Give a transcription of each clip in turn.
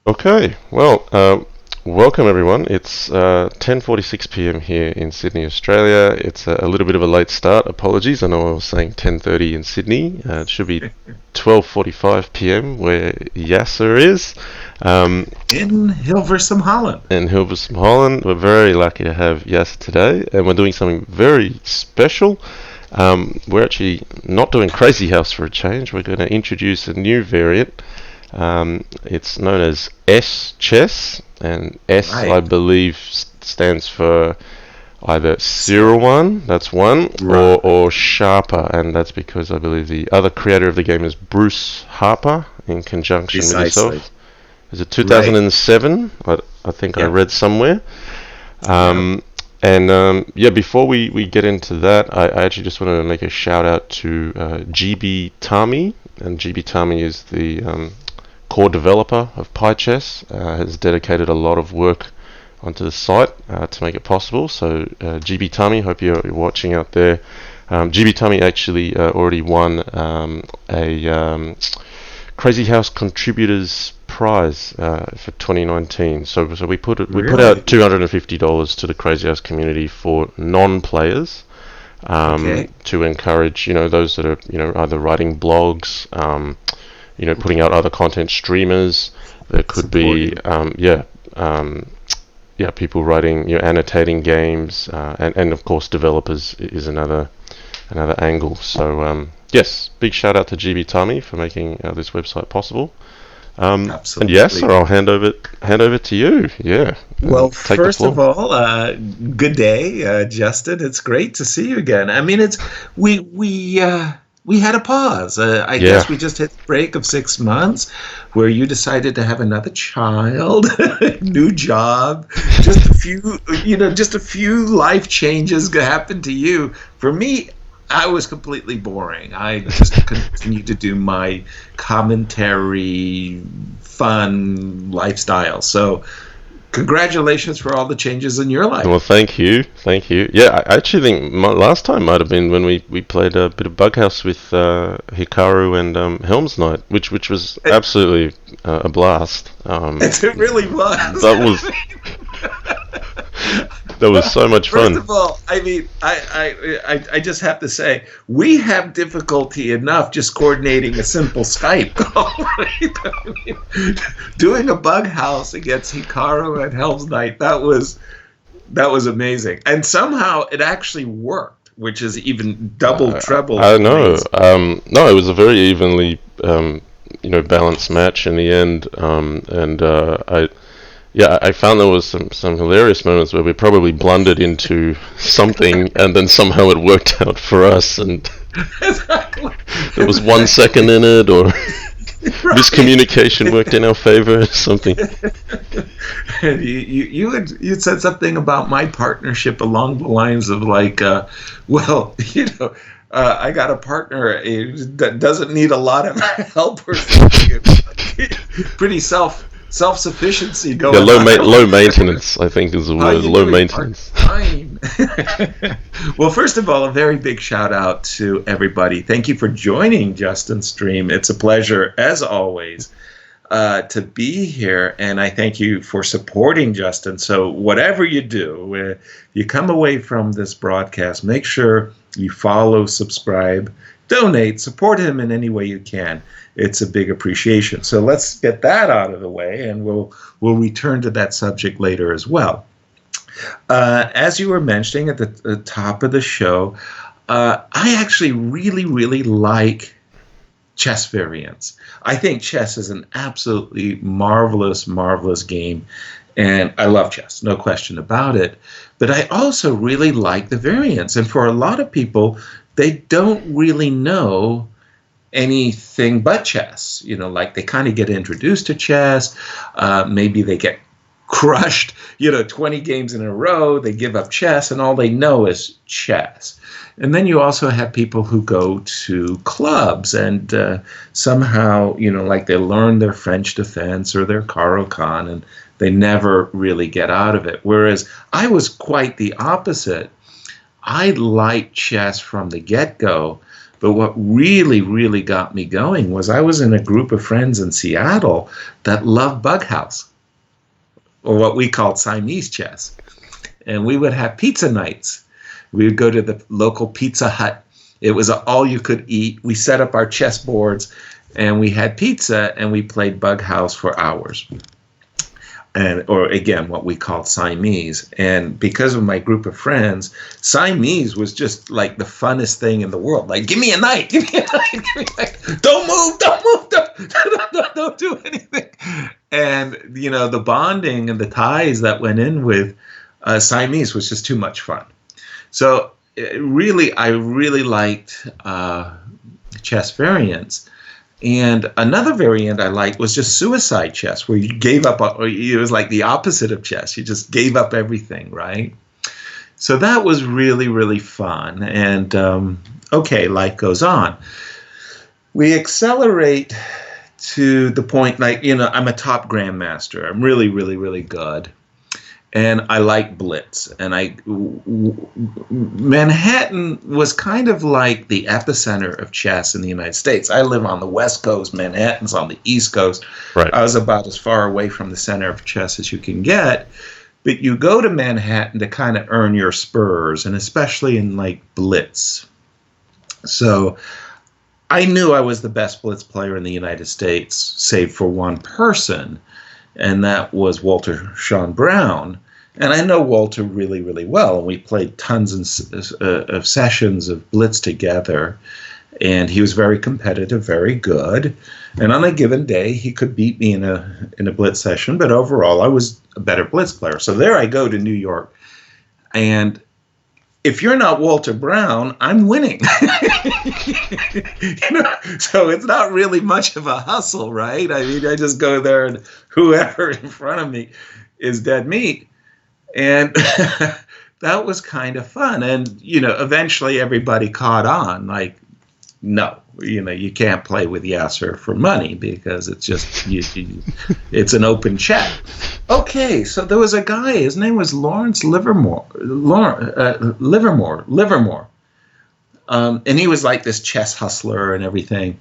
Okay, welcome everyone. It's 10:46 p.m. here in Sydney, Australia. It's a little bit of a late start. Apologies. I know I was saying 10:30 in Sydney. It should be 12:45 p.m. where Yasser is. Um, In Hilversum, Holland. in Hilversum, Holland. We're very lucky to have Yasser today, and we're doing something very special. We're actually not doing Crazy House for a change. We're going to introduce a new variant. It's known as S chess, and S, I Right. believe, stands for either Seirawan, that's one, Right. or Sharper, and that's because I believe the other creator of the game is Bruce Harper in conjunction with Precisely. yourself. Is it Right. 2007? I think I Yep. read somewhere. Yep. Um, yeah, before we get into that, I actually just wanted to make a shout out to GB Tami, and GB Tami is the core developer of PyChess, has dedicated a lot of work onto the site to make it possible. So GB Tami, hope you're watching out there. GB Tami actually already won a Crazy House Contributors Prize for 2019. So we put out Really? $250 to the Crazy House community for non-players. Okay. To encourage, those that are, either writing blogs, putting out other content, streamers. There could be, Supporting. um, yeah, people writing, annotating games, and of course developers is another angle. So yes, big shout out to GB Tami for making this website possible. And yes, sir, Absolutely. I'll hand over to you. Yeah, Well, take the first of floor. all, good day, Justin. It's great to see you again. I mean, we had a pause. I Yeah, guess we just hit the break of 6 months, where you decided to have another child, new job, just a few life changes happened to you. For me, I was completely boring. I just continued to do my commentary, fun lifestyle. So congratulations for all the changes in your well, life. thank you. Yeah, I actually think my last time might have been when we played a bit of Bughouse with Hikaru and Helm's Knight, which was It, absolutely a blast. it really was. That was that was Well, so much first fun. of all, I mean, I just have to say, we have difficulty enough just coordinating a simple Skype call. Right? I mean, doing a bug house against Hikaru and Hell's Knight, that was amazing, and somehow it actually worked, which is even double, treble I know. amazing. No, it was a very evenly balanced match in the end. And I found there was some hilarious moments where we probably blundered into something, and then somehow it worked out for us, and Exactly, there was 1 second in it, or right. miscommunication worked in our favor, or something. And you said something about my partnership along the lines of like, well, I got a partner that doesn't need a lot of help or something. Pretty self sufficiency Yeah, going on. low maintenance, I think is the How word. you Low doing, Mark? maintenance. Fine. Well, first of all, a very big shout out to everybody. Thank you for joining Justin's stream. It's a pleasure, as always, to be here, and I thank you for supporting Justin. So, whatever you do, you come away from this broadcast, make sure you follow, subscribe, donate, support him in any way you can. It's a big appreciation. So let's get that out of the way, and we'll return to that subject later as well. As you were mentioning at the top of the show, I actually really, really like chess variants. I think chess is an absolutely marvelous, marvelous game, and I love chess, no question about it. But I also really like the variants, and for a lot of people, they don't really know anything but chess. Like they kind of get introduced to chess. Maybe they get crushed, 20 games in a row. They give up chess, and all they know is chess. And then you also have people who go to clubs and somehow, like they learn their French defense or their Caro-Kann, and they never really get out of it. Whereas I was quite the opposite. I liked chess from the get go, But what really, really got me going was I was in a group of friends in Seattle that loved Bug House, or what we called Siamese chess. And we would have pizza nights. We would go to the local Pizza Hut. It was all you could eat. We set up our chess boards, and we had pizza, and we played Bug House for hours. Or again, what we called Siamese. And because of my group of friends, Siamese was just like the funnest thing in the world. Like, give me a knight, give me a knight, give me a knight. Don't move, don't do anything. And, you know, the bonding and the ties that went in with Siamese was just too much fun. So I really liked chess variants. And another variant I liked was just suicide chess, where you gave up, or it was like the opposite of chess. You just gave up everything, right? So that was really, really fun. And okay, life goes on. We accelerate to the point, like, you know, I'm a top grandmaster. I'm really, really, really good. And I like blitz. And Manhattan was kind of like the epicenter of chess in the United States. I live on the West Coast. Manhattan's on the East Coast. Right. I was about as far away from the center of chess as you can get. But you go to Manhattan to kind of earn your spurs, and especially in like blitz. So I knew I was the best blitz player in the United States, save for one person, and that was Walter Sean Brown. And I know Walter really, really well, and we played tons of sessions of blitz together, and he was very competitive, very good. And on a given day, he could beat me in a blitz session, but overall, I was a better blitz player. So there I go to New York, and if you're not Walter Brown, I'm winning. You know? So it's not really much of a hustle, right? I mean, I just go there, and whoever in front of me is dead meat. And that was kind of fun. And, you know, eventually everybody caught on, like, no, you know, you can't play with Yasser for money because it's just, it's an open check. Okay, so there was a guy, his name was Lawrence Livermore. And he was like this chess hustler and everything.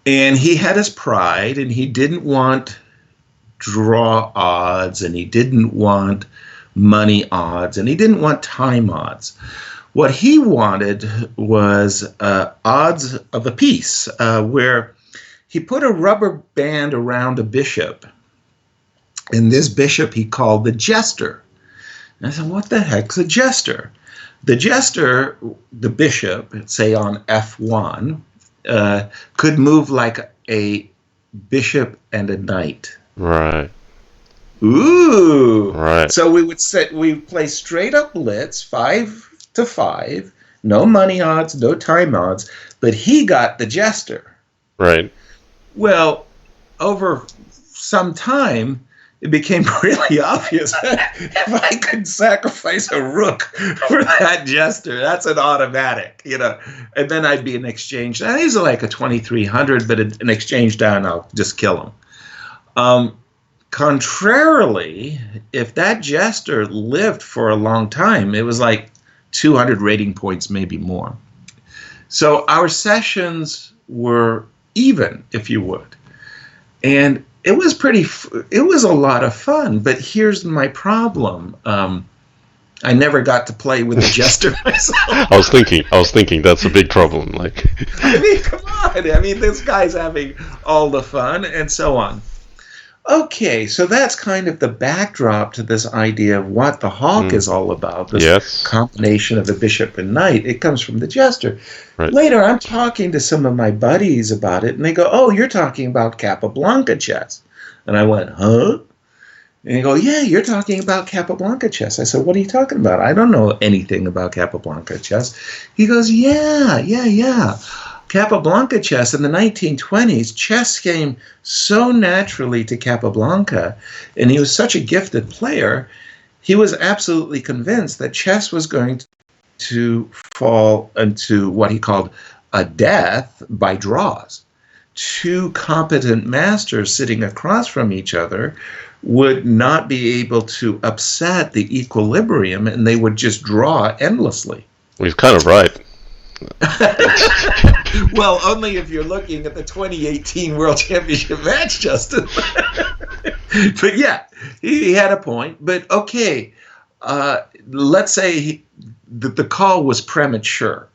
And he had his pride, and he didn't want draw odds, and he didn't want money odds, and he didn't want time odds. What he wanted was odds of a piece, where he put a rubber band around a bishop, and this bishop he called the jester. And I said, what the heck's a jester? The jester, the bishop, say on F1, could move like a bishop and a knight. Right. Ooh. Right. So we play straight up blitz, 5-5, no money odds, no time odds, but he got the jester. Right. Well, over some time, it became really obvious if I could sacrifice a rook for that jester, that's an automatic, you know. And then I'd be an exchange. Now, he's like a 2,300, but an exchange down, I'll just kill him. Contrarily, if that jester lived for a long time, it was like 200 rating points, maybe more. So our sessions were even, if you would. And it was it was a lot of fun, but here's my problem. I never got to play with a jester myself. I was thinking that's a big problem. Like, I mean, come on. I mean, this guy's having all the fun and so on. Okay, so that's kind of the backdrop to this idea of what the hawk is all about, this combination of the bishop and knight. It comes from the jester. Right. Later, I'm talking to some of my buddies about it, and they go, oh, you're talking about Capablanca chess. And I went, huh? And they go, yeah, you're talking about Capablanca chess. I said, what are you talking about? I don't know anything about Capablanca chess. He goes, yeah. Capablanca chess in the 1920s, chess came so naturally to Capablanca, and he was such a gifted player, he was absolutely convinced that chess was going to fall into what he called a death by draws. Two competent masters sitting across from each other would not be able to upset the equilibrium, and they would just draw endlessly. Well, he's kind of right. Well, only if you're looking at the 2018 World Championship match, Justin. But yeah, he had a point. But okay, let's say the call was premature.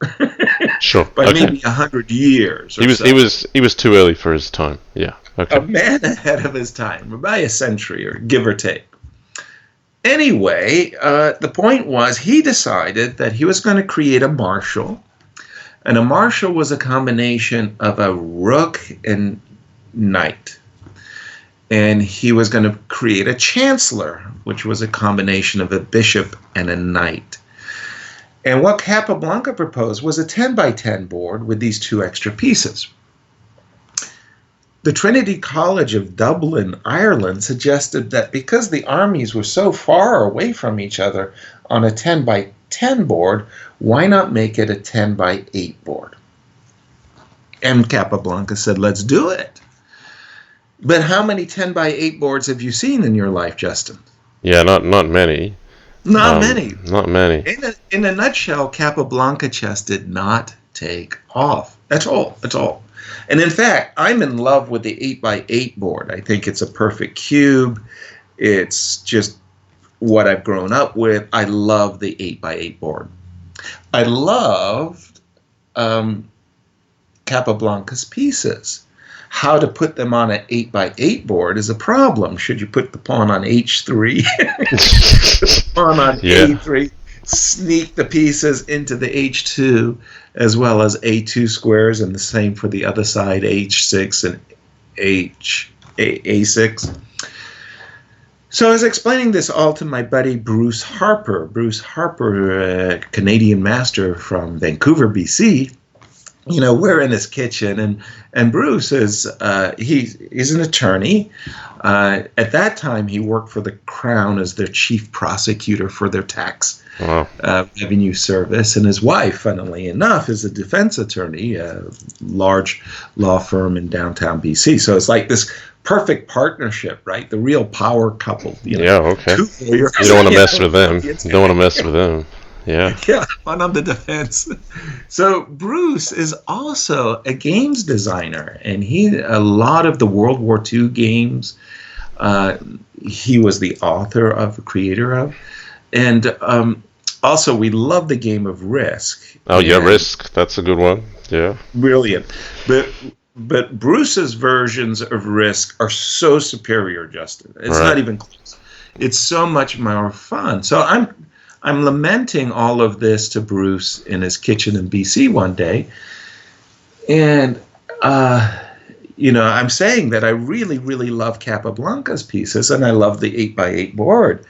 Sure. By maybe 100 years. He was too early for his time. Yeah. Okay. A man ahead of his time, by a century, or give or take. Anyway, the point was he decided that he was going to create a marshal. And a marshal was a combination of a rook and knight. And he was going to create a chancellor, which was a combination of a bishop and a knight. And what Capablanca proposed was a 10x10 board with these two extra pieces. The Trinity College of Dublin, Ireland, suggested that because the armies were so far away from each other on a 10x10 board, why not make it a 10x8 board? And Capablanca said, let's do it. But how many 10x8 boards have you seen in your life, Justin? Yeah, not many. Not many. Not many. In a nutshell, Capablanca chess did not take off. That's all. That's all. And in fact, I'm in love with the 8x8 board. I think it's a perfect cube. It's just what I've grown up with. I love the 8x8 board. I loved Capablanca's pieces. How to put them on an 8x8 board is a problem. Should you put the pawn on h3, pawn on a3, sneak the pieces into the h2, as well as a2 squares, and the same for the other side, h6 and a6. So I was explaining this all to my buddy Bruce Harper. Bruce Harper, Canadian master from Vancouver, BC. You know, we're in his kitchen, and Bruce is he's an attorney. At that time, he worked for the Crown as their chief prosecutor for their tax revenue service, and his wife, funnily enough, is a defense attorney, a large law firm in downtown BC. So it's like this perfect partnership, right? The real power couple. You know, yeah, okay. You don't want to mess with them. You don't want to mess with them. Yeah. Yeah, one on the defense. So Bruce is also a games designer, and a lot of the World War II games, he was the author of, the creator of. And also, we love the game of Risk. Oh, yeah, Risk. That's a good one. Yeah. Brilliant. But Bruce's versions of Risk are so superior, Justin. It's not even close. It's so much more fun. So I'm lamenting all of this to Bruce in his kitchen in BC one day. And, I'm saying that I really, really love Capablanca's pieces, and I love the 8x8 board.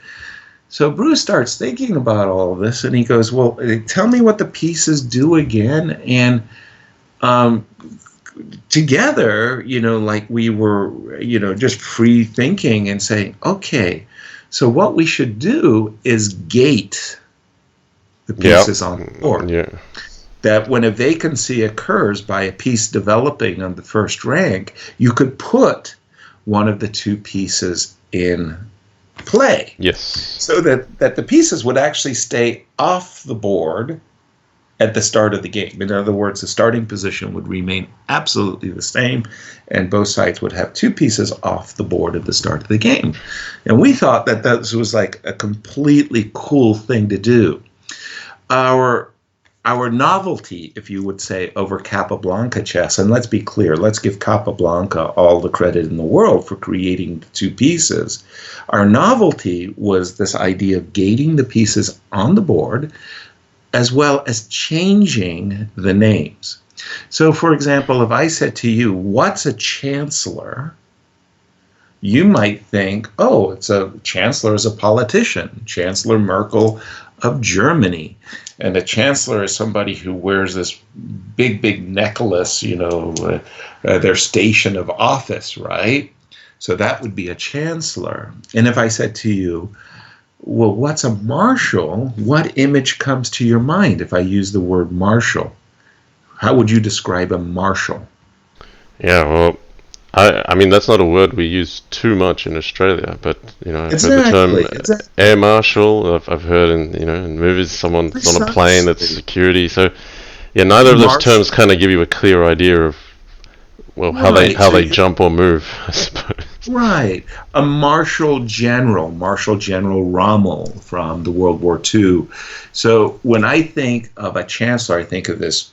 So Bruce starts thinking about all of this, and he goes, well, tell me what the pieces do again. And together, like we were, just free thinking and saying, okay, so what we should do is gate the pieces on the board. Yeah. That when a vacancy occurs by a piece developing on the first rank, you could put one of the two pieces in play. Yes. So that the pieces would actually stay off the board at the start of the game. In other words, the starting position would remain absolutely the same, and both sides would have two pieces off the board at the start of the game. And we thought that this was like a completely cool thing to do. Our novelty, if you would say, over Capablanca chess, and let's be clear, let's give Capablanca all the credit in the world for creating the two pieces. Our novelty was this idea of gating the pieces on the board, as well as changing the names. So, for example, if I said to you, what's a chancellor? You might think, oh, chancellor is a politician, Chancellor Merkel of Germany. And a chancellor is somebody who wears this big, big necklace, their station of office, right? So that would be a chancellor. And if I said to you, well, what's a marshal? What image comes to your mind if I use the word marshal? How would you describe a marshal? Yeah, well, I mean, that's not a word we use too much in Australia, but, I've heard the term air marshal. I've heard in movies someone's on a plane that's security. So, Yeah, neither of those Martial, terms kind of give you a clear idea of, well, right? how they jump or move, I suppose. Right. A Marshal General Rommel from the World War II. So when I think of a chancellor, I think of this,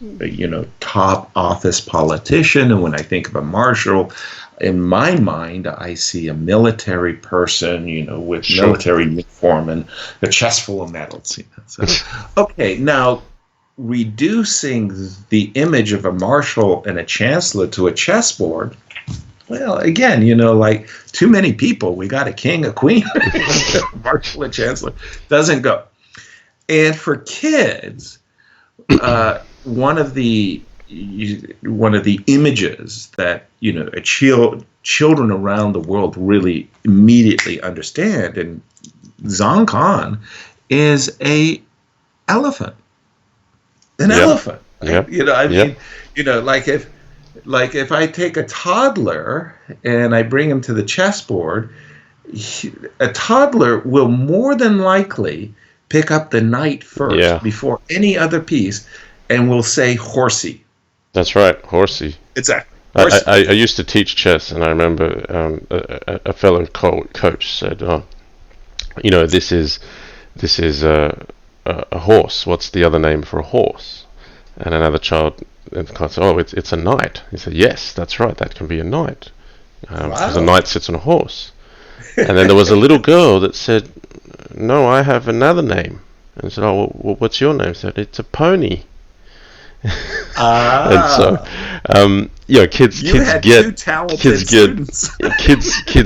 top office politician. And when I think of a marshal, in my mind, I see a military person, with Sure. military uniform and a chest full of medals. So, okay, now reducing the image of a marshal and a chancellor to a chessboard. Well, again, like too many people. We got a king, a queen, a marshal, a chancellor. Doesn't go. And for kids, one of the images that children around the world really immediately understand, and Zhang Khan is a elephant. An elephant. Yep. Like if I take a toddler and I bring him to the chessboard, a toddler will more than likely pick up the knight first before any other piece, and will say horsey. That's right, horsey. Exactly. I used to teach chess, and I remember a fellow coach said, this is a horse. What's the other name for a horse? And another child said, oh, it's a knight. He said, yes, that's right, that can be a knight. Because a knight sits on a horse. And then there was a little girl that said, no, I have another name. And I said, oh, well, what's your name? She said, it's a pony. And so, kids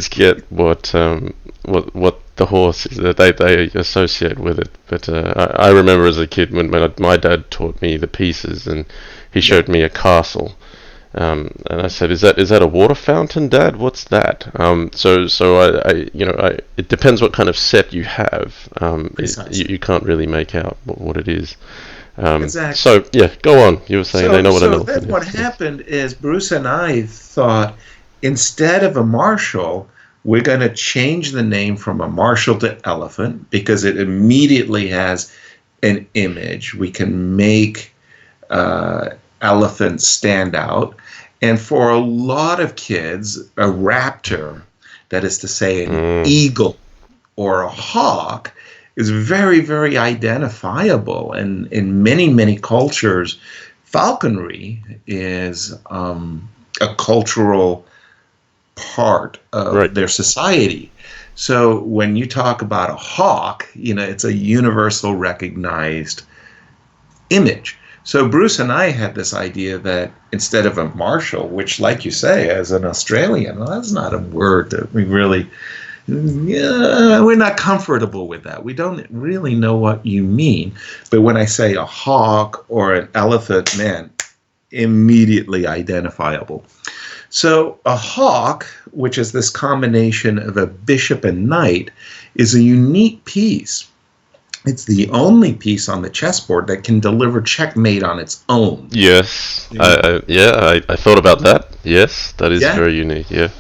get what the horse is, that they associate with it. But I remember as a kid when my dad taught me the pieces, and he showed me a castle. And I said, "Is that a water fountain, Dad? What's that?" So it depends what kind of set you have. You can't really make out what it is. Exactly. So go on. You were saying they know what an elephant is. So then what happened is Bruce and I thought, instead of a marshal, we're going to change the name from a marshal to elephant, because it immediately has an image. We can make elephants stand out. And for a lot of kids, a raptor, that is to say an eagle or a hawk, is very, very identifiable. And in many, many cultures, falconry is a cultural part of their society. So when you talk about a hawk, it's a universal recognized image. So Bruce and I had this idea that instead of a marshal, which, like you say, as an Australian, well, that's not a word that we really, we're not comfortable with that. We don't really know what you mean. But when I say a hawk or an elephant, man, immediately identifiable. So a hawk, which is this combination of a bishop and knight, is a unique piece. It's the only piece on the chessboard that can deliver checkmate on its own. Yes, I thought about that. Yes, that is very unique. Yeah,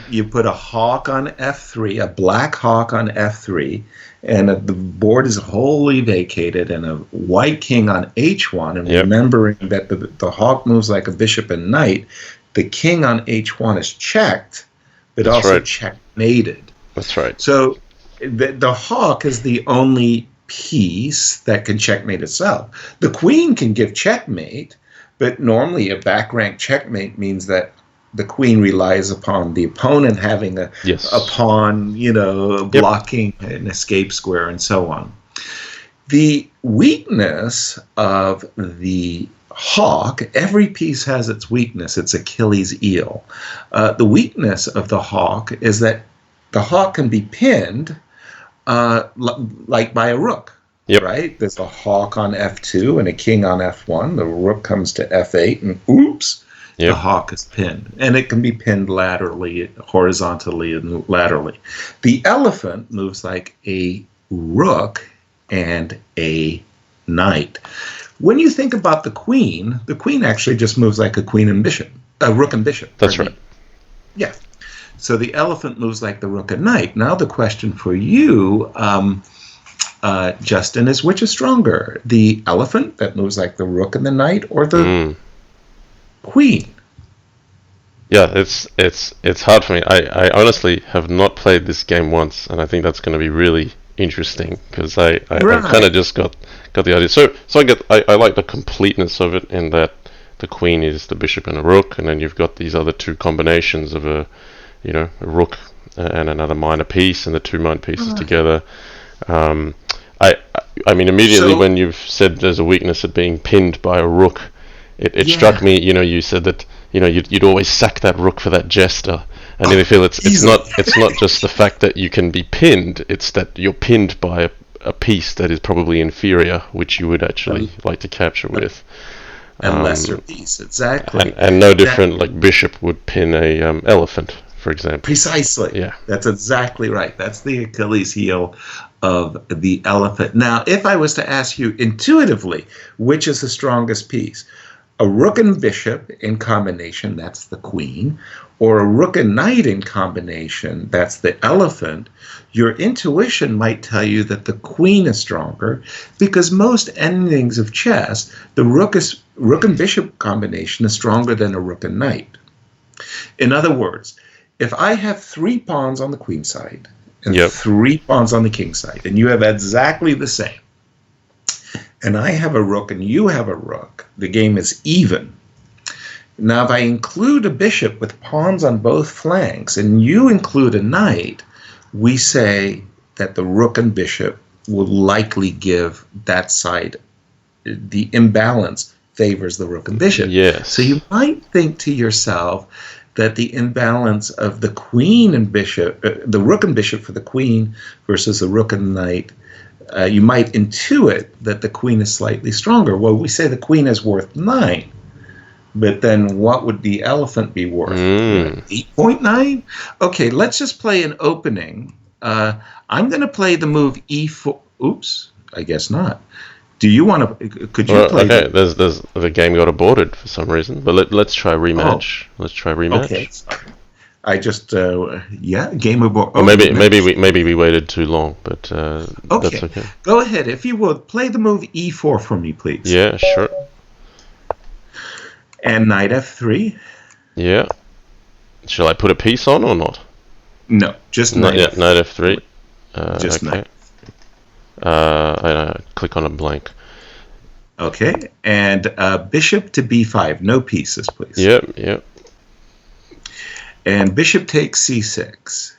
you put a hawk on f3, a black hawk on f3, and the board is wholly vacated, and a white king on h1. And remembering that the hawk moves like a bishop and knight, the king on h1 is checked, but also checkmated. That's right. So the hawk is the only piece that can checkmate itself. The queen can give checkmate, but normally a back rank checkmate means that the queen relies upon the opponent having a pawn, blocking an escape square and so on. The weakness of the hawk, every piece has its weakness. It's Achilles' heel. The weakness of the hawk is that the hawk can be pinned like by a rook, right? There's a hawk on f2 and a king on f1. The rook comes to f8, and oops, the hawk is pinned. And it can be pinned laterally, horizontally, and laterally. The elephant moves like a rook and a knight. When you think about the queen actually just moves like a queen and bishop, a rook and bishop. That's right. Yeah. So the elephant moves like the rook and knight. Now the question for you, Justin, is which is stronger, the elephant that moves like the rook and the knight, or the queen? Yeah, it's hard for me. I honestly have not played this game once, and I think that's going to be really interesting because I've kind of just got the idea. So I like the completeness of it in that the queen is the bishop and a rook, and then you've got these other two combinations of a rook and another minor piece, and the two minor pieces together. I mean, immediately when you've said there's a weakness at being pinned by a rook, it struck me. You said that you'd always sack that rook for that jester, and I feel it's not just the fact that you can be pinned; it's that you're pinned by a piece that is probably inferior, which you would actually like to capture with. A lesser piece, exactly. And no different, like bishop would pin a elephant, for example. Precisely. Yeah. That's exactly right. That's the Achilles heel of the elephant. Now, if I was to ask you intuitively, which is the strongest piece? A rook and bishop in combination, that's the queen, or a rook and knight in combination, that's the elephant, your intuition might tell you that the queen is stronger because most endings of chess, the rook and bishop combination is stronger than a rook and knight. In other words, if I have 3 pawns on the queen side and 3 pawns on the king side, and you have exactly the same, and I have a rook and you have a rook, the game is even. Now, if I include a bishop with pawns on both flanks and you include a knight, we say that the rook and bishop will likely give that side, the imbalance favors the rook and bishop. Yes. So you might think to yourself that the imbalance of the queen and bishop, the rook and bishop for the queen versus the rook and knight, you might intuit that the queen is slightly stronger. Well, we say the queen is worth 9, but then what would the elephant be worth? 8.9? Okay, let's just play an opening. I'm going to play the move e4. Oops, I guess not. Do you want to? Could you play? Okay, there's the game got aborted for some reason, but let's try rematch. Let's try rematch. Okay. I just game abort. Or maybe we waited too long, but that's okay. Go ahead, if you would play the move e4 for me, please. Yeah, sure. And knight f3. Yeah. Shall I put a piece on or not? No, just knight. Knight f3. Just okay. knight. I click on a blank. Okay, and bishop to b5. No pieces, please. Yep. And bishop takes c6.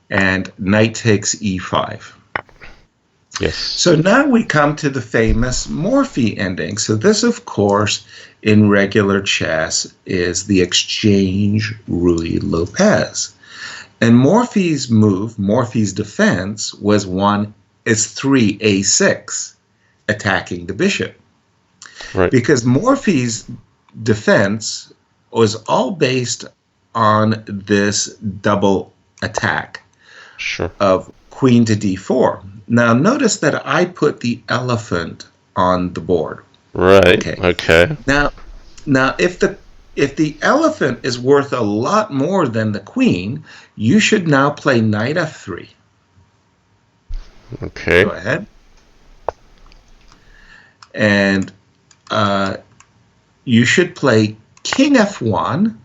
And knight takes e5. Yes. So now we come to the famous Morphy ending. So this, of course, in regular chess is the exchange Ruy-Lopez. And Morphy's move, Morphy's defense, was 3a6, attacking the bishop. Right. Because Morphy's defense was all based on this double attack of queen to d4. Now, notice that I put the elephant on the board. Right. Okay. Now, if the elephant is worth a lot more than the queen, you should now play knight f3. Okay. Go ahead. And you should play king f1,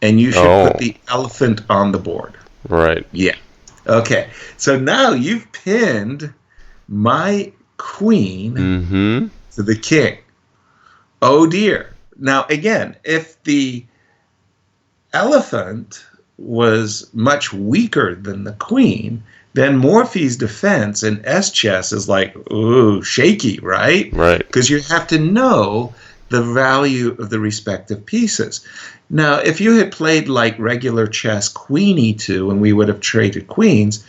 and you should put the elephant on the board. Right. Yeah. Okay. So now you've pinned my queen to the king. Oh dear. Now again, if the elephant was much weaker than the queen, then Morphy's defense in S-chess is like, ooh, shaky, right? Right. Because you have to know the value of the respective pieces. Now, if you had played like regular chess, queen e2, and we would have traded queens,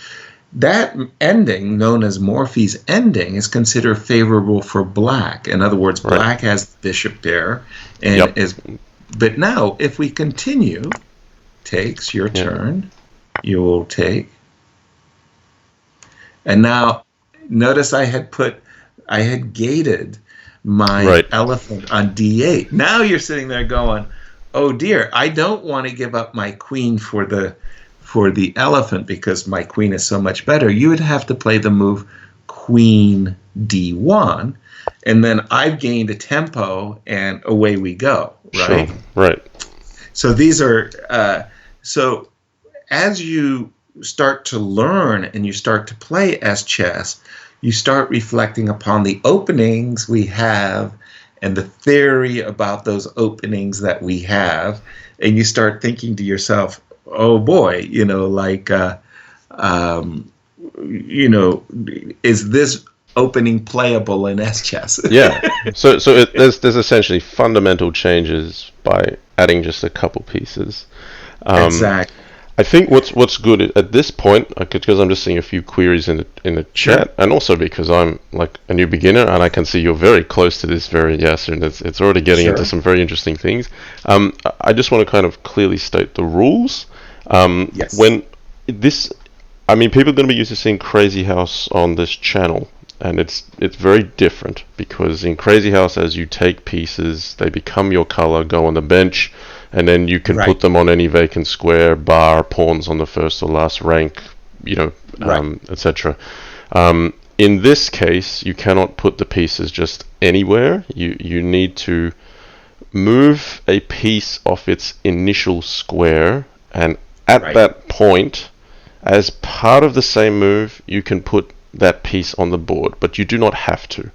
that ending, known as Morphy's ending, is considered favorable for black. In other words, black has the bishop there, and is. But now, if we continue, takes your turn, you will take. And now, notice I had gated my elephant on d8. Now you're sitting there going, oh dear, I don't want to give up my queen for for the elephant, because my queen is so much better, you would have to play the move queen d1, and then I've gained a tempo, and away we go, right? Sure. Right. So these are so as you start to learn and you start to play as chess, you start reflecting upon the openings we have and the theory about those openings that we have, and you start thinking to yourself, oh boy, is this opening playable in S-chess? Yeah. So there's essentially fundamental changes by adding just a couple pieces. Exactly. I think what's good at this point, because I'm just seeing a few queries in the chat, and also because I'm like a new beginner and I can see you're very close to this very Yasser, and it's already getting into some very interesting things. I just want to kind of clearly state the rules. Yes. When this, I mean, people are going to be used to seeing Crazy House on this channel, and it's very different, because in Crazy House, as you take pieces, they become your color, go on the bench, and then you can put them on any vacant square, bar pawns on the first or last rank, etc. In this case, you cannot put the pieces just anywhere. You need to move a piece off its initial square, and at that point, as part of the same move, you can put that piece on the board, but you do not have to.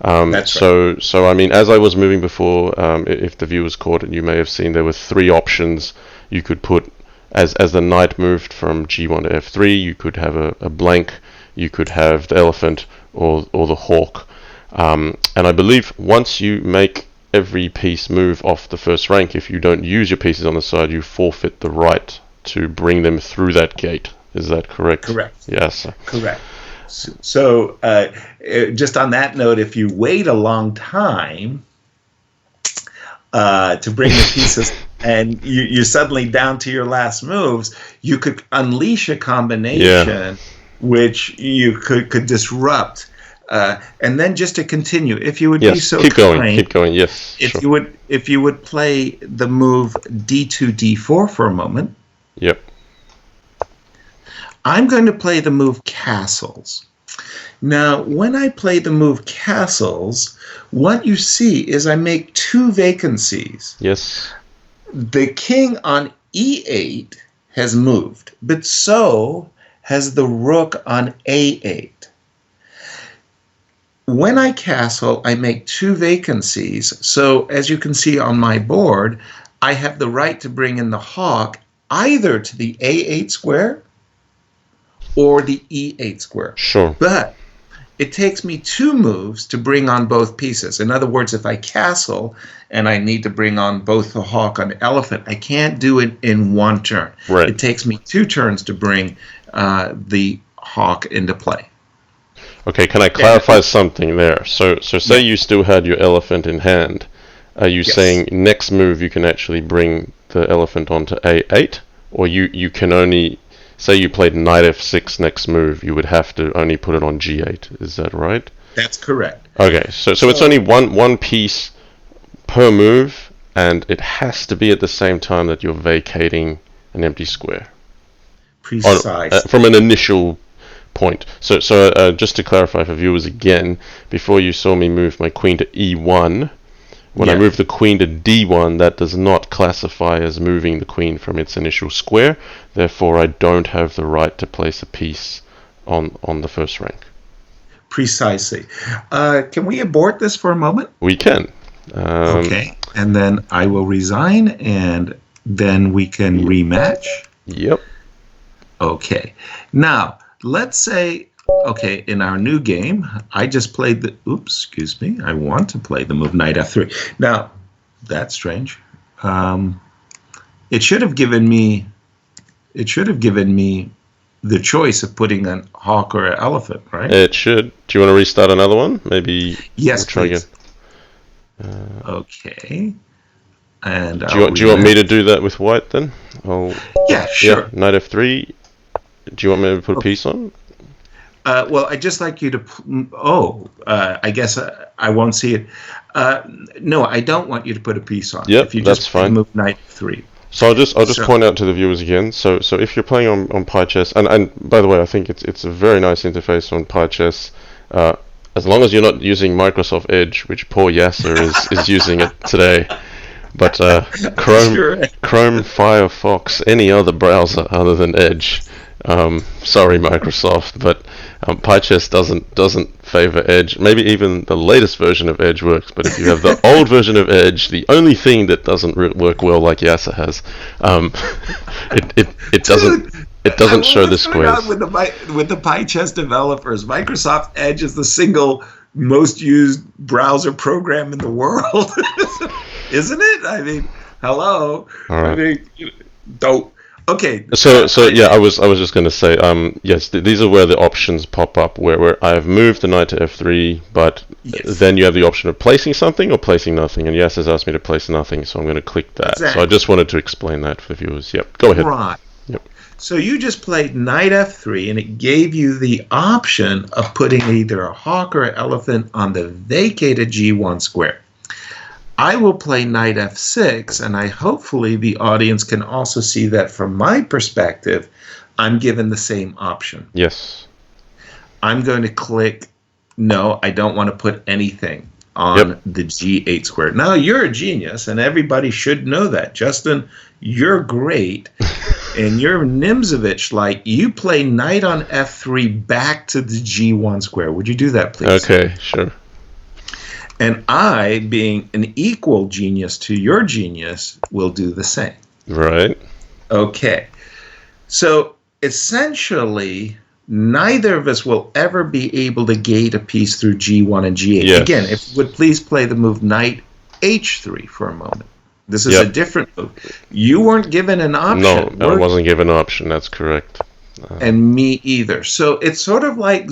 So I mean, as I was moving before, if the viewers caught it, you may have seen there were three options you could put as the knight moved from g1 to f3. You could have a blank, you could have the elephant, or the hawk. And I believe once you make every piece move off the first rank, if you don't use your pieces on the side, you forfeit the right to bring them through that gate. Is that correct? Correct. Yes. Correct. So just on that note, if you wait a long time to bring the pieces and you're suddenly down to your last moves, you could unleash a combination which you could disrupt. And then just to continue, if you would be so keep kind, going. Yes. If you would play the move d2 d4 for a moment. Yep. I'm going to play the move castles. Now, when I play the move castles, what you see is I make two vacancies. Yes. The king on e8 has moved, but so has the rook on a8. When I castle, I make two vacancies. So as you can see on my board, I have the right to bring in the hawk either to the a8 square or the e8 square. Sure. But it takes me two moves to bring on both pieces. In other words, if I castle and I need to bring on both the hawk and the elephant, I can't do it in one turn. Right. It takes me two turns to bring the hawk into play. Okay, can I clarify something there? So say you still had your elephant in hand. Are you saying next move you can actually bring the elephant onto a8? Or you can only... Say you played knight f6 next move, you would have to only put it on g8. Is that right? That's correct. Okay, so it's only one piece per move, and it has to be at the same time that you're vacating an empty square. Precisely. From an initial point. So just to clarify for viewers again, before you saw me move my queen to e1, when I move the queen to d1, that does not classify as moving the queen from its initial square. Therefore, I don't have the right to place a piece on the first rank. Precisely. Can we abort this for a moment? We can. Okay. And then I will resign, and then we can rematch. Yep. Okay. Now, let's say... Okay, in our new game, I just played the... Oops, excuse me. I want to play the move knight f3. Now, that's strange. It should have given me... It should have given me the choice of putting a hawk or an elephant, right? It should. Do you want to restart another one? Maybe. Yes, we'll try please. Again. Okay. And do you want me to do that with white then? Yeah, sure. Yeah, knight f3. Do you want me to put a piece on? Well, I'd just like you to... I guess I won't see it. No, I don't want you to put a piece on. Yep, if you that's just fine. Move knight f3. So I'll just point out to the viewers again. So if you're playing on PyChess, and by the way, I think it's a very nice interface on PyChess. As long as you're not using Microsoft Edge, which poor Yasser is using it today. But Chrome, Firefox, any other browser other than Edge. Sorry, Microsoft, but PyChess doesn't favor Edge. Maybe even the latest version of Edge works, but if you have the old version of Edge, the only thing that doesn't work well, like Yasser has, it doesn't show the squares. With the PyChess developers, Microsoft Edge is the single most used browser program in the world, isn't it? I mean, hello. All right. I mean, don't. Okay. So yeah, I was just going to say, yes, these are where the options pop up, where I have moved the knight to f3, but then you have the option of placing something or placing nothing, and Yas has asked me to place nothing, so I'm going to click that. Exactly. So I just wanted to explain that for the viewers. Yep, go ahead. Right. Yep. So you just played knight f3, and it gave you the option of putting either a hawk or an elephant on the vacated g1 square. I will play knight f6, and hopefully the audience can also see that from my perspective, I'm given the same option. Yes. I'm going to click, no, I don't want to put anything on the g8 square. Now, you're a genius, and everybody should know that. Justin, you're great. And you're Nimzovich, like, you play knight on f3 back to the g1 square. Would you do that, please? Okay, sure. And I, being an equal genius to your genius, will do the same. Right. Okay. So essentially, neither of us will ever be able to gate a piece through g1 and g8. Yes. Again, if you would please play the move knight h3 for a moment. This is a different move. You weren't given an option. No, I wasn't given an option. That's correct. And me either. So it's sort of like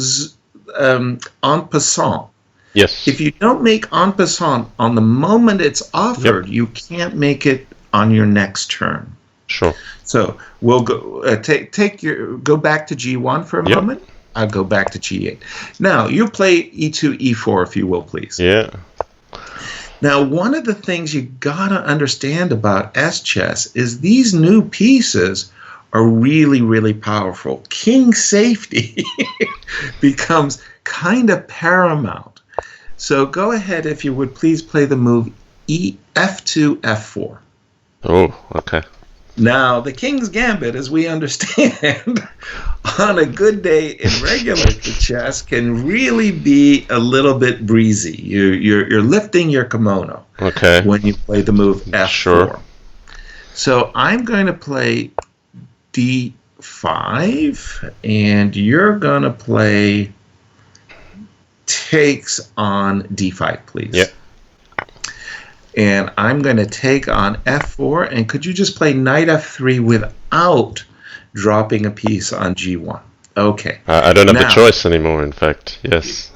en passant. Yes. If you don't make en passant on the moment it's offered, you can't make it on your next turn. Sure. So we'll go go back to g1 for a moment. I'll go back to g8. Now you play e2, e4, if you will, please. Yeah. Now, one of the things you gotta understand about S-chess is these new pieces are really, really powerful. King safety becomes kind of paramount. So go ahead, if you would please play the move f2, f4. Oh, okay. Now, the King's Gambit, as we understand, on a good day in regular chess, can really be a little bit breezy. You're lifting your kimono when you play the move f4. Sure. So I'm going to play d5, and you're going to play takes on d5, please. Yeah. And I'm going to take on f4, and could you just play knight f3 without dropping a piece on g1? Okay. I don't have the choice anymore, in fact. Yes.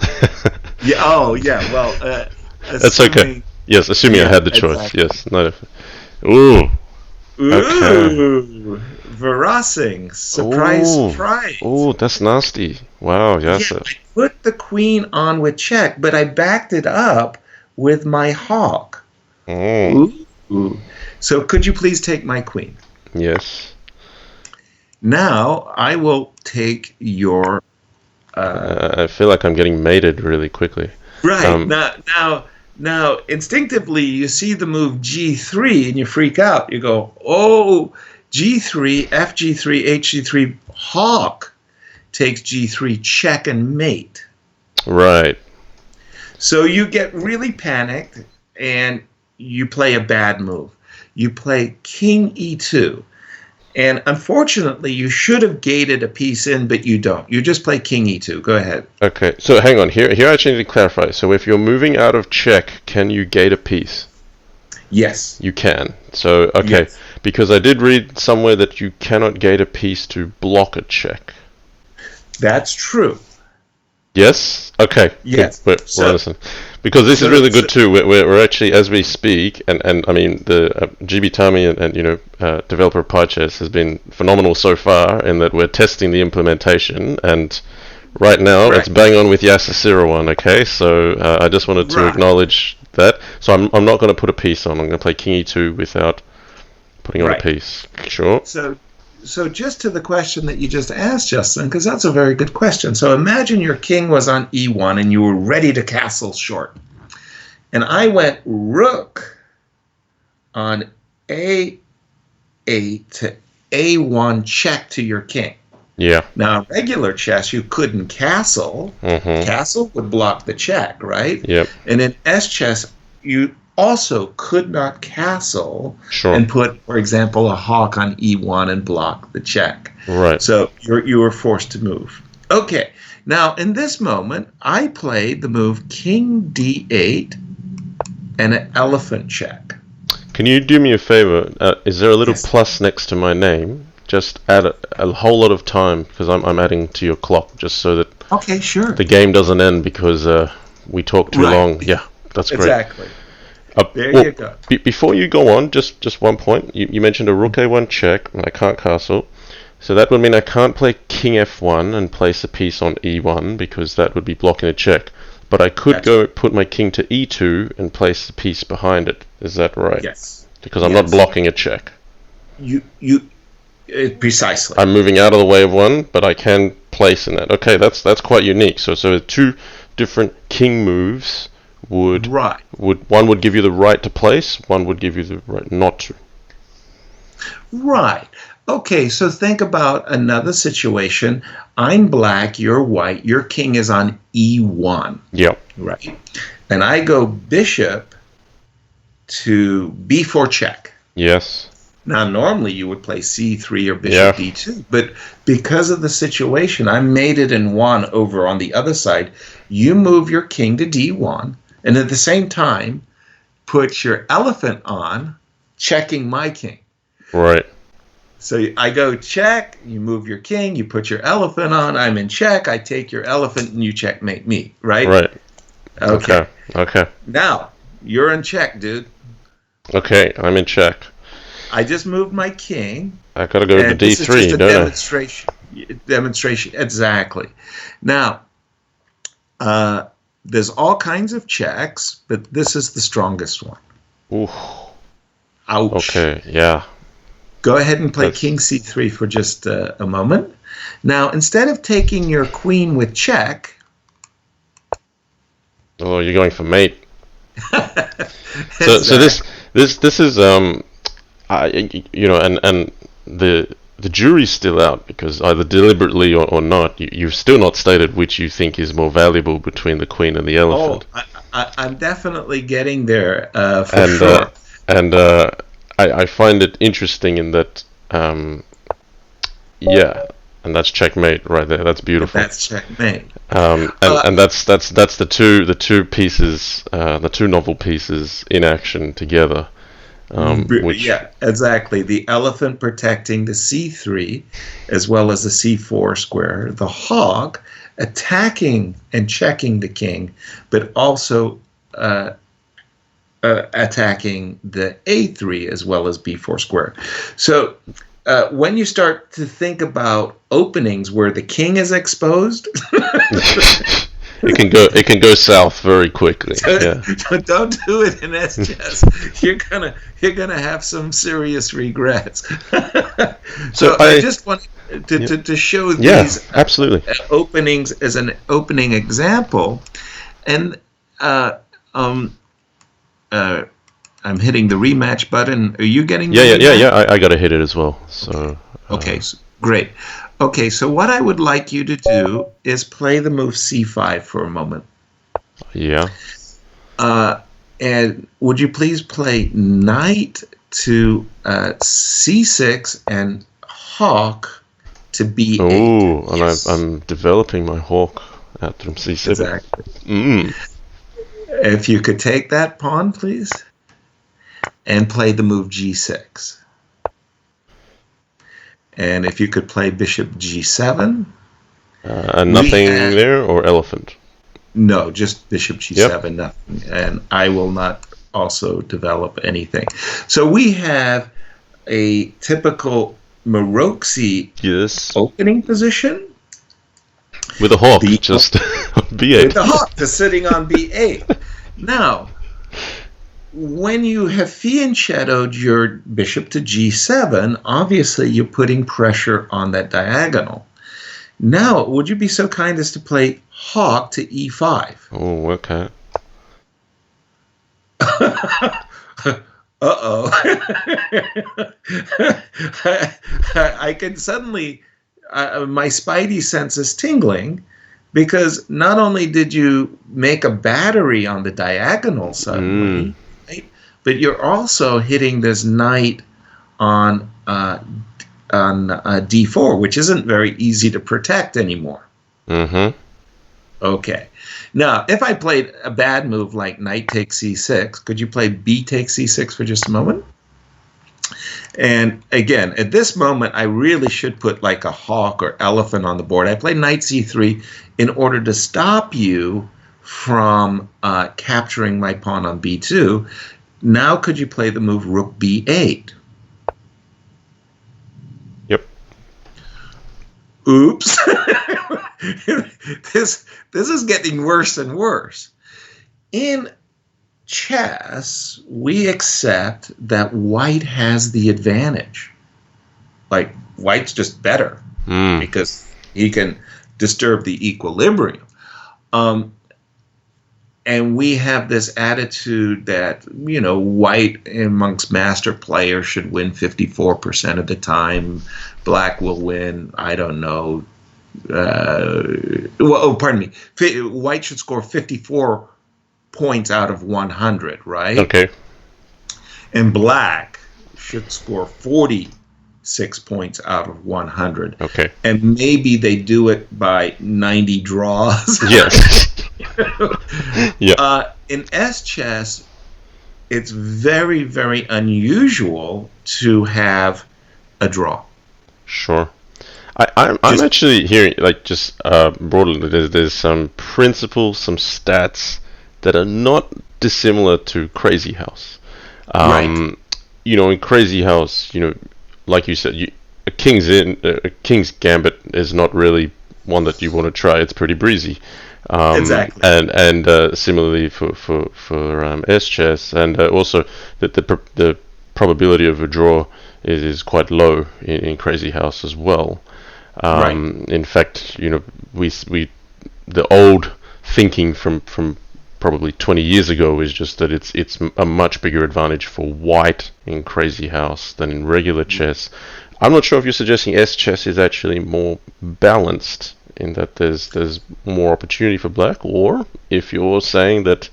Well, that's okay. Yes, assuming I had the choice. Yes. Knight f3. Ooh. Okay. Verrassing. Surprise. Oh, that's nasty. Wow, yes. Yeah, I put the queen on with check, but I backed it up with my hawk. Oh. Ooh. So could you please take my queen? Yes. Now I will take your... I feel like I'm getting mated really quickly. Right. Now, instinctively, you see the move g3 and you freak out. You go, oh, g3, fg3, hg3, hawk takes g3, check and mate. Right. So you get really panicked and you play a bad move. You play king e2. And unfortunately, you should have gated a piece in, but you don't. You just play king e2. Go ahead. Okay, so hang on. Here I actually need to clarify. So if you're moving out of check, can you gate a piece? Yes. You can. So, okay. Yes. Because I did read somewhere that you cannot gate a piece to block a check. That's true. Yes? Okay. Yes. We're listening. Because this is really good too. We're actually, as we speak, and I mean, the GB Tami and developer of PyChess has been phenomenal so far in that we're testing the implementation, and right now it's bang on with Yasser Seirawan, okay? So I just wanted to acknowledge that. So I'm not going to put a piece on. I'm going to play king e2 without putting on a piece. Sure. So just to the question that you just asked, Justin, because that's a very good question. So imagine your king was on e1 and you were ready to castle short. And I went rook on a8 to a1 check to your king. Yeah. Now, in regular chess, you couldn't castle. Castle would block the check, right? Yep. And in S-chess, you also could not castle Sure. and put, for example, a hawk on e1 and block the check. Right. So you were forced to move. Okay. Now, in this moment, I played the move king d8 and an elephant check. Can you do me a favor? Is there a little Yes. plus next to my name? Just add a whole lot of time, because I'm adding to your clock, just so that Okay, sure. the game doesn't end because we talk too long. Yeah, that's great. Exactly. There Well, you go. Before you go on, just one point. You mentioned a rook a1 check, and I can't castle. So that would mean I can't play king f1 and place a piece on e1, because that would be blocking a check. But I could go put my king to e2 and place the piece behind it. Is that right? Yes. Because I'm not blocking a check. Precisely. I'm moving out of the way of one, but I can place in that. Okay, that's quite unique. So two different king moves would one would give you the right to place, one would give you the right not to. Right. Okay, so think about another situation. I'm black, you're white, your king is on e1. Yep. Right. And I go bishop to b4 check. Yes. Now, normally you would play c3 or bishop d2, but because of the situation, I made it in one over on the other side. You move your king to d1, and at the same time, put your elephant on, checking my king. Right. So I go check, you move your king, you put your elephant on, I'm in check, I take your elephant, and you checkmate me, right? Right. Okay. Okay. Now, you're in check, dude. Okay, I'm in check. I just moved my king. I gotta go to this d3, is just a don't demonstration, exactly. Now, there's all kinds of checks, but this is the strongest one. Ooh. Ouch. Okay, yeah. Go ahead and play king c3 for just a moment. Now, instead of taking your queen with check... Oh, you're going for mate. So this is and the jury's still out, because either deliberately or not, you've still not stated which you think is more valuable between the queen and the elephant. Oh, I'm definitely getting there for sure. I find it interesting in that, and that's checkmate right there. That's beautiful. That's checkmate. And that's the two pieces, the two novel pieces in action together. Yeah, exactly. The elephant protecting the c3 as well as the c4 square. The hog attacking and checking the king, but also attacking the a3 as well as b4 square. So when you start to think about openings where the king is exposed, it can go south very quickly. Yeah. Don't do it in S-chess. You're gonna have some serious regrets. So I just want to show these absolutely openings as an opening example, and I'm hitting the rematch button. Are you getting? Yeah. I got to hit it as well. So okay, great. Okay, so what I would like you to do is play the move c5 for a moment. Yeah. And would you please play knight to c6 and hawk to b8? Oh, and I'm developing my hawk out from c7. Exactly. If you could take that pawn, please, and play the move g6. And if you could play bishop g7. And nothing there, or elephant? No, just bishop g7, nothing. And I will not also develop anything. So we have a typical Maroczy opening position. With a hawk, just b8. With the hawk just sitting on b8. Now, when you have fianchettoed your bishop to g7, obviously you're putting pressure on that diagonal. Now, would you be so kind as to play hawk to e5? Oh, okay. Uh-oh. I can suddenly, my spidey sense is tingling, because not only did you make a battery on the diagonal suddenly, right, but you're also hitting this knight on d4, which isn't very easy to protect anymore. Mm-hmm. Okay. Now, if I played a bad move like knight takes c6, could you play b takes c6 for just a moment? And again, at this moment, I really should put like a hawk or elephant on the board. I play knight c3 in order to stop you from capturing my pawn on b2. Now, could you play the move rook b8? Yep. Oops. This is getting worse and worse. In chess, we accept that white has the advantage. Like, white's just better because he can disturb the equilibrium. And we have this attitude that, you know, white amongst master players should win 54% of the time. Black will win, I don't know. Pardon me. White should score 54 points out of 100, right? Okay. And black should score 46 points out of 100. Okay. And maybe they do it by 90 draws. Yes. Yeah. In S-chess, it's very, very unusual to have a draw. Sure. I'm actually hearing, like, just broadly, there's some principles, some stats that are not dissimilar to Crazy House. Right. You know, in Crazy House, you know, like you said, a king's gambit is not really one that you want to try. It's pretty breezy. Exactly. And similarly for S-chess, and also the probability of a draw is quite low in Crazy House as well. Right. In fact, you know, we the old thinking from probably 20 years ago is just that it's a much bigger advantage for white in Crazy House than in regular chess. I'm not sure if you're suggesting S-chess is actually more balanced in that there's more opportunity for black, or if you're saying that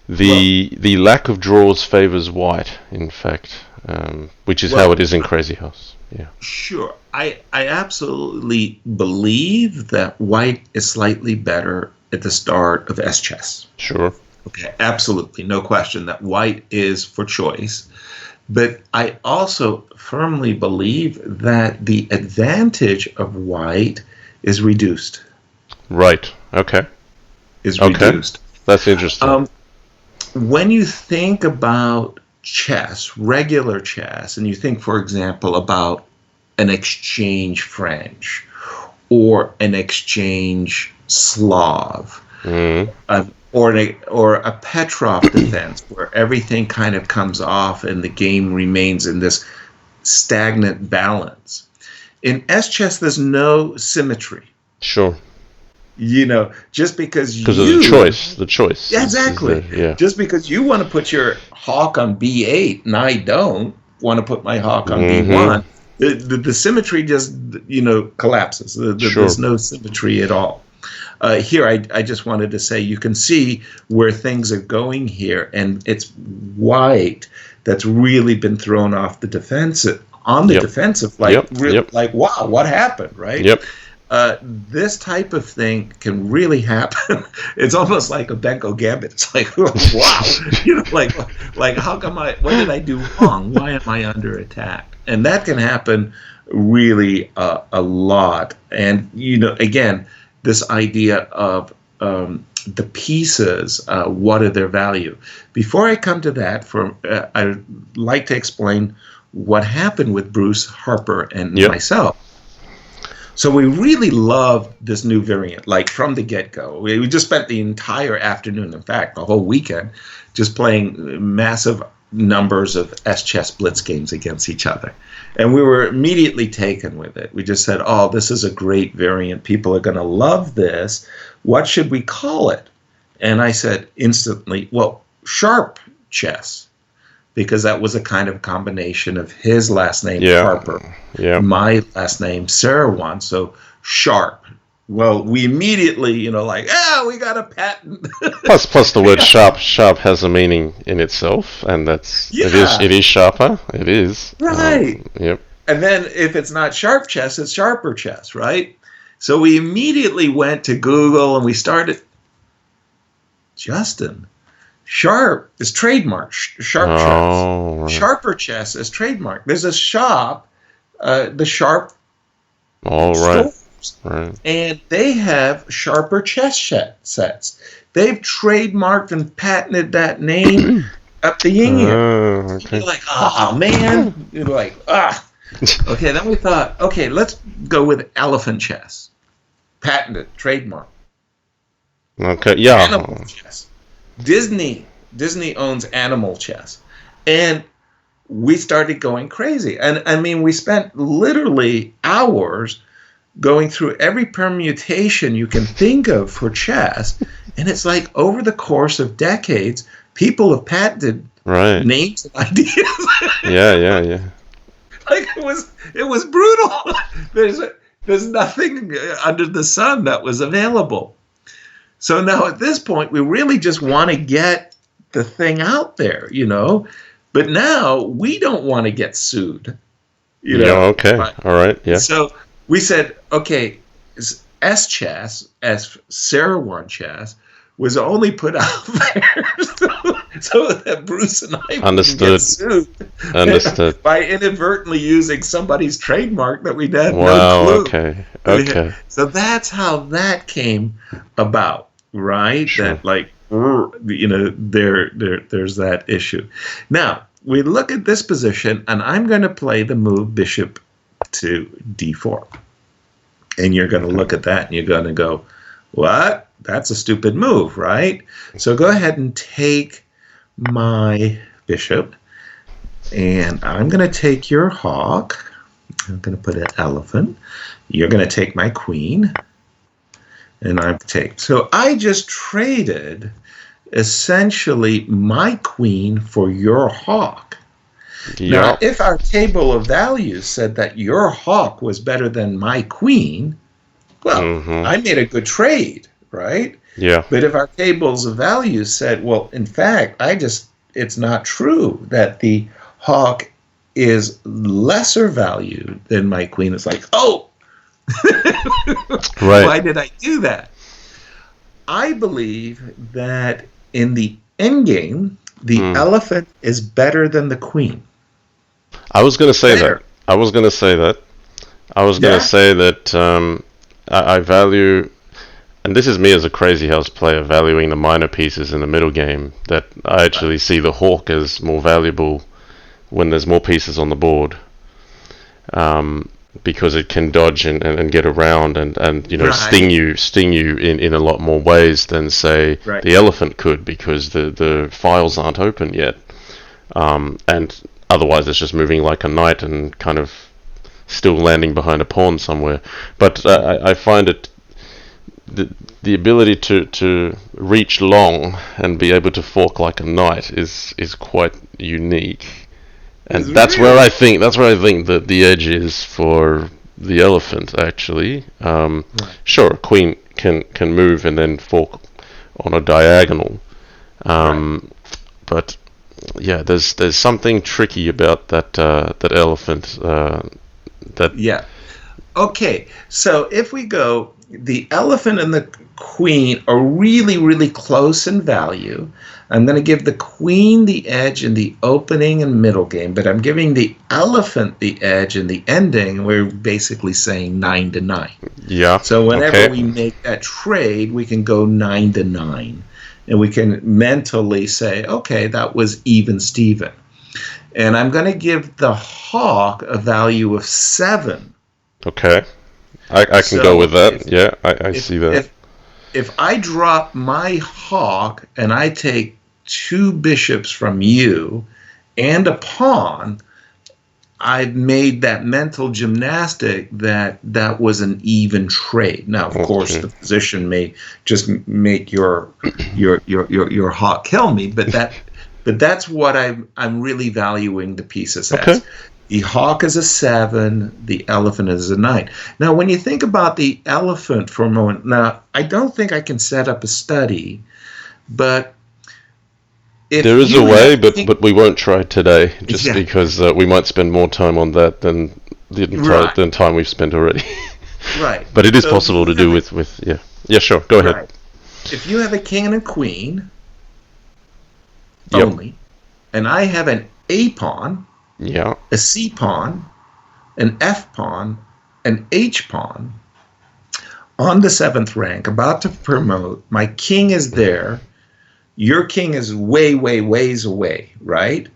the lack of draws favors white, in fact, which is how it is in Crazy House. Yeah. Sure. I absolutely believe that white is slightly better at the start of S-chess. Sure. Okay, absolutely. No question that white is for choice. But I also firmly believe that the advantage of white is reduced. Right. Okay. Is reduced. That's interesting. When you think about chess, regular chess, and you think, for example, about an exchange French or an exchange Slav, or a Petrov defense, where everything kind of comes off and the game remains in this stagnant balance. In S-chess, there's no symmetry. Sure. You know, just because of the choice. Yeah, exactly. Yeah. Just because you want to put your hawk on b8 and I don't want to put my hawk on b1, the symmetry just, you know, collapses. There's no symmetry at all. Here, I just wanted to say you can see where things are going here, and it's white that's really been thrown off the defensive, like wow, what happened, right? Yep. This type of thing can really happen. It's almost like a Benko Gambit. It's like, wow, you know, like how come what did I do wrong? Why am I under attack? And that can happen really a lot. And, you know, again, this idea of the pieces, what are their value? Before I come to that, I'd like to explain what happened with Bruce, Harper, and myself. So we really loved this new variant, like from the get-go. We just spent the entire afternoon, in fact, the whole weekend, just playing massive numbers of S-chess blitz games against each other. And we were immediately taken with it. We just said, oh, this is a great variant. People are going to love this. What should we call it? And I said instantly, well, Sharp Chess, because that was a kind of combination of his last name, Sharper, my last name, Seirawan, so Sharp. Well, we immediately, we got a patent. Plus the word sharp has a meaning in itself, and it is sharper. It is. Right. Yep. And then if it's not Sharp Chess, it's Sharper Chess, right? So we immediately went to Google and we started, Justin, Sharp is trademark. Sharp Chess. Right. Sharper Chess is trademark. There's a shop, the Sharp store. Right. And they have Sharper Chess sets. They've trademarked and patented that name up the yin. Okay. You're like, oh man. You're like, Okay, then we thought, okay, let's go with Elephant Chess. Patented, trademark. Okay, yeah. Animal Chess. Disney owns Animal Chess. And we started going crazy. And I mean, we spent literally hours going through every permutation you can think of for chess, and it's like over the course of decades, people have patented names and ideas. Yeah. Like it was brutal. There's nothing under the sun that was available. So now at this point, we really just want to get the thing out there, But now we don't want to get sued. Okay. All right. Yeah. So we said, okay, S-chess, as Seirawan chess, was only put out there so that Bruce and I wouldn't get sued. Understood. By inadvertently using somebody's trademark that we had no clue. Okay. So that's how that came about, right? Sure. That there's that issue. Now, we look at this position, and I'm going to play the move bishop to d4. And you're going to look at that and you're going to go, what? That's a stupid move, right? So go ahead and take my bishop. And I'm going to take your hawk. I'm going to put an elephant. You're going to take my queen. And I take. So I just traded essentially my queen for your hawk. Yep. Now, if our table of values said that your hawk was better than my queen, well, I made a good trade, right? Yeah. But if our tables of values said, well, in fact, it's not true that the hawk is lesser value than my queen, it's like, oh, right. Why did I do that? I believe that in the endgame, the elephant is better than the queen. I was going to say that. I was going to say that I value, and this is me as a crazy house player, valuing the minor pieces in the middle game, that I actually see the hawk as more valuable when there's more pieces on the board, because it can dodge and get around and sting you in a lot more ways than, say, the elephant could, because the files aren't open yet. And otherwise it's just moving like a knight and kind of still landing behind a pawn somewhere. But I find it the ability to reach long and be able to fork like a knight is quite unique. And that's where I think that the edge is for the elephant, actually. Sure, a queen can move and then fork on a diagonal. But yeah, there's something tricky about that elephant. Okay, so if we go, the elephant and the queen are really, really close in value. I'm going to give the queen the edge in the opening and middle game, but I'm giving the elephant the edge in the ending. We're basically saying 9-9. Yeah. So whenever we make that trade, we can go 9-9. And we can mentally say, okay, that was even Steven. And I'm going to give the hawk a value of 7. Okay. I can go with that. Yeah, I if, see that. if I drop my hawk and I take 2 bishops from you and a pawn, I've made that mental gymnastic that was an even trade. Now, of course, the position may just make your hawk kill me, but that's what I'm really valuing the pieces as. The hawk is a 7, the elephant is a 9. Now, when you think about the elephant for a moment, now I don't think I can set up a study, but there is a way, but we won't try today, just because we might spend more time on that than the time we've spent already. Right. But it is possible to do with yeah. Yeah, sure. Go ahead. If you have a king and a queen only, and I have an A pawn, a C pawn, an F pawn, an H pawn, on the 7th rank, about to promote, my king is there. Your king is ways away, right?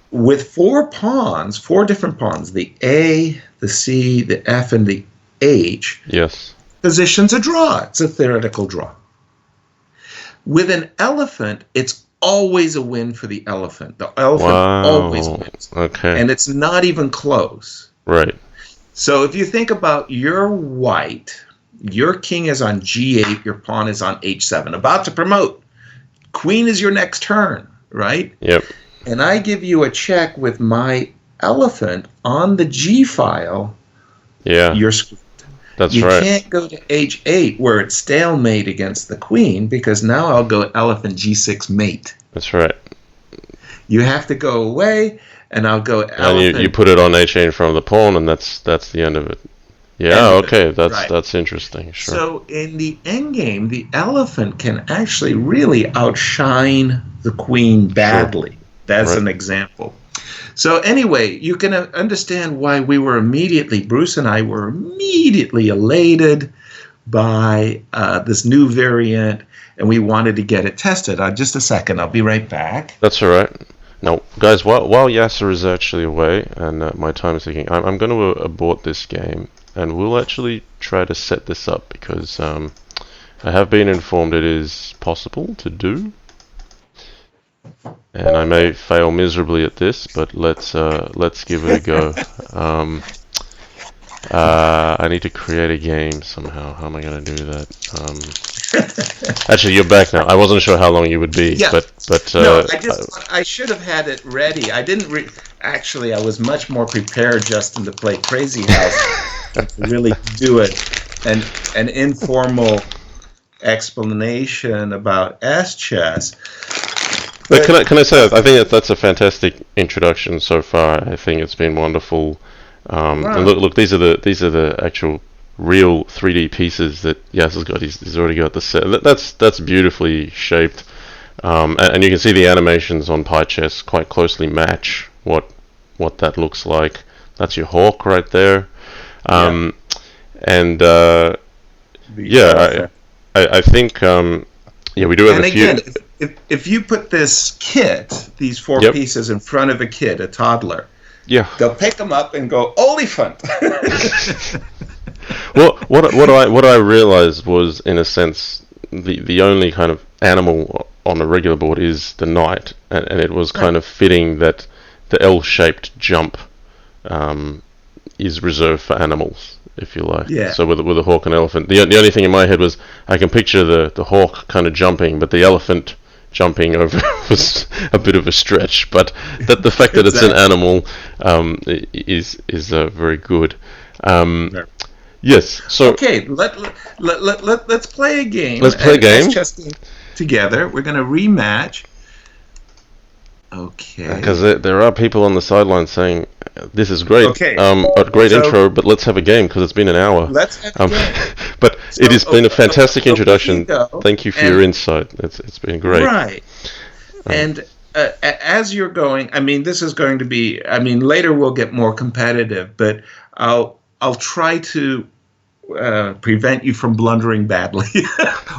With 4 pawns, 4 different pawns, the A, the C, the F, and the H. Yes. Position's a draw. It's a theoretical draw. With an elephant, it's always a win for the elephant. The elephant always wins. Okay. And it's not even close. Right. So if you think about your white, your king is on G8, your pawn is on H7, about to promote. Queen is your next turn, right? Yep. And I give you a check with my elephant on the G file. Yeah. You're screwed. That's you right. You can't go to H8 where it's stalemate against the queen, because now I'll go elephant G6 mate. That's right. You have to go away, and I'll go elephant. And you put it on H8 in front of the pawn, and that's the end of it. Yeah, okay, that's interesting. Sure. So in the endgame, the elephant can actually really outshine the queen badly. Sure. That's an example. So anyway, you can understand why Bruce and I were immediately elated by this new variant, and we wanted to get it tested. Just a second, I'll be right back. That's all right. Now, guys, while Yasser is actually away, and my time is ticking, I'm going to abort this game. And we'll actually try to set this up, because I have been informed it is possible to do, and I may fail miserably at this, but let's give it a go. I need to create a game somehow. How am I going to do that? Actually, you're back now. I wasn't sure how long you would be, but no, I should have had it ready. I didn't actually. I was much more prepared, Justin, to play Crazy House. To really do it, an informal explanation about chess. But can I say, I think that's a fantastic introduction so far. I think it's been wonderful. And look, these are the actual real 3D pieces that Yasser's got. He's already got the set. That's beautifully shaped, and you can see the animations on PyChess quite closely match what that looks like. That's your hawk right there. I think we do have a few. And again, if you put this kit, these 4 pieces in front of a kid, a toddler, they'll pick them up and go, "Oliphant." Well, what I realized was, in a sense, the only kind of animal on a regular board is the knight, and it was kind of fitting that the L-shaped jump is reserved for animals, if you like. Yeah. So with a hawk and elephant, the only thing in my head was I can picture the hawk kind of jumping, but the elephant jumping over was a bit of a stretch. But the fact that it's an animal is very good. Yes. So okay, let's play a game. Let's play a game. Chess together. We're going to rematch. Okay. Because there are people on the sideline saying, "This is great, okay. A great intro, but let's have a game because it's been an hour." Let's have a game. But it has been a fantastic introduction. Thank you for your insight. It's been great. Right. And as you're going, I mean, this is going to be. I mean, later we'll get more competitive, but I'll try to prevent you from blundering badly.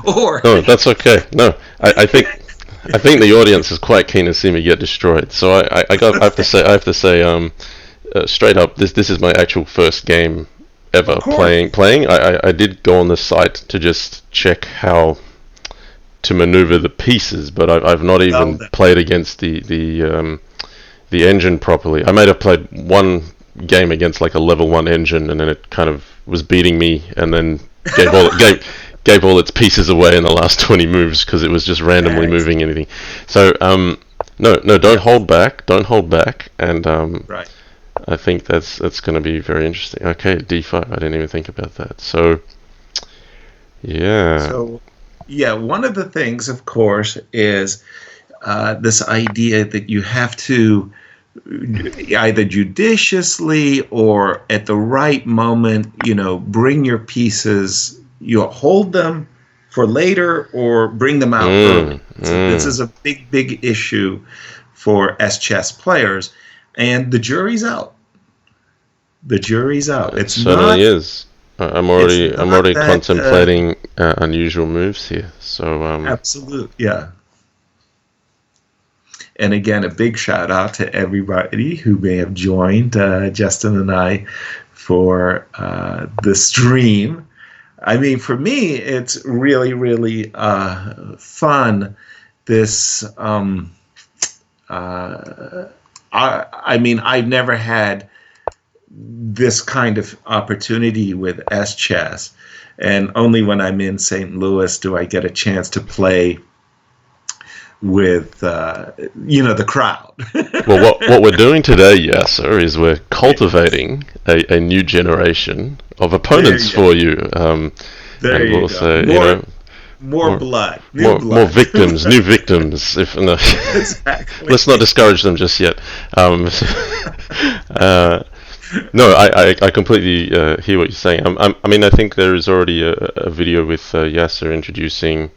No, that's okay. No, I think the audience is quite keen to see me get destroyed. So I have to say straight up, this is my actual first game ever Of course. playing. I did go on the site to just check how to maneuver the pieces, but I've not even played against the engine properly. I might have played one game against like a level 1 engine, and then it kind of was beating me, and then gave all its pieces away in the last 20 moves because it was just randomly moving anything. So no, don't hold back, and Right. I think that's going to be very interesting. Okay, D5. I didn't even think about that. So yeah. So yeah, one of the things, of course, is this idea that you have to either judiciously or at the right moment, bring your pieces, hold them for later or bring them out early. So this is a big issue for chess players, and the jury's out. The jury's out. It certainly is. I'm already contemplating unusual moves here. So absolute, yeah. And again, a big shout out to everybody who may have joined Justin and I for the stream. I mean, for me, it's really, really fun. This, I mean, I've never had this kind of opportunity with chess, and only when I'm in St. Louis do I get a chance to play with the crowd. Well, what we're doing today, Yasser, is we're cultivating a new generation of opponents for you. There and you also, go. More blood. More victims, new victims. If no, exactly. Let's not discourage them just yet. No, I completely hear what you're saying. I mean, I think there is already a video with Yasser introducing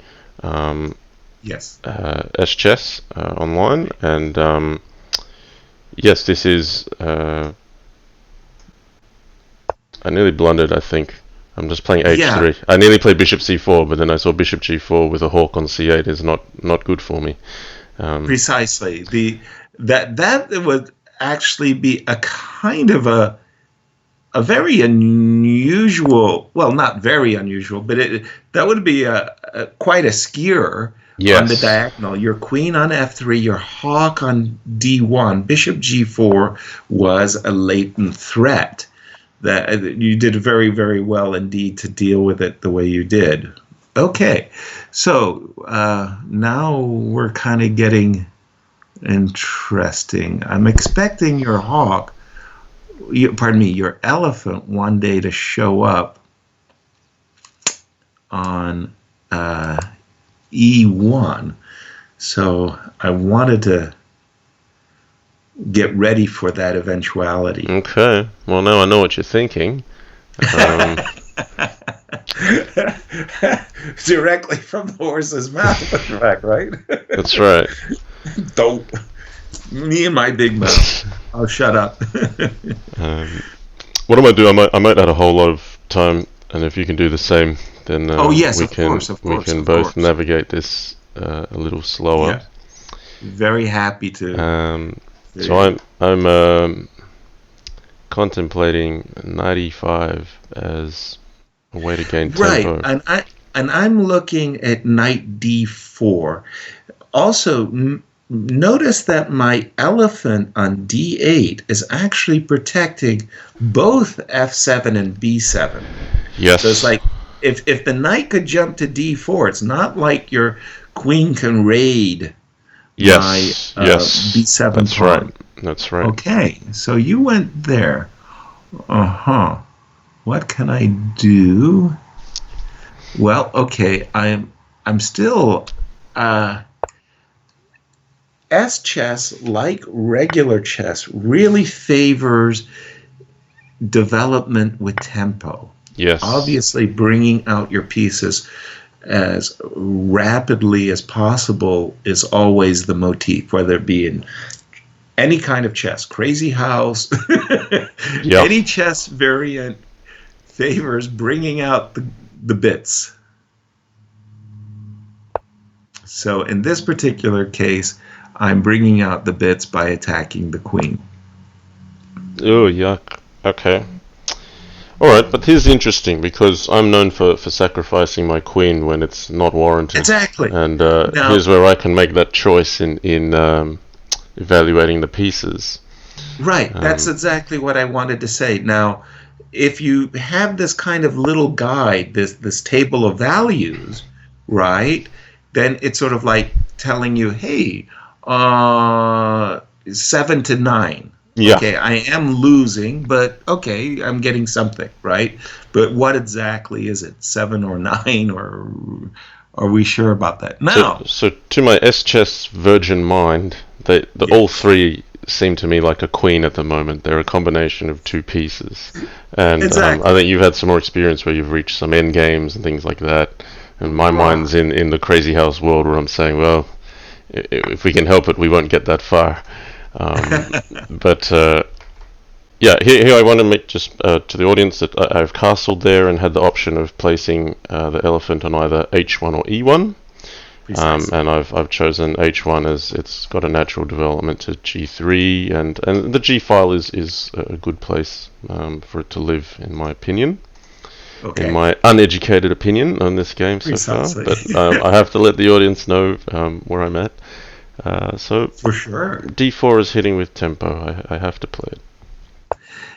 yes, chess online, and yes, this is. I nearly blundered, I think. I'm just playing h3. Yeah. I nearly played bishop c4, but then I saw bishop g4 with a hawk on c8 is not good for me. Precisely. That would actually be a kind of a very unusual, well, not very unusual, but that would be quite a skewer. Yes. On the diagonal. Your queen on f3, your hawk on d1, bishop g4 was a latent threat. That you did very, very well indeed to deal with it the way you did. Okay, so now we're kind of getting interesting. I'm expecting your hawk, your elephant one day to show up on e1. So I wanted to get ready for that eventuality. Okay. Well, now I know what you're thinking. Directly from the horse's mouth, in fact, right? That's right. Don't. Me and my big mouth. I'll shut up. What I might do, I might add a whole lot of time, and if you can do the same, then we can both navigate this a little slower. Yeah. Very happy to. So I'm contemplating 95 as a way to gain tempo. Right, and I'm looking at knight d4. Also, notice that my elephant on d8 is actually protecting both f7 and b7. Yes. So it's like if the knight could jump to d4, it's not like your queen can raid. Yes. b7 That's pawn. Right. That's right. Okay, so you went there. What can I do? Well, okay, I'm still chess, like regular chess, really favors development with tempo. Yes. Obviously, bringing out your pieces as rapidly as possible is always the motif, whether it be in any kind of chess, crazy house, any chess variant favors bringing out the bits. So in this particular case, I'm bringing out the bits by attacking the queen. Oh, yuck. Okay. All right, but here's interesting because I'm known for sacrificing my queen when it's not warranted. Exactly. And Now, here's where I can make that choice in evaluating the pieces. right, that's exactly what I wanted to say. Now, if you have this kind of little guide, this table of values, right, then it's sort of like telling you, hey, 7 to 9. Yeah. Okay, I am losing, but okay, I'm getting something, right? But what exactly is it? 7 or 9, or are we sure about that? Now, So to my S chess virgin mind, yeah, all three seem to me like a queen at the moment. They're a combination of two pieces, and I exactly. think you've had some more experience where you've reached some end games and things like that. And my mind's Right. in the crazy house world where I'm saying, well, if we can help it, we won't get that far. But yeah, here I want to make just to the audience that I've castled there and had the option of placing the elephant on either H1 or E1. Precisely. And I've chosen H1 as it's got a natural development to G3, and the G file is a good place for it to live, in my opinion, in Okay. my uneducated opinion on this game so far. Precisely. But I have to let the audience know where I'm at. So For sure. D4 is hitting with tempo. I have to play it.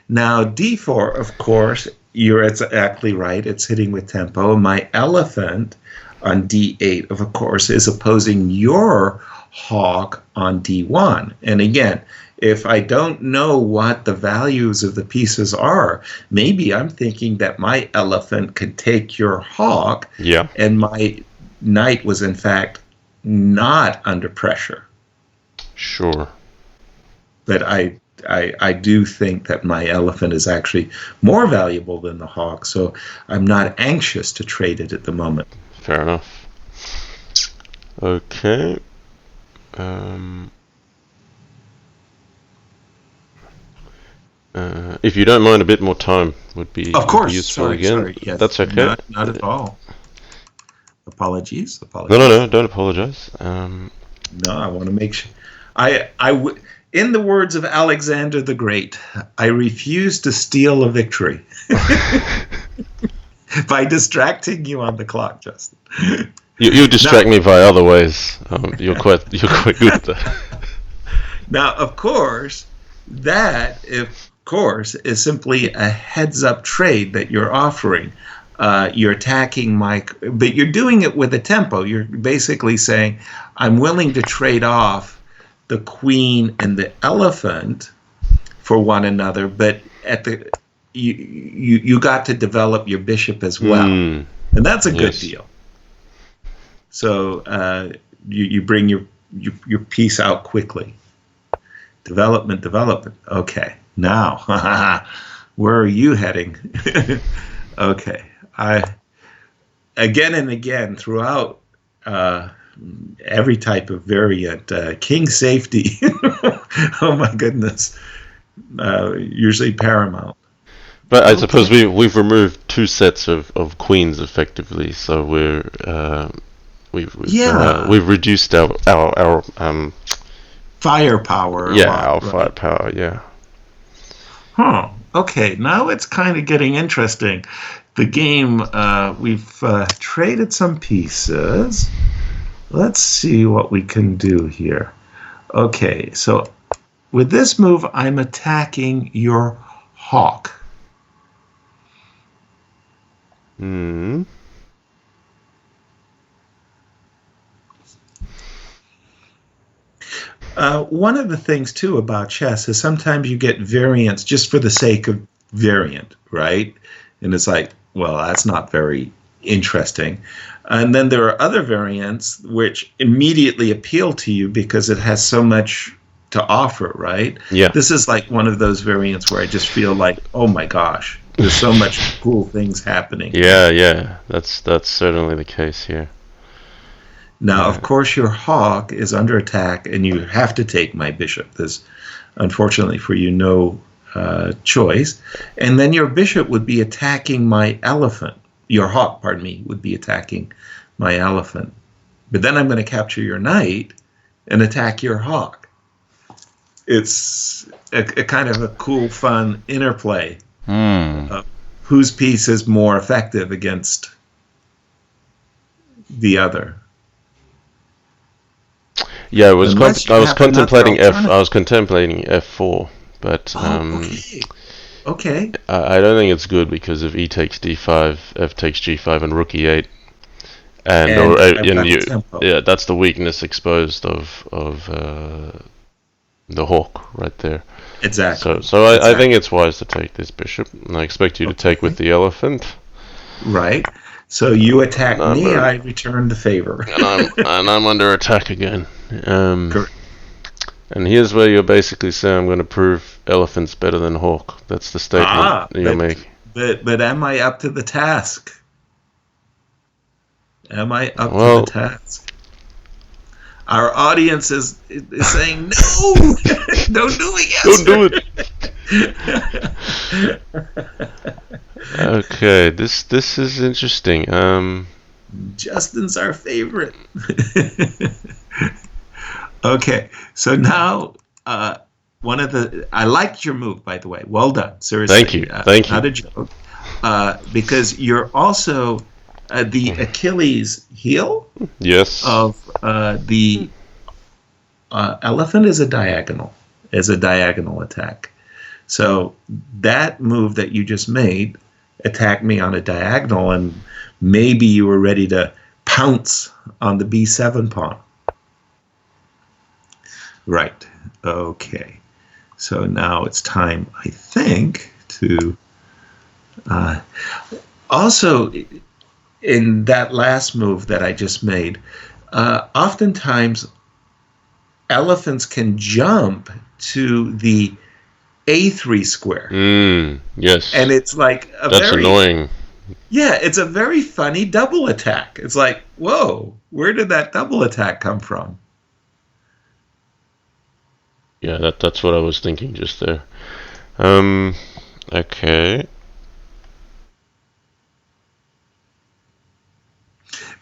Now, D4, of course, you're exactly right. It's hitting with tempo. My elephant on D8, of course, is opposing your hawk on D1. And again, if I don't know what the values of the pieces are, maybe I'm thinking that my elephant could take your hawk, Yeah, and my knight was, in fact, not under pressure. sure. But I do think that my elephant is actually more valuable than the hawk, so I'm not anxious to trade it at the moment. Fair enough. Okay. Um, if you don't mind, a bit more time Of would be course, useful sorry, again. sorry, yes, That's okay. not at all. Apologies, No, apologies. don't apologize. No, I want to make sure. In the words of Alexander the Great, I refuse to steal a victory by distracting you on the clock, Justin. You distract Now, me via other ways. You're quite good at that. now, of course, is simply a heads-up trade that you're offering. You're attacking but you're doing it with a tempo. You're basically saying, I'm willing to trade off the queen and the elephant for one another, but you got to develop your bishop as well, Hmm. and that's a good Yes. deal. So you bring your piece out quickly. Development. Okay, now where are you heading? Okay, I again and again throughout every type of variant, king safety. Oh my goodness, usually paramount. But I suppose Okay, we've removed two sets of queens effectively, so yeah, we've reduced our firepower a yeah, lot, our right? firepower. Yeah. Huh. Okay, now it's kind of getting interesting. The game, we've traded some pieces. Let's see what we can do here. Okay, so with this move, I'm attacking your hawk. Hmm. One of the things, too, about chess is sometimes you get variants just for the sake of variant, right? And it's like, well, that's not very interesting. And then there are other variants which immediately appeal to you because it has so much to offer, right? Yeah. This is like one of those variants where I just feel like, oh my gosh, there's so much cool things happening here. Yeah. That's certainly the case here. Now, Yeah. of course, your hawk is under attack, and you have to take my bishop. There's, unfortunately for you, no choice. And then your bishop would be attacking my elephant. Your hawk, pardon me, would be attacking my elephant. But then I'm going to capture your knight and attack your hawk. It's a kind of a cool, fun interplay Hmm. of whose piece is more effective against the other. Yeah, I Unless you was have another contemplating alternative. I was contemplating F4, but Okay. Okay. I don't think it's good because if E takes D5, F takes G5, and Rook E8, and And or I've and got the you, tempo. yeah, that's the weakness exposed of the hawk right there. Exactly. So I Exactly. think it's wise to take this bishop, and I expect you to take with Okay. the elephant. Right. So you attack me, I'm I return the favor. and I'm under attack again. Um, Correct. and here's where you're basically saying I'm going to prove elephant's better than hawk. That's the statement Ah, you're making. but am I up to the task? Am I up to the Well, task? Our audience is saying no. Don't do don't do it. it, Yasser. Okay, this is interesting. Justin's our favorite. Okay, so now one of the I liked your move, by the way. Well done, Thank seriously, you, thank you. not a joke. Because you're also the Achilles heel Yes. of the elephant is a diagonal attack. So that move that you just made attacked me on a diagonal, and maybe you were ready to pounce on the B7 pawn. Right. Okay. So now it's time, I think, to also in that last move that I just made. Oftentimes, elephants can jump to the A3 square, Yes. and it's like That's annoying. it's a very funny double attack. It's like, whoa, where did that double attack come from? Yeah, that's what I was thinking just there. Okay.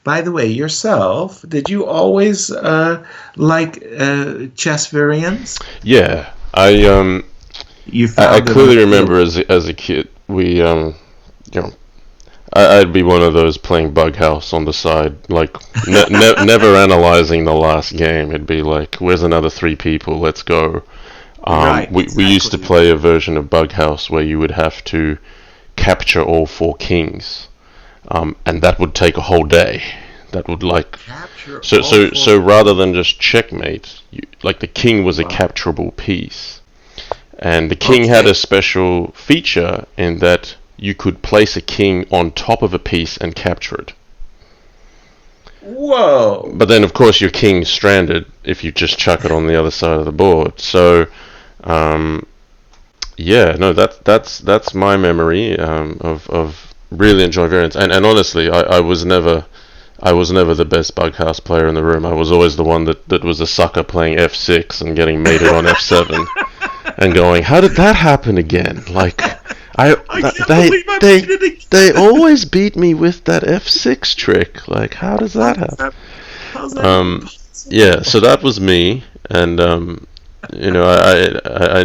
By the way, yourself, did you always like chess variants? Yeah, You I found it clearly appealing. remember as a kid we you know I'd be one of those playing Bug House on the side, like never analyzing the last game. It'd be like, where's another three people? Let's go. Right, We used to exactly. play a version of Bug House where you would have to capture all four kings, and that would take a whole day. That would like Capture all four. so rather than just checkmate, like the king was a Wow. capturable piece, and the king had Okay. a special feature in that you could place a king on top of a piece and capture it. Whoa. But then, of course, your king's stranded if you just chuck it on the other side of the board. So, um, yeah, no, that's my memory of really enjoying variants. And honestly, I was never the best Bughouse player in the room. I was always the one that was a sucker playing F6 and getting mated on F7 and going, how did that happen again? Like, I can't believe I made it again. they always beat me with that F6 trick. Like, how does that happen? How's that even Yeah, possible? so that was me, and I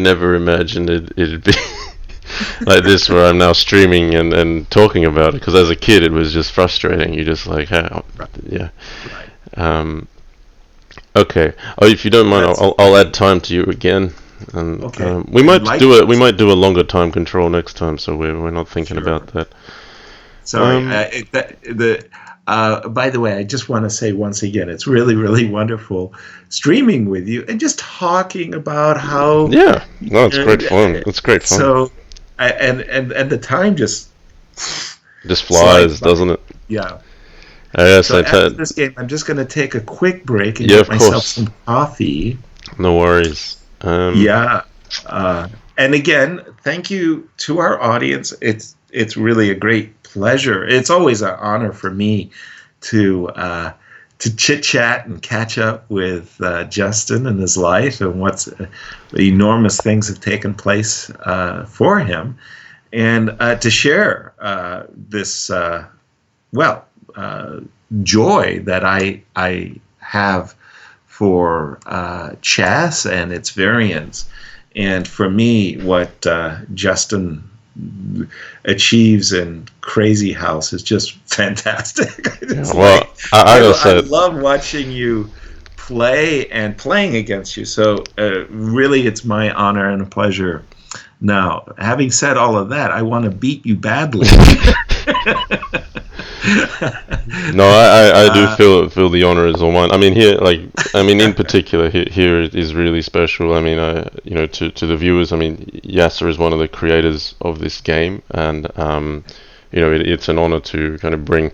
never imagined it'd be like this, where I'm now streaming and talking about it. Because as a kid, it was just frustrating. You just like, how, Right. yeah. Right. Um, okay. Oh, if you don't mind, That's I'll add time to you again, and okay. we And might do likewise. a longer time control next time. So we're not thinking about Sure. that. Sorry. By the way, I just want to say once again, it's really, really wonderful streaming with you and just talking about how. Yeah. No, it's great fun. Uh, It's great fun. so, and the time just Just slides flies, by. doesn't it? Yeah. Yes, So after this game, I'm just going to take a quick break and yeah, get of myself course. some coffee. No worries. Yeah. And again, thank you to our audience. It's really a great pleasure. It's always an honor for me to chit chat and catch up with Justin and his life and what's enormous things have taken place for him, and to share this joy that I have for chess and its variants. And for me, what Justin achieves in Crazy House is just fantastic. Well, I gotta say, I love watching you play and playing against you. So really, it's my honor and a pleasure. Now, having said all of that, I want to beat you badly. No, I do feel the honor is all mine. I mean, in particular, here it is really special. I mean, to the viewers, I mean, Yasser is one of the creators of this game, and it's an honor to kind of bring,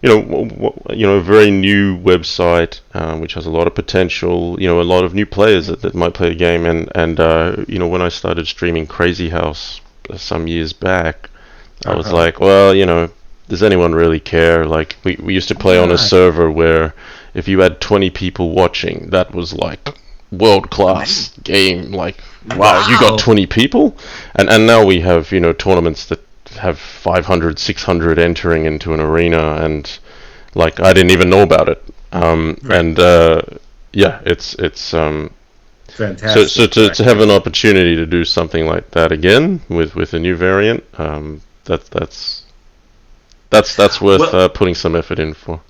a very new website, which has a lot of potential, a lot of new players that might play the game, and when I started streaming Crazy House some years back, I was like, well, does anyone really care? Like, we used to play on a server where if you had 20 people watching, that was like world-class game. Like, wow, you got 20 people? And now we have, tournaments that have 500, 600 entering into an arena, and like, I didn't even know about it. It's fantastic. So to have an opportunity to do something like that again with a new variant, that's worth putting some effort in for.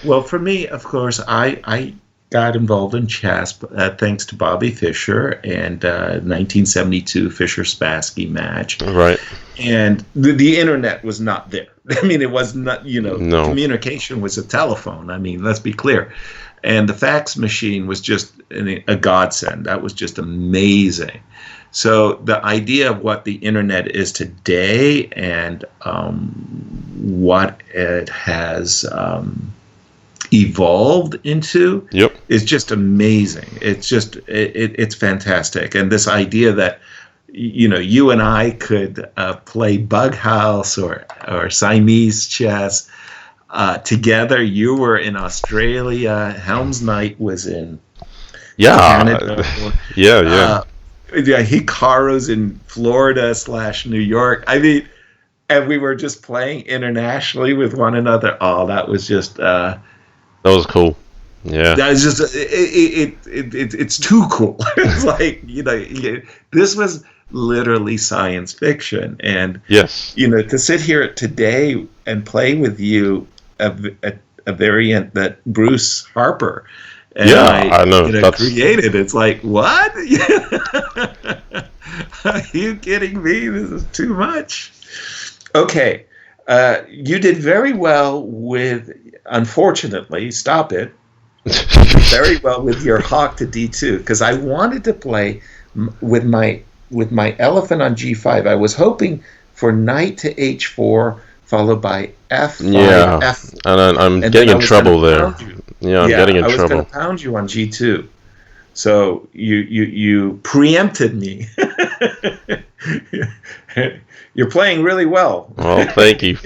Well, for me, of course, I got involved in chess thanks to Bobby Fischer and 1972 Fischer-Spassky match. Right. And the internet was not there. I mean, it was not, No. Communication was a telephone. I mean, let's be clear. And the fax machine was just a godsend. That was just amazing. So the idea of what the internet is today and what it has evolved into is just amazing. It's just it's fantastic. And this idea that you and I could play Bug House or Siamese chess together. You were in Australia. Helms Knight was in Canada. Hikaru's in Florida/New York. I mean, and we were just playing internationally with one another. Oh, that was just that was cool. Yeah, that was just it's too cool. It's like this was literally science fiction, and yes, to sit here today and play with you a variant that Bruce Harper. And I know. Created. It's like, what? Are you kidding me? This is too much. Okay. You did very well with, unfortunately, stop it. You did very well with your hawk to D2, because I wanted to play with my elephant on G5. I was hoping for knight to H4, followed by F5. Yeah, F, and I'm getting in trouble there. Yeah, I'm getting in trouble. I was going to pound you on G2. So you preempted me. You're playing really well. Well, thank you.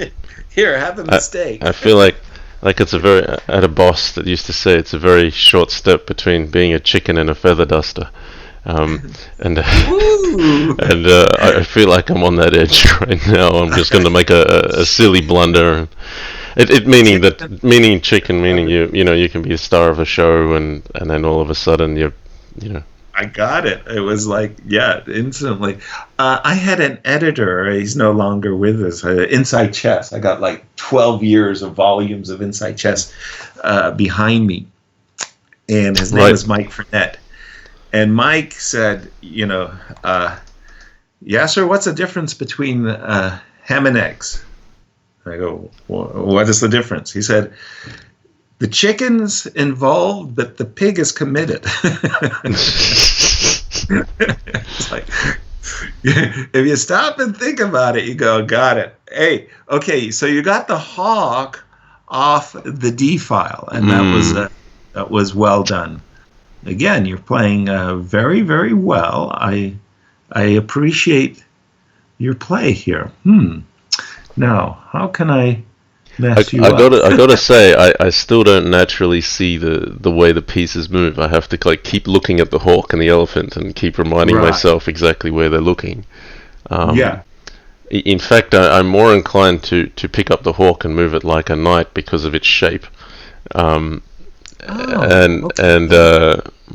Here, have a mistake. I feel like it's a very, I had a boss that used to say it's a very short step between being a chicken and a feather duster. I feel like I'm on that edge right now. I'm just going to make a silly blunder. Meaning chicken, meaning you can be a star of a show, and then all of a sudden you're. I got it. It was like, instantly. I had an editor. He's no longer with us. Inside Chess. I got like 12 years of volumes of Inside Chess behind me, and his name was Mike Frenette. And Mike said, Yasser, what's the difference between ham and eggs? I go, what is the difference? He said, the chicken's involved, but the pig is committed. It's like, if you stop and think about it, you go, got it. Hey, okay, so you got the hawk off the D file, and that was well done. Again, you're playing very, very well. I appreciate your play here. Now, how can I mess you up? I gotta say, I still don't naturally see the way the pieces move. I have to keep looking at the hawk and the elephant and keep reminding myself exactly where they're looking. In fact, I'm more inclined to pick up the hawk and move it like a knight because of its shape. And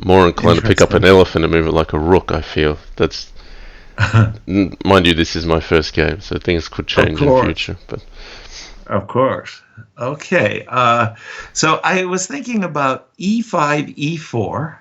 more inclined to pick up an elephant and move it like a rook. I feel that's Mind you, this is my first game, so things could change in the future. But of course. Okay. So I was thinking about e5, e4,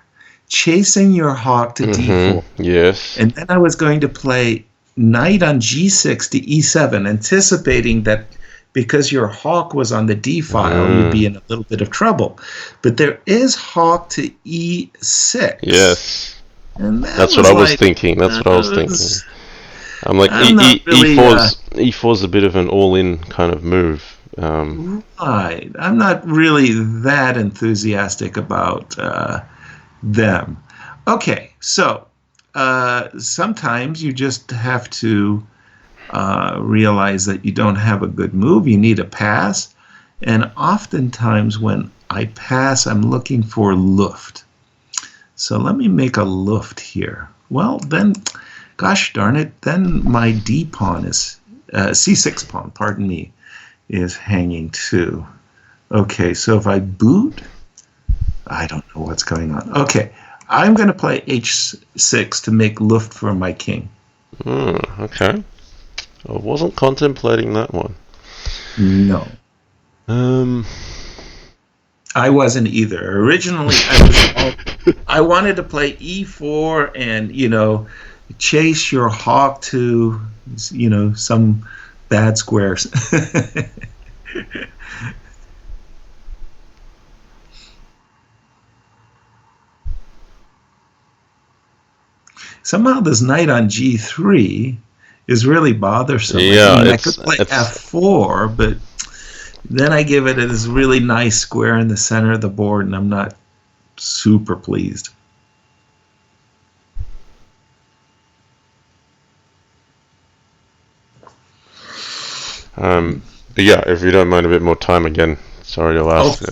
chasing your hawk to d4. Yes. And then I was going to play knight on g6 to e7, anticipating that because your hawk was on the d file, you'd be in a little bit of trouble. But there is hawk to e6. Yes. And that's what I was thinking. That's what I was thinking. I'm like, e4's a bit of an all-in kind of move. Right. I'm not really that enthusiastic about them. Okay, so sometimes you just have to realize that you don't have a good move. You need a pass. And oftentimes when I pass, I'm looking for Luft. So let me make a Luft here. Well, then, gosh darn it, then my D pawn is, C6 pawn, pardon me, is hanging too. Okay, so if I boot, I don't know what's going on. Okay, I'm going to play H6 to make Luft for my king. Okay. I wasn't contemplating that one. No. I wasn't either. Originally, I wanted to play e4 and, chase your hawk to, some bad squares. Somehow this knight on g3 is really bothersome. Yeah, I could play f4, but then I give it this really nice square in the center of the board, and I'm not super pleased. Yeah, if you don't mind a bit more time again. Sorry to ask. Of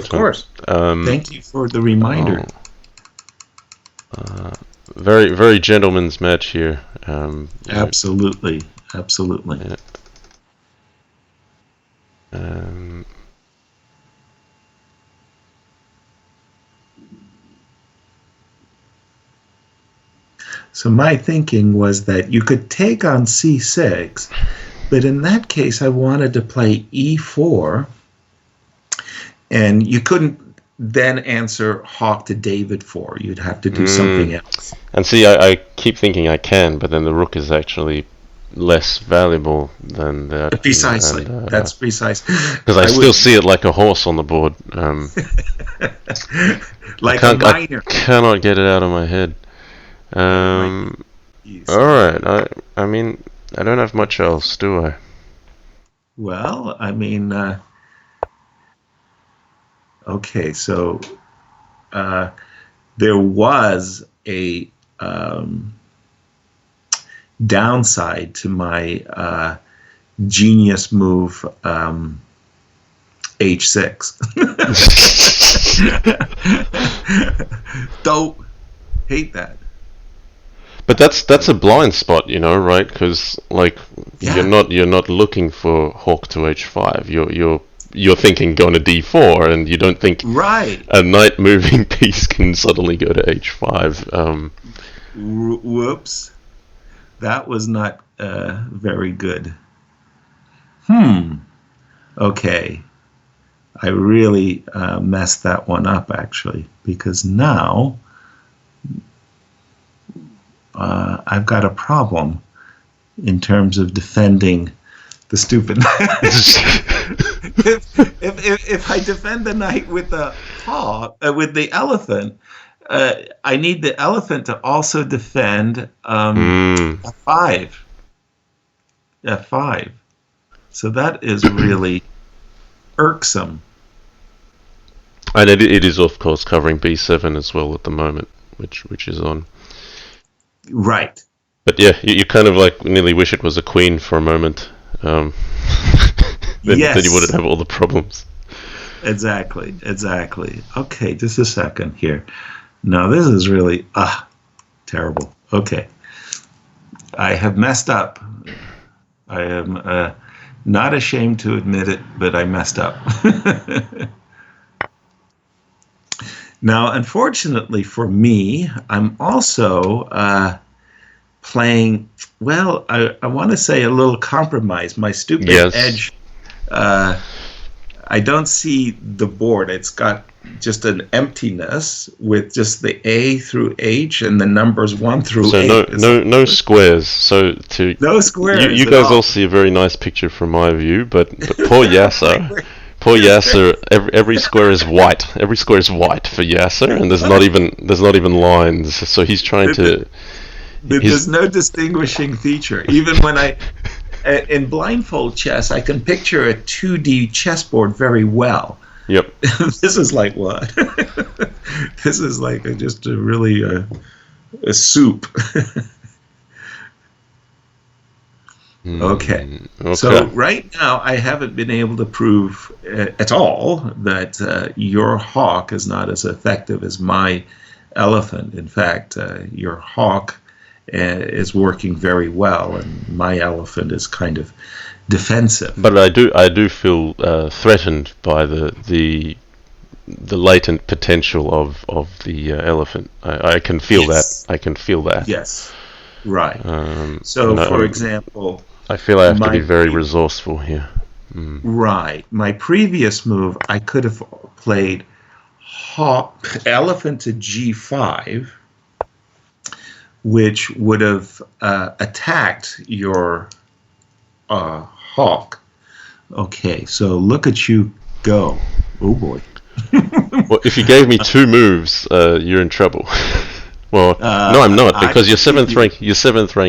course. Thank you for the reminder. Very, very gentleman's match here. Absolutely. Yeah. So my thinking was that you could take on c6, but in that case I wanted to play e4, and you couldn't then answer hawk to David 4. You'd have to do something else. And see, I keep thinking I can, but then the rook is actually less valuable than that. Precisely. That's precise. Because I still see it like a horse on the board. Like a miner. I cannot get it out of my head. Alright, I mean, I don't have much else, do I? Well, I mean, okay, so there was a downside to my genius move h6. Don't hate that. But that's a blind spot, right? Because you're not looking for hawk to h5. You're thinking going to d4, and you don't think a knight moving piece can suddenly go to h5. Whoops, that was not very good. Okay, I really messed that one up actually, because now I've got a problem in terms of defending the stupid if I defend the knight with the hawk, with the elephant, I need the elephant to also defend f5. F5. So that is really irksome. And it is, of course, covering b7 as well at the moment, which is on. Right. But yeah, you kind of nearly wish it was a queen for a moment. Then you wouldn't have all the problems. Exactly. Okay, just a second here. Now this is really terrible. Okay, I have messed up. I am not ashamed to admit it, but I messed up. Now, unfortunately for me, I'm also playing, well, I want to say a little compromise. My stupid edge, I don't see the board. It's got just an emptiness with just the A through H and the numbers 1 through 8. So no squares. So no squares. You guys all see a very nice picture from my view, but poor Yasser. Poor Yasser. Every square is white. Every square is white for Yasser, and there's not even lines. So he's trying to. There's no distinguishing feature. Even when in blindfold chess, I can picture a 2D chessboard very well. Yep. This is like what? This is like just a really a soup. Okay. So right now, I haven't been able to prove at all that your hawk is not as effective as my elephant. In fact, your hawk is working very well, and my elephant is kind of defensive. But I do feel threatened by the latent potential of the elephant. I can feel that. I can feel that. Yes. Right. For example, I feel I have to be very resourceful here. Right. My previous move, I could have played elephant to G5, which would have attacked your hawk. Okay, so look at you go. Oh boy. Well, if you gave me 2 moves, you're in trouble. Well, no, I'm not, because your seventh rank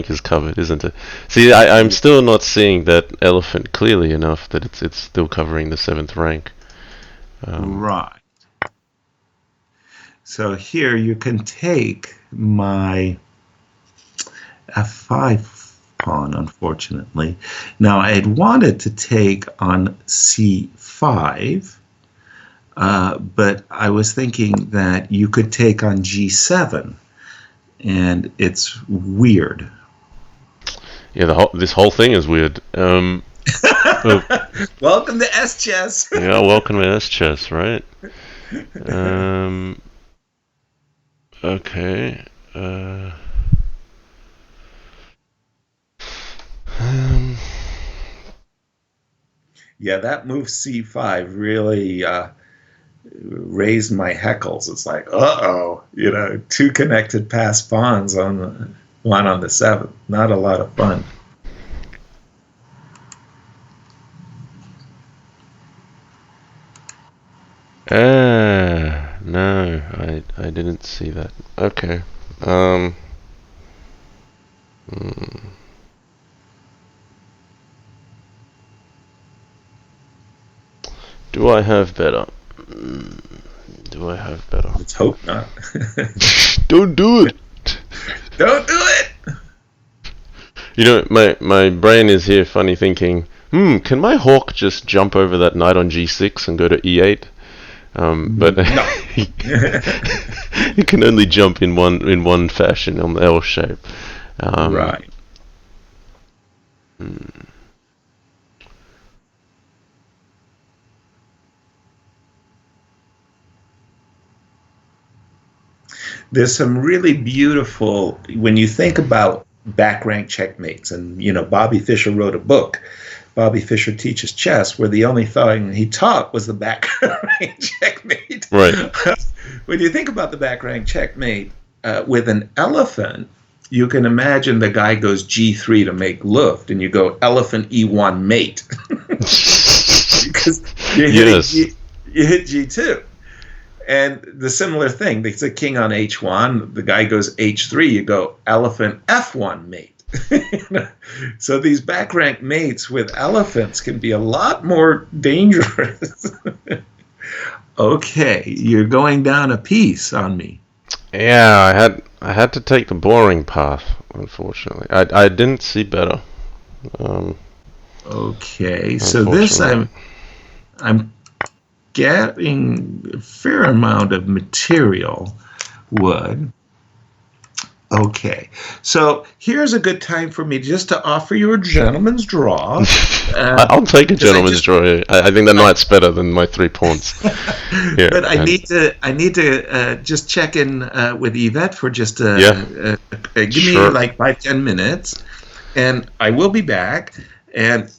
is covered, isn't it? See, I'm still not seeing that elephant clearly enough that it's still covering the 7th rank. Right. So here you can take my F5 pawn, unfortunately. Now, I had wanted to take on C5, but I was thinking that you could take on G7, and it's weird. Yeah, this whole thing is weird. Welcome to S-Chess. Yeah, welcome to S-Chess, right? Okay. Yeah, that move C5 really raised my heckles. It's like, uh-oh, 2 connected pass pawns on one on the 7th. Not a lot of fun. No, I didn't see that. Okay. Do I have better? Let's hope not. Don't do it. Don't do it. My brain is here funny thinking, can my hawk just jump over that knight on G6 and go to E8? But no. It can only jump in one fashion on the L shape. Right. There's some really beautiful, when you think about back rank checkmates, and Bobby Fischer wrote a book, Bobby Fischer Teaches Chess, where the only thing he taught was the back rank checkmate. Right. When you think about the back rank checkmate with an elephant, you can imagine the guy goes G3 to make luft, and you go elephant E1 mate. Because you hit G2. And the similar thing, it's a king on H1, the guy goes H3, you go elephant F1 mate. So these back rank mates with elephants can be a lot more dangerous. Okay, you're going down a piece on me. Yeah, I had to take the boring path, unfortunately. I didn't see better. Okay, so this I'm getting a fair amount of material wood, Okay, so here's a good time for me just to offer you a gentleman's draw. I'll take a 'Cause gentleman's draw here. I think the knight's better than my 3 pawns. Yeah, but I need to just check in with Yvette for just give me sure. like 5-10 minutes, and I will be back and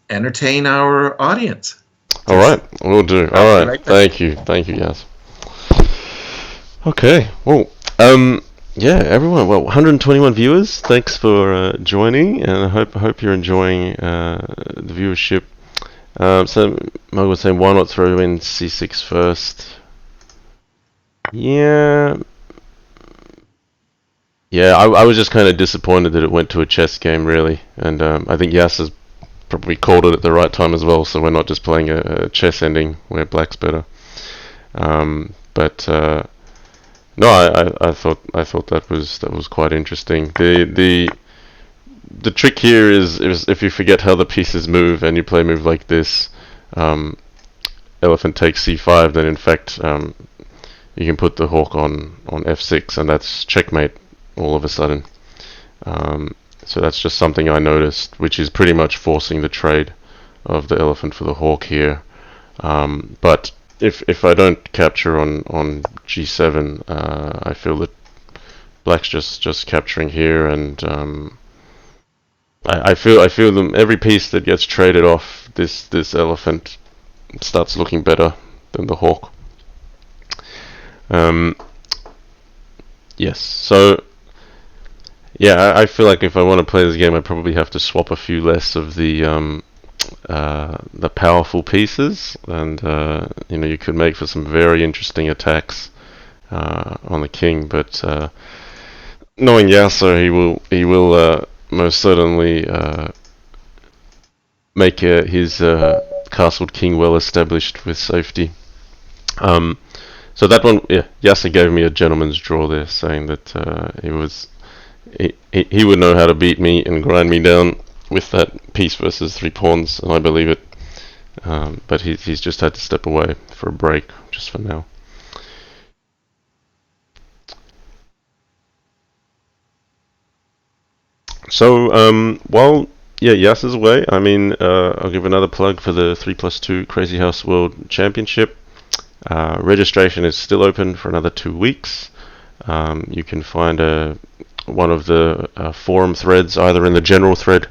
entertain our audience. All right, we'll do. All right, thank you, Yas. Okay, well, yeah, everyone. Well, 121 viewers. Thanks for joining, and I hope you're enjoying the viewership. So Mug was saying, why not throw in c6 first? Yeah, I was just kind of disappointed that it went to a chess game, really, and I think Yas has probably called it at the right time as well. So we're not just playing a chess ending where black's better. But no, I thought that was quite interesting. The trick here is if you forget how the pieces move and you play a move like this, elephant takes c5, then in fact you can put the hawk on f6, and that's checkmate all of a sudden. So that's just something I noticed, which is pretty much forcing the trade of the elephant for the hawk here. But if I don't capture on g7, I feel that black's just capturing here, and I feel them every piece that gets traded off this elephant starts looking better than the hawk. Yes, so yeah, I feel like if I want to play this game, I probably have to swap a few less of the powerful pieces, and you could make for some very interesting attacks on the king. But knowing Yasser, he will most certainly make his castled king well established with safety. So that one, yeah, Yasser gave me a gentleman's draw there, saying that he would know how to beat me and grind me down with that piece versus 3 pawns, and I believe it. But he's just had to step away for a break, just for now. So while Yasser's away, I mean, I'll give another plug for the 3+2 Crazy House World Championship. Registration is still open for another 2 weeks. You can find one of the forum threads either in the general thread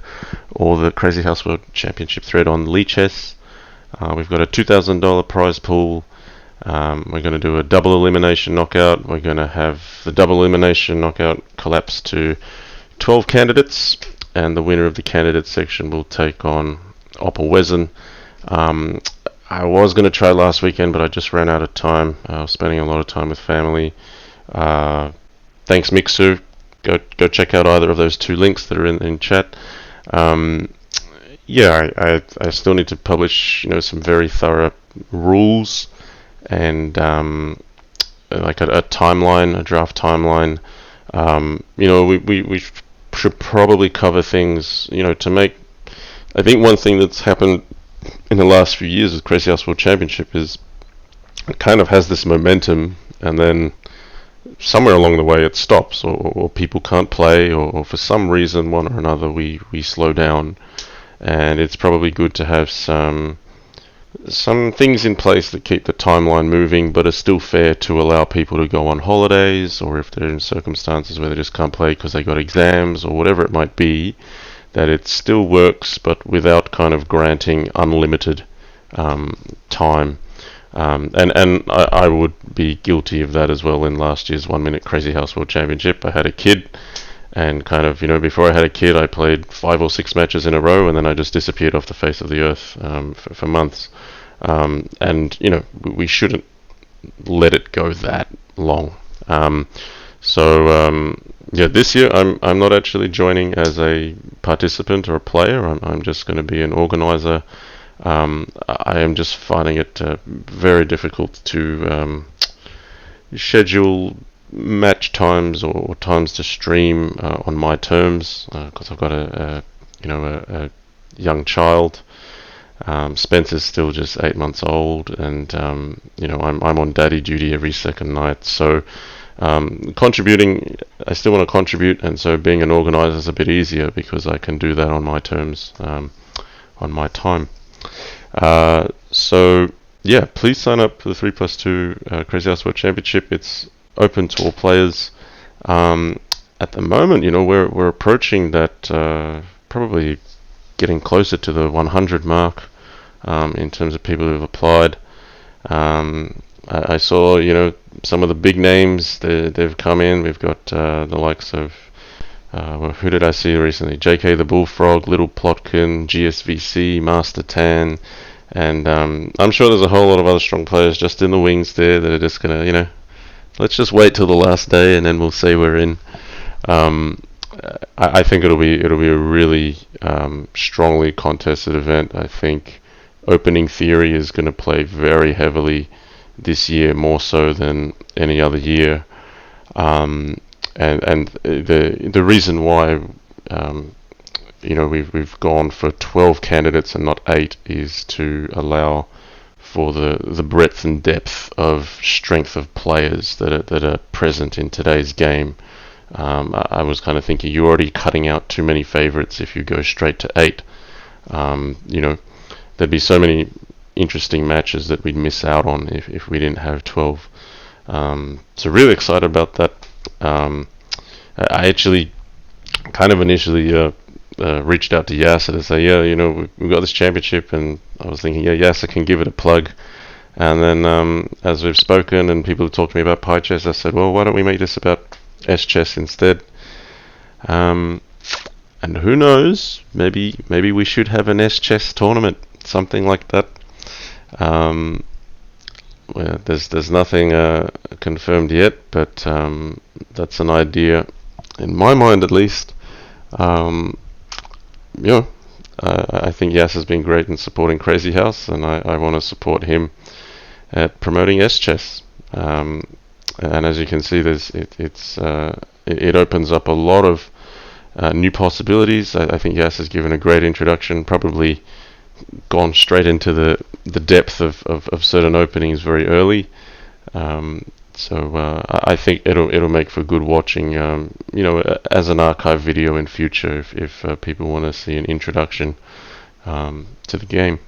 or the Crazy House World Championship thread on Chess. We've got a $2,000 prize pool. We're going to do a double elimination knockout. We're going to have the double elimination knockout collapse to 12 candidates, and the winner of the candidate section will take on Opper-Wezen. I was going to try last weekend, but I just ran out of time. I was spending a lot of time with family. Thanks, Mixu. Go check out either of those 2 links that are in chat. I still need to publish some very thorough rules and like a timeline, a draft timeline. We should probably cover things to make. I think one thing that's happened in the last few years with Crazy House World Championship is it kind of has this momentum, and then somewhere along the way it stops, or people can't play, or for some reason one or another we slow down. And it's probably good to have some things in place that keep the timeline moving, but are still fair to allow people to go on holidays, or if they're in circumstances where they just can't play because they got exams or whatever it might be, that it still works, but without kind of granting unlimited time. And I would be guilty of that as well in last year's 1 Minute Crazy House World Championship. I had a kid, and kind of, before I had a kid, I played 5 or 6 matches in a row, and then I just disappeared off the face of the earth for months. And we shouldn't let it go that long. This year I'm not actually joining as a participant or a player. I'm just going to be an organizer. I am just finding it very difficult to schedule match times or times to stream on my terms, because I've got a young child. Spencer's still just 8 months old, and I'm on daddy duty every second night. So contributing, I still want to contribute, and so being an organizer is a bit easier because I can do that on my terms, on my time. So yeah, please sign up for the 3+2 Crazy House World Championship. It's open to all players. At the moment, we're approaching that, probably getting closer to the 100 mark in terms of people who've applied. I saw, some of the big names, they've come in. We've got the likes of, who did I see recently? JK the Bullfrog, Little Plotkin, GSVC, Master Tan, and I'm sure there's a whole lot of other strong players just in the wings there that are just going to, let's just wait till the last day and then we'll say we're in. I think it'll be a really strongly contested event. I think opening theory is going to play very heavily this year, more so than any other year. And the reason why we've gone for 12 candidates and not 8 is to allow for the breadth and depth of strength of players that are present in today's game. I was kind of thinking you're already cutting out too many favorites if you go straight to 8. There'd be so many interesting matches that we'd miss out on if we didn't have 12. So really excited about that. I actually kind of initially reached out to Yasser to say, we've got this championship, and I was thinking, Yasser can give it a plug. And then as we've spoken and people have talked to me about Pi Chess, I said, well, why don't we make this about S Chess instead? And who knows, maybe we should have an S Chess tournament, something like that. Well, there's nothing confirmed yet, but that's an idea in my mind, at least. I think Yas has been great in supporting Crazy House, and I want to support him at promoting S Chess. And as you can see, it opens up a lot of new possibilities. I think Yas has given a great introduction, probably gone straight into the depth of certain openings very early. So I think it'll make for good watching, as an archive video in future if people want to see an introduction to the game.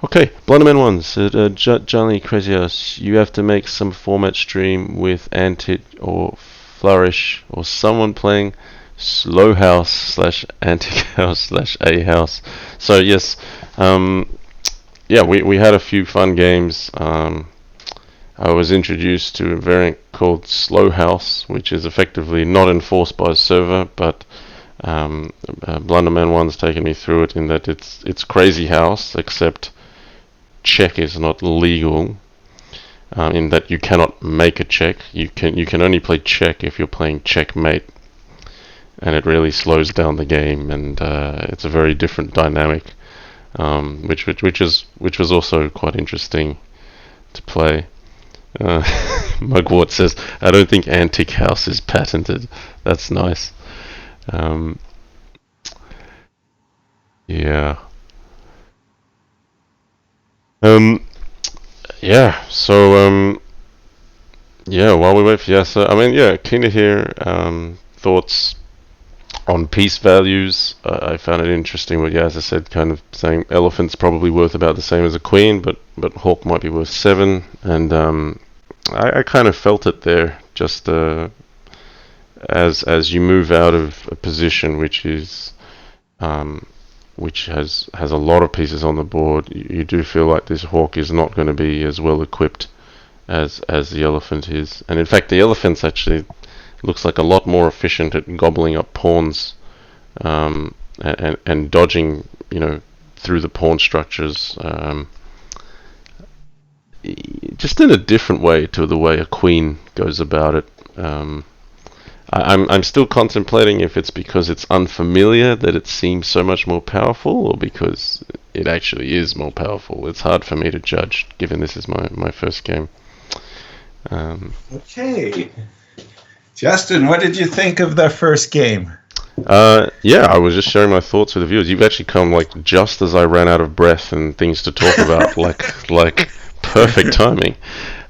Okay, Blunderman ones. JannLee, Crazy House, you have to make some format stream with Antic or Flourish or someone playing Slow House / Antic House / A House. So yes, we had a few fun games. I was introduced to a variant called Slow House, which is effectively not enforced by a server, but Blunderman one's taken me through it in that it's Crazy House, except check is not legal. In that you cannot make a check. You can only play check if you're playing checkmate, and it really slows down the game, and it's a very different dynamic, which was also quite interesting to play. Mugwort says, I don't think Antic House is patented. That's nice. Yeah. So while we wait for Yasser, keen to hear thoughts on piece values. I found it interesting what Yasser said, kind of saying elephant's probably worth about the same as a queen, but hawk might be worth 7, and I kind of felt it there, just as you move out of a position which is which has a lot of pieces on the board, you do feel like this hawk is not going to be as well equipped as the elephant is. And in fact, the elephant's actually looks like a lot more efficient at gobbling up pawns and dodging, through the pawn structures, just in a different way to the way a queen goes about it. I'm still contemplating if it's because it's unfamiliar that it seems so much more powerful, or because it actually is more powerful. It's hard for me to judge, given this is my first game. Okay. Justin, what did you think of the first game? I was just sharing my thoughts with the viewers. You've actually come just as I ran out of breath and things to talk about, like perfect timing.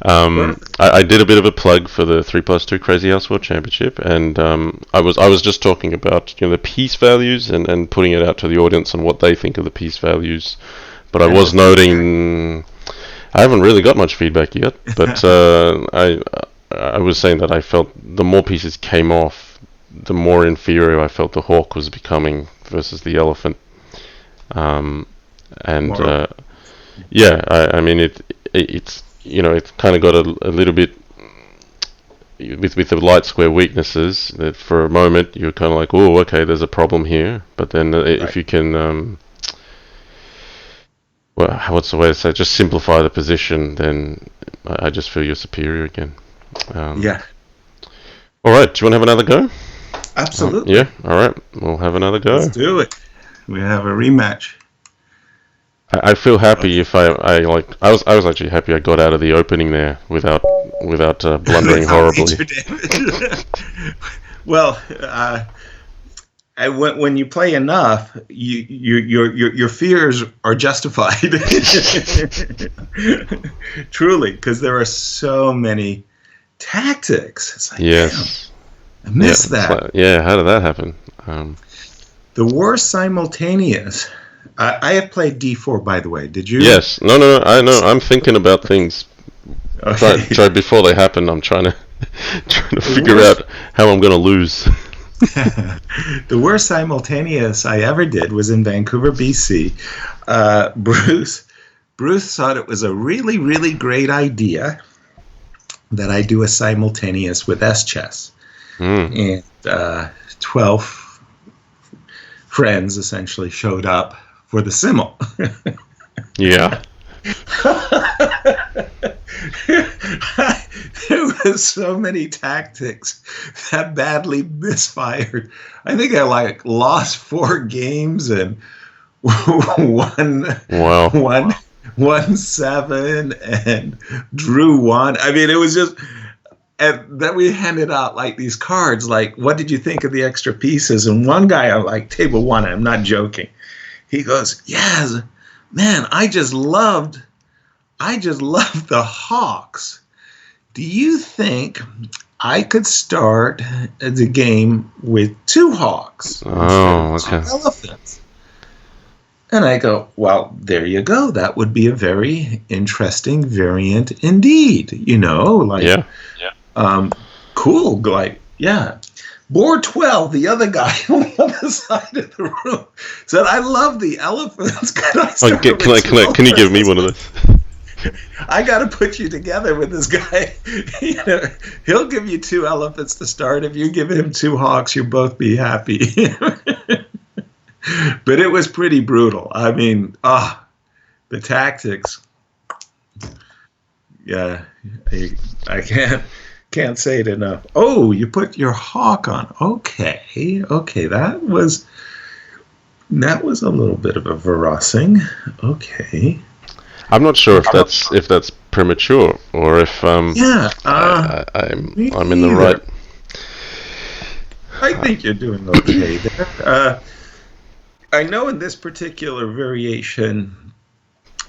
I did a bit of a plug for the 3+2 Crazy House World Championship, and I was just talking about the piece values and putting it out to the audience on what they think of the piece values. But I was noting I haven't really got much feedback yet, but I was saying that I felt the more pieces came off, the more inferior I felt the hawk was becoming versus the elephant. Yeah, I mean it's it's kind of got a little bit with the light square weaknesses that for a moment you're kind of like, oh, okay, there's a problem here. But then if you can, well, what's the way to say? Just simplify the position, then I just feel you're superior again. Yeah. All right. Do you want to have another go? Absolutely. Yeah. All right. We'll have another go. Let's do it. We have a rematch. I feel happy if I was actually happy I got out of the opening there without blundering horribly. Well, when you play enough, your fears are justified. Truly, because there are so many tactics. It's like, yes, damn, I missed that. Like, yeah, how did that happen? The worst simultaneous. I have played D4, by the way. Did you? Yes. No. I know. I'm thinking about things. Okay. Try before they happen. I'm trying to figure out how I'm going to lose. The worst simultaneous I ever did was in Vancouver, BC. Bruce thought it was a really, really great idea that I do a simultaneous with S-Chess. And 12 friends essentially showed up for the simul. Yeah. There was so many tactics that badly misfired. I think I lost 4 games and won 7 and drew 1. I mean, it was just. And then we handed out these cards, what did you think of the extra pieces? And one guy on table 1, I'm not joking, he goes, yes, man, I just loved the hawks. Do you think I could start the game with 2 hawks instead of 2 elephants? And I go, well, there you go. That would be a very interesting variant indeed. Yeah. Cool. Board 12, the other guy on the other side of the room said, I love the elephants. Can you give me one of those? I got to put you together with this guy. He'll give you 2 elephants to start. If you give him 2 hawks, you'll both be happy. But it was pretty brutal. I mean, the tactics. Yeah, I can't say it enough. Oh, you put your hawk on. Okay, that was a little bit of a verrassing. Okay. I'm not sure if that's premature or if I'm in the right. I think you're doing okay there. I know in this particular variation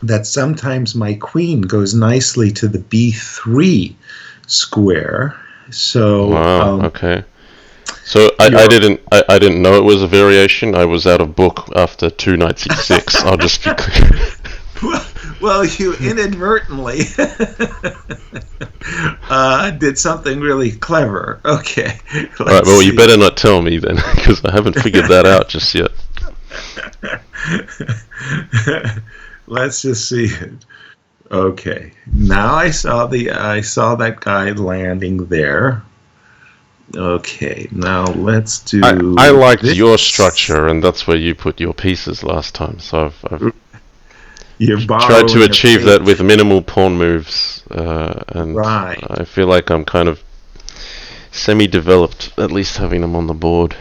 that sometimes my queen goes nicely to the B3 square. So wow, okay. So I didn't know it was a variation. I was out of book after 2 knights e6. I'll just be clear. Well, you inadvertently did something really clever. Okay. All right. Well, you better not tell me then, because I haven't figured that out just yet. Let's just see it. Okay. Now I saw that guy landing there. Okay. Now let's do. I liked your structure, and that's where you put your pieces last time. So I've tried to achieve that with minimal pawn moves, and right. I feel like I'm kind of semi-developed, at least having them on the board.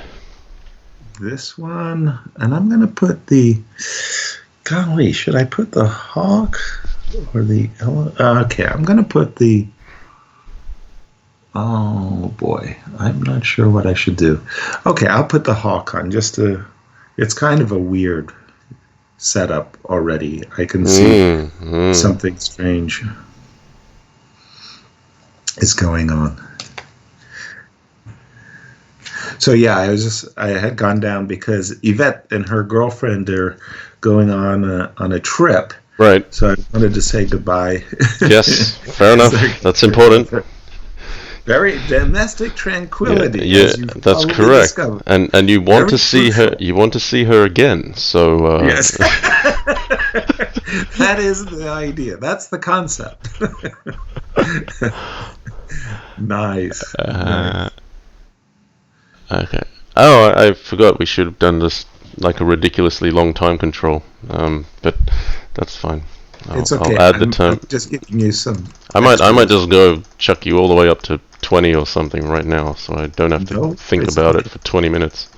This one, and I'm going to put the. Golly, should I put the hawk or the? Okay, I'm going to put the. Oh boy, I'm not sure what I should do. Okay, I'll put the hawk on just to. It's kind of a weird setup already. I can see something strange is going on. So yeah, I had gone down because Yvette and her girlfriend are going on a trip. Right. So I wanted to say goodbye. Yes, fair enough. That's important. Very domestic tranquility. Yeah, that's correct. Discovered. And you want Very to see crucial. her. You want to see her again. So yes, that is the idea. That's the concept. Nice. Nice. Okay. Oh, I forgot. We should have done this like a ridiculously long time control. But that's fine. It's okay. I'll add the time. I'm just giving you some. I might just go chuck you all the way up to 20 or something right now, so I don't have to think about it for 20 minutes.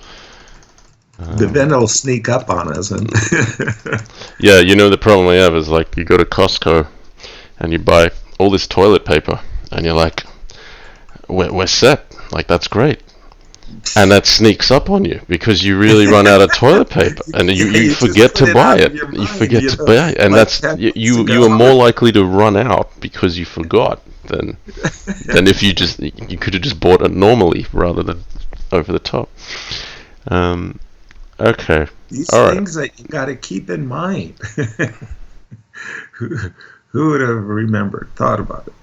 Then it'll sneak up on us. And yeah, the problem we have is like you go to Costco and you buy all this toilet paper, and you're like, we're set. Like, that's great. And that sneaks up on you because you really run out of toilet paper, and you forget to buy it. You forget to buy it, and like that's you are more likely to run out because you forgot than if you could have just bought it normally rather than over the top. Okay. These all things that you got to keep in mind. Who would have thought about it?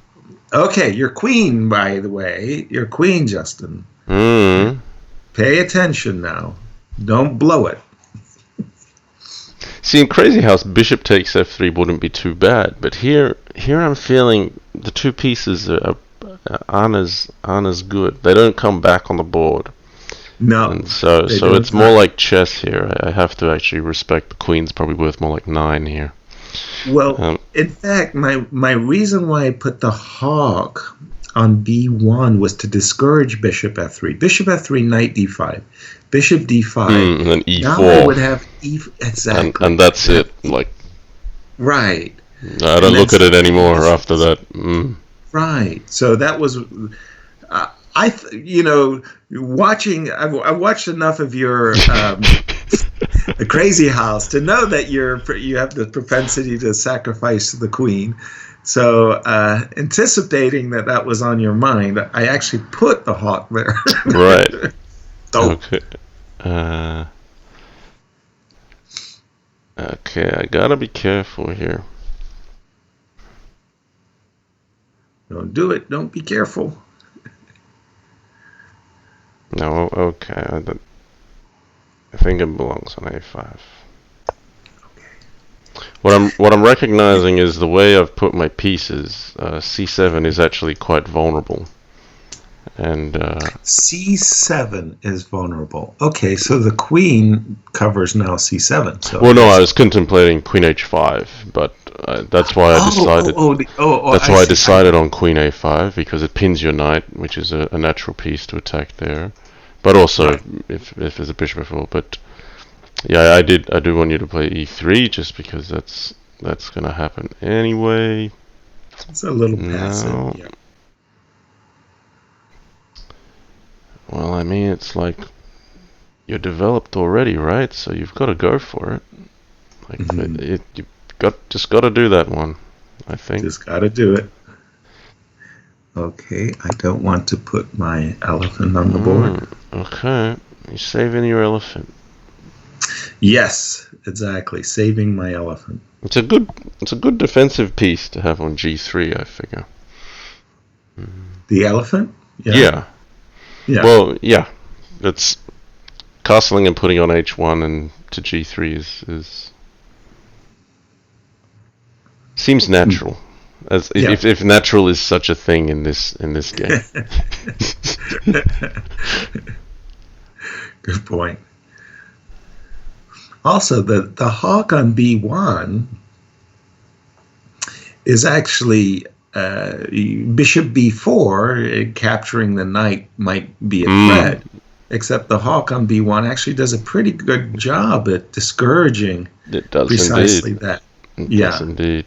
Okay, your queen, by the way, your queen, Justin. Pay attention now. Don't blow it. See, in Crazy House, bishop takes f3 wouldn't be too bad, but here I'm feeling the two pieces aren't as good. They don't come back on the board. No. And so it's more like chess here. I have to actually respect the queen's probably worth more like 9 here. Well, in fact, my reason why I put the hawk on b1 was to discourage bishop f3. Bishop f3, knight d5. Bishop d5. And then e4. Now I would have exactly. And that's it. Like. Right. I don't look at it anymore after that. Right. So that was. Watching. I watched enough of your. The Crazy House to know that you have the propensity to sacrifice the queen. So anticipating that was on your mind, I actually put the hawk there. Right. Okay. Okay, I gotta be careful here. Don't do it. Don't be careful. No, okay. I think it belongs on a5. What I'm recognizing is the way I've put my pieces. C7 is actually quite vulnerable, and C7 is vulnerable. Okay, so the queen covers now C7. So well, no, I was contemplating Queen H5, but that's why I decided. That's why I decided on Queen A5 because it pins your knight, which is a natural piece to attack there. But also, right. if there's a bishop before, but. Yeah, I do want you to play e3 just because that's gonna happen anyway. It's a little passive. Yeah. Well, I mean, it's like you're developed already, right? So you've got to go for it. Like you just got to do that one. I think. Just got to do it. Okay, I don't want to put my elephant on the board. Okay, you're saving your elephant. Yes, exactly. Saving my elephant. It's a good defensive piece to have on G3, I figure. The elephant? Yeah. Well, yeah. It's castling and putting on H1 and to G3 is seems natural. As if natural is such a thing in this game. Good point. Also, the hawk on b1 is actually bishop b4, capturing the knight might be a threat, except the hawk on b1 actually does a pretty good job at discouraging it does precisely indeed. that. It does indeed.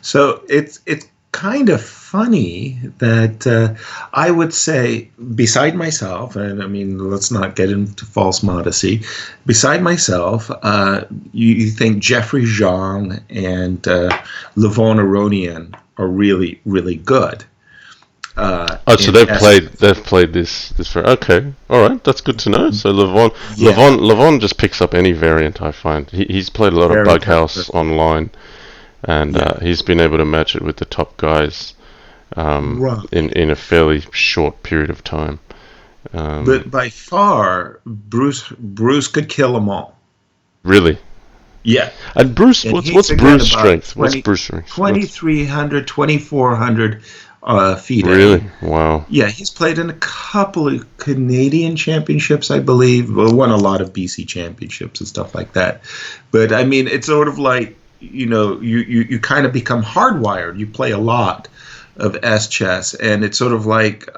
So it's kind of funny that I would say, beside myself, and I mean, let's not get into false modesty, beside myself, you think Jeffrey Zhang and Levon Aronian are really, really good. So they've played this for, okay, all right, that's good to know. So Levon just picks up any variant. I find he's played a lot of Bughouse online, and he's been able to match it with the top guys in a fairly short period of time. But by far, Bruce could kill them all. Really? Yeah. And Bruce, what's Bruce's strength? What's Bruce's strength? 2,300, 2,400 feet. Really? Wow. Yeah, he's played in a couple of Canadian championships, I believe. Well, won a lot of BC championships and stuff like that. But I mean, it's sort of like, you kind of become hardwired. You play a lot of S chess, and it's sort of like,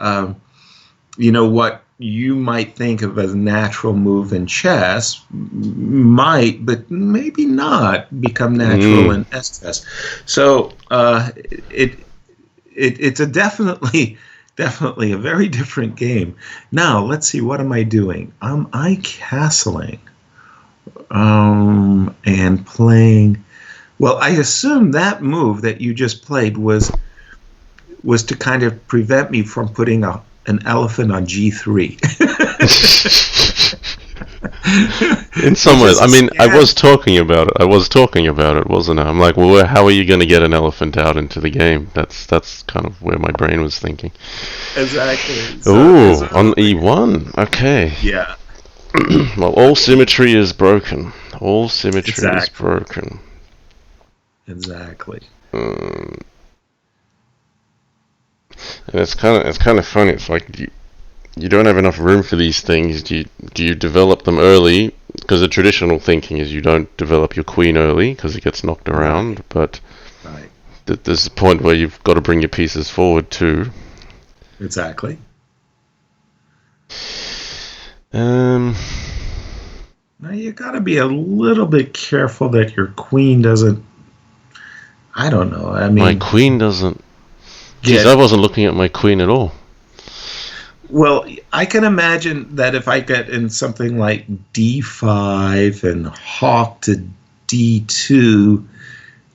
what you might think of as a natural move in chess might, but maybe not, become natural in S chess. So it's a definitely a very different game. Now let's see, what am I doing? I castling and playing. Well, I assume that move that you just played was to kind of prevent me from putting an elephant on G3. In some ways, I mean, I was talking about it, wasn't I? I'm like, well, how are you going to get an elephant out into the game? That's kind of where my brain was thinking. Exactly. So, on E1. Okay. Yeah. Well, all symmetry is broken. All symmetry is broken. Exactly. And it's kind of funny. It's like you don't have enough room for these things. Do you develop them early? Because the traditional thinking is you don't develop your queen early because it gets knocked around. Right. But there's a point where you've got to bring your pieces forward too. Exactly. Now you got to be a little bit careful that your queen doesn't. I don't know. I mean, my queen doesn't. Geez, I wasn't looking at my queen at all. Well, I can imagine that if I get in something like D5 and hawk to D2 to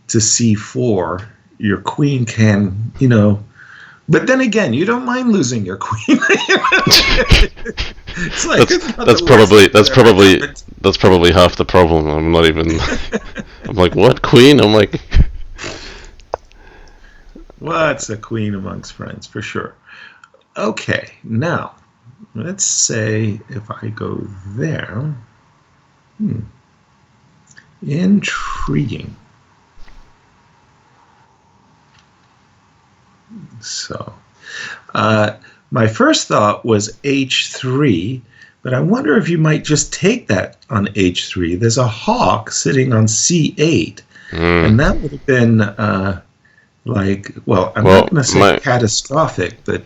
C4, your queen can, But then again, you don't mind losing your queen. It's like, that's probably half the problem. I'm not even. I'm like, what queen? I'm like. What's a queen amongst friends, for sure. Okay, now, let's say if I go there. Intriguing. So, my first thought was H3, but I wonder if you might just take that on H3. There's a hawk sitting on C8, and that would have been... I'm not going to say catastrophic, but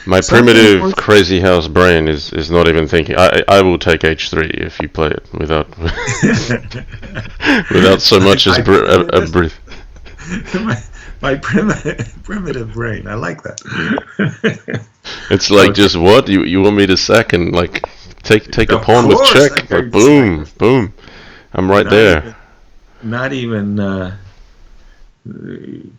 my primitive crazy house brain is not even thinking. I will take H3 if you play it without so much as a brief. My primitive brain. I like that. It's like, okay. Just what you want me to sack and like take a pawn with check. Like, boom, boom. I'm right there. Not even.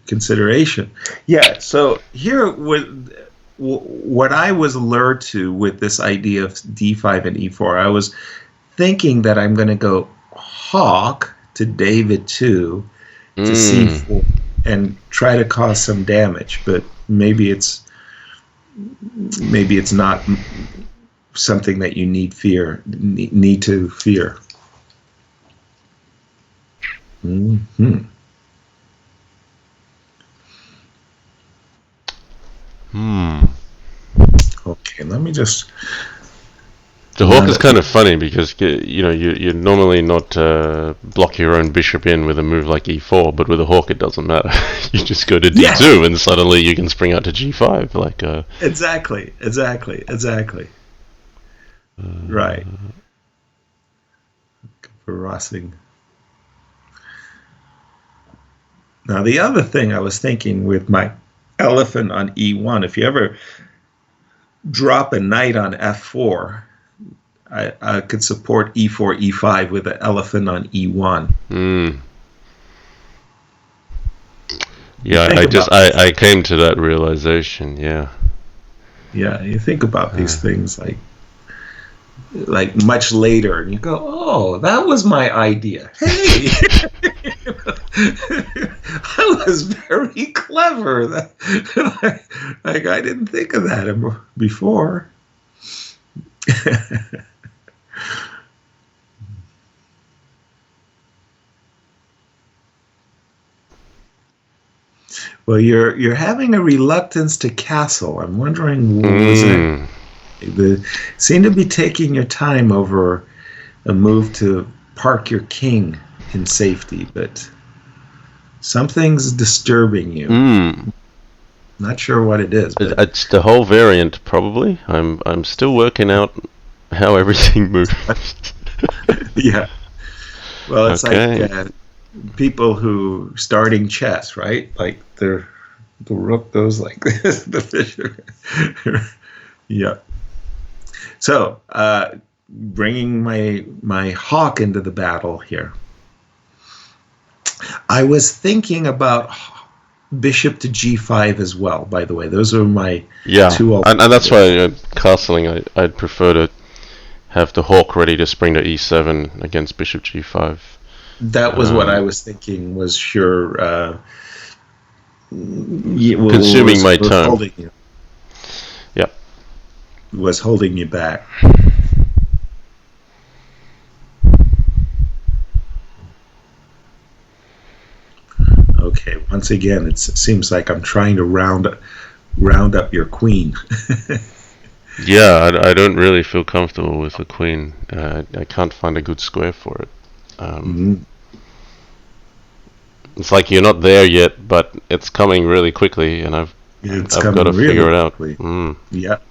Consideration. Yeah, so here what I was lured to with this idea of D5 and E4, I was thinking that I'm going to go hawk to David 2 to C4 and try to cause some damage, but maybe it's not something that you need to fear. Okay, let me just... The hawk is kind of funny because you normally not block your own bishop in with a move like E4, but with a hawk it doesn't matter. You just go to D2 and suddenly you can spring out to G5 Exactly. Right. For Rossing. Now the other thing I was thinking with my elephant on e1. If you ever drop a knight on f4, I could support e4, e5 with an elephant on e1. Yeah, I came to that realization. Yeah. Yeah, you think about these things like much later, and you go, "Oh, that was my idea. Hey, I was very clever. Like I didn't think of that before." Well, you're having a reluctance to castle. I'm wondering, was it seem to be taking your time over a move to park your king in safety, but something's disturbing you. Not sure what it is. But it's the whole variant, probably. I'm still working out how everything moves. Yeah. Well, it's like people who starting chess, right? Like the rook goes like this, the fisher. Yeah. So, bringing my hawk into the battle here. I was thinking about bishop to g5 as well, by the way. Those are my two and that's why castling, I'd prefer to have the hawk ready to spring to e7 against bishop g5. That was what I was thinking was consuming my turn. Was holding you back. Okay, once again, it seems like I'm trying to round up your queen. Yeah, I don't really feel comfortable with the queen. I can't find a good square for it. It's like you're not there yet, but it's coming really quickly, and I've got to figure it out. Yep.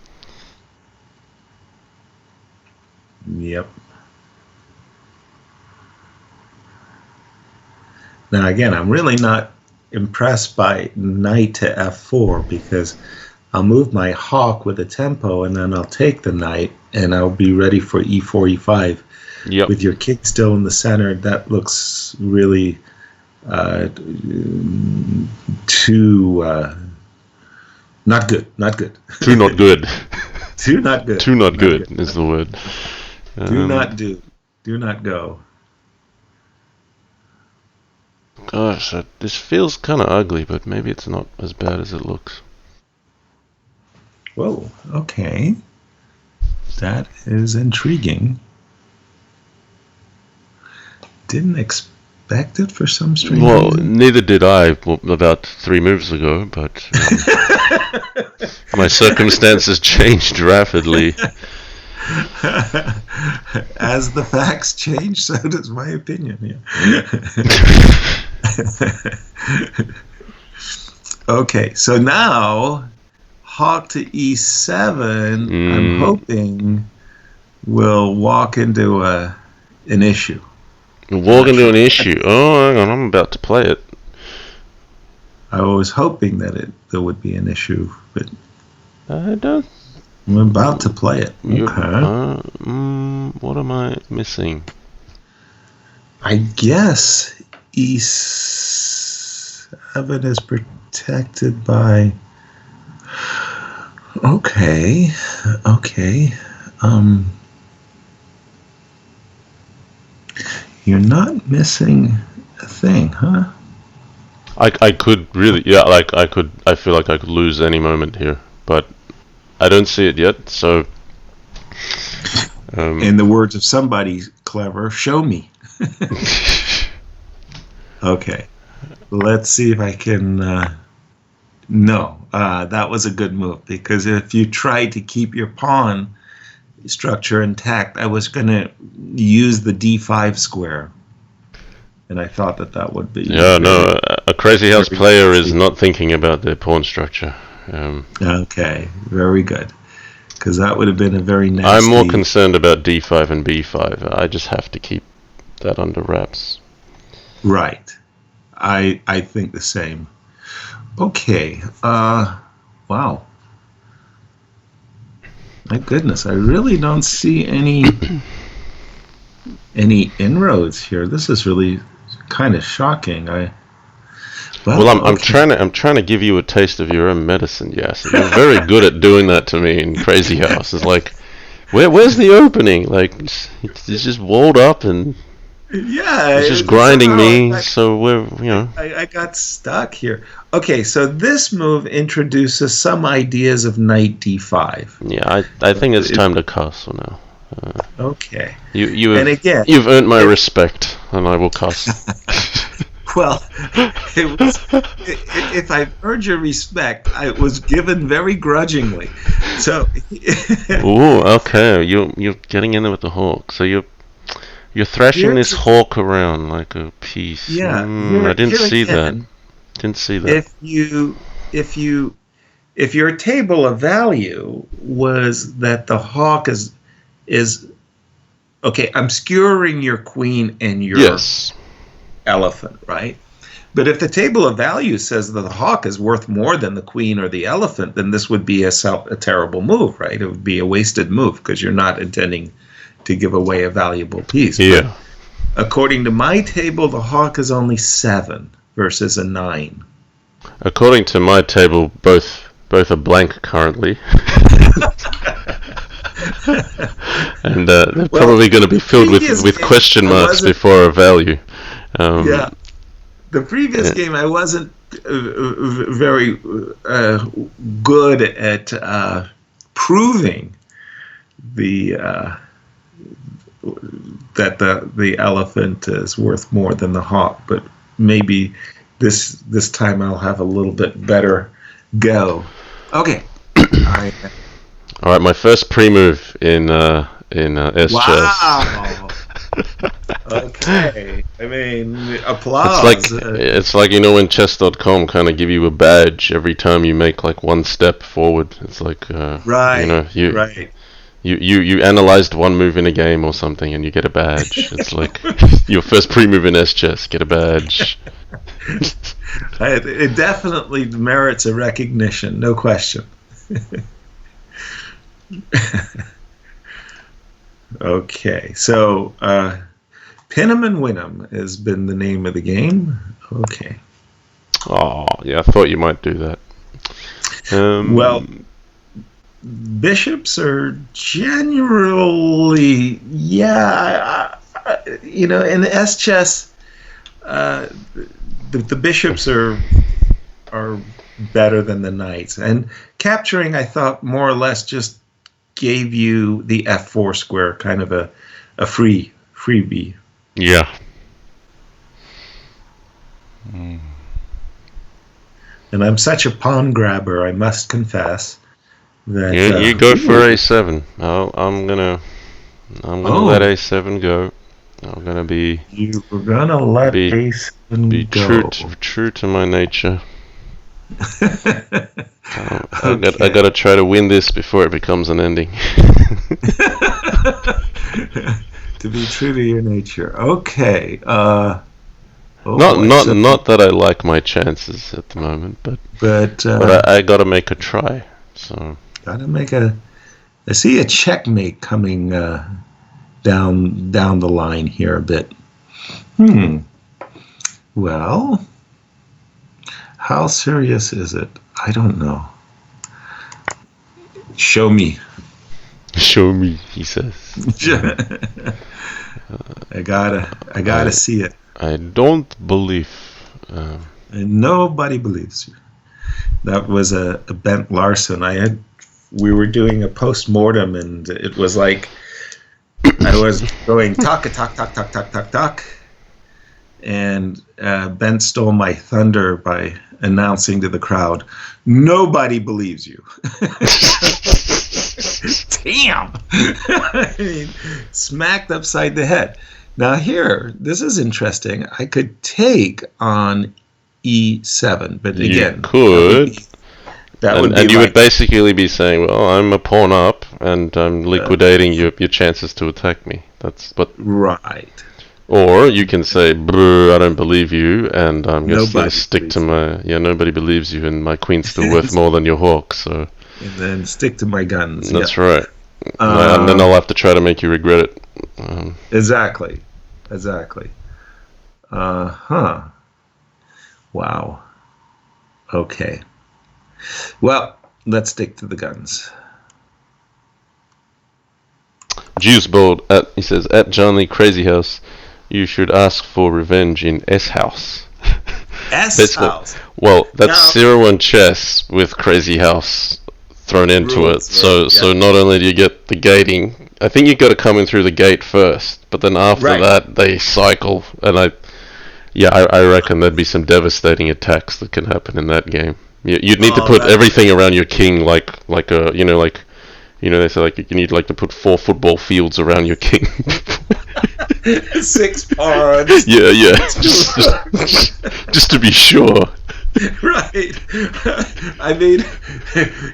Yep. Now again, I'm really not impressed by knight to f4 because I'll move my hawk with a tempo and then I'll take the knight and I'll be ready for e4, e5. Yep. With your king still in the center, that looks really too not good. Not good. Too not good. Too not good. Too not good is the word. Do not do. Do not go. Gosh, this feels kind of ugly, but maybe it's not as bad as it looks. Whoa, okay. That is intriguing. Didn't expect it for some strange reason. Neither did I about 3 moves ago, but my circumstances changed rapidly. As the facts change, so does my opinion. Yeah. Okay, so now hawk to e7. I'm hoping we'll walk into an issue. Walk into an issue. Oh, hang on, I'm about to play it. I was hoping that there would be an issue, but I don't. I'm about to play it. Okay. What am I missing? I guess e7 is protected by. Okay. You're not missing a thing, huh? I could really, I feel like I could lose any moment here, but I don't see it yet, so... in the words of somebody clever, show me. Okay. Let's see if I can... No, that was a good move, because if you try to keep your pawn structure intact, I was going to use the d5 square. And I thought that would be... a crazy house player is not thinking about their pawn structure. Okay, very good. Because that would have been a very nasty... I'm more concerned about d5 and b5. I just have to keep that under wraps. Right. I think the same. Okay. Wow. My goodness, I really don't see any inroads here. This is really kind of shocking. Well, I'm Okay. trying to give you a taste of your own medicine, Yasser. You're very good at doing that to me in Crazy House. It's like, where's the opening? Like, it's just walled up and Yeah, it's just grinding somehow me. So we're. I got stuck here. Okay, so this move introduces some ideas of knight d5. Yeah, I think it's time to castle now. Okay. You've And again, you've earned my respect, and I will castle. well, it was, if I've earned your respect, I was given very grudgingly. So, Ooh, okay. You're getting in there with the hawk. So you're thrashing here's this hawk around like a piece. yeah. I didn't Here see that. again, Didn't see that. if your table of value was that the hawk is okay, I'm skewering your queen and your Yes. elephant, right? But if the table of value says that the hawk is worth more than the queen or the elephant, then this would be a terrible move, right? It would be a wasted move because you're not intending to give away a valuable piece. Yeah. But according to my table, the hawk is only 7 versus a 9. According to my table, both are blank currently. And they're probably going to be filled with question marks before a value. Yeah. The previous game, I wasn't very good at proving that the elephant is worth more than the hawk, but maybe this time I'll have a little bit better go. Okay. All right, my first pre-move in S chess. Wow. Okay. I mean, applause. It's like when chess.com kind of give you a badge every time you make like one step forward. It's like right. You analyzed one move in a game or something and you get a badge. It's like your first pre-move in S chess, get a badge. It definitely merits a recognition, no question. Okay, so Pin 'em and win 'em has been the name of the game. Okay. Oh, yeah, I thought you might do that. Well, bishops are generally, in S chess, the bishops are better than the knights, and capturing, I thought, more or less just gave you the f4 square, kind of a freebie. Yeah. And I'm such a pawn grabber, I must confess that you go for a7. I'm gonna let a7 go. I'm gonna be. You were gonna let a7 go. True to my nature. I gotta try to win this before it becomes an ending. To be true to your nature. Okay. Not that I like my chances at the moment, but I gotta make a try. So gotta make I see a checkmate coming down the line here a bit. Well, how serious is it? I don't know. Show me. Show me, he says. I gotta see it. I don't believe. And nobody believes you. That was a Bent Larson. We were doing a post-mortem, and it was like I was going talk, and Bent stole my thunder by announcing to the crowd, "Nobody believes you." Damn! I mean, smacked upside the head. Now here, this is interesting. I could take on e7, but again, you could. And you would basically be saying, "Well, I'm a pawn up, and I'm liquidating your chances to attack me." That's what. Right. Or you can say, "Brr, I don't believe you," and I'm just going to Nobody stick to believes my. Nobody believes you, and my queen's still worth more than your hawk. So and then stick to my guns. that's Yeah. right. And then I'll have to try to make you regret it. Exactly. Huh. Wow. Okay. Well, let's stick to the guns. Juicebold he says at JannLee Crazy House, you should ask for revenge in S House. S House. Well, that's Now, Seirawan Chess with Crazy House thrown into rules, it. So right? so not only do you get the gating, I think you got to come in through the gate first, but then after Right. that they cycle, and I reckon there'd be some devastating attacks that can happen in that game. You'd need to put everything around your king like a they say like you need like to put 4 football fields around your king. 6 pawns. Yeah. Just to be sure. Right. I mean,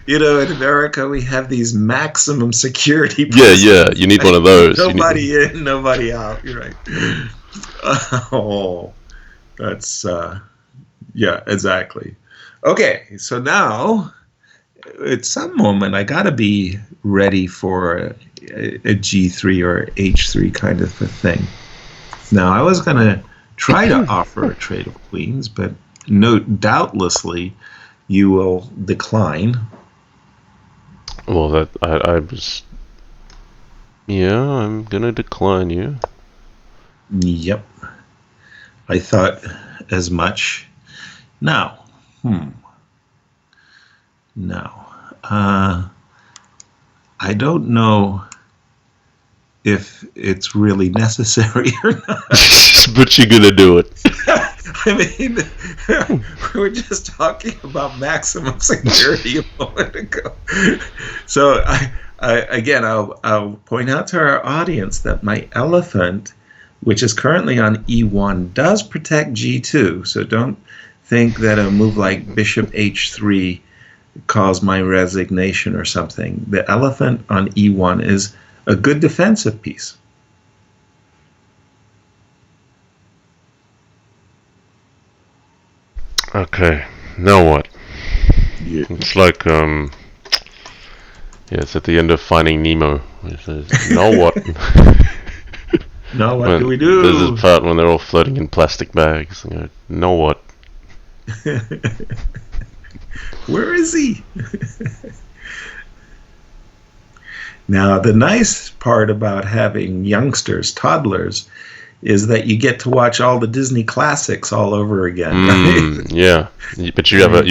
in America we have these maximum security prisons. Yeah. You need one of those. Nobody in, nobody out. You're right. Oh, that's yeah, exactly. Okay, so now at some moment I gotta be ready for a G3 or H3 kind of a thing. Now I was gonna try to offer a trade of queens, but doubtlessly you will decline. Well, that I was. Yeah, I'm gonna decline you. Yep, I thought as much. Now, I don't know if it's really necessary or not. But you're gonna do it. I mean, we were just talking about maximum security a moment ago. So, I'll point out to our audience that my elephant, which is currently on E1, does protect G2. So don't think that a move like Bishop H3 caused my resignation or something. The elephant on E1 is a good defensive piece. Okay, now what? Yeah. It's like it's at the end of Finding Nemo. It says, now what? Now what do we do? There's this part when they're all floating in plastic bags. And go, now what? Where is he? Now, the nice part about having youngsters, toddlers, is that you get to watch all the Disney classics all over again. Right? Yeah, but you have a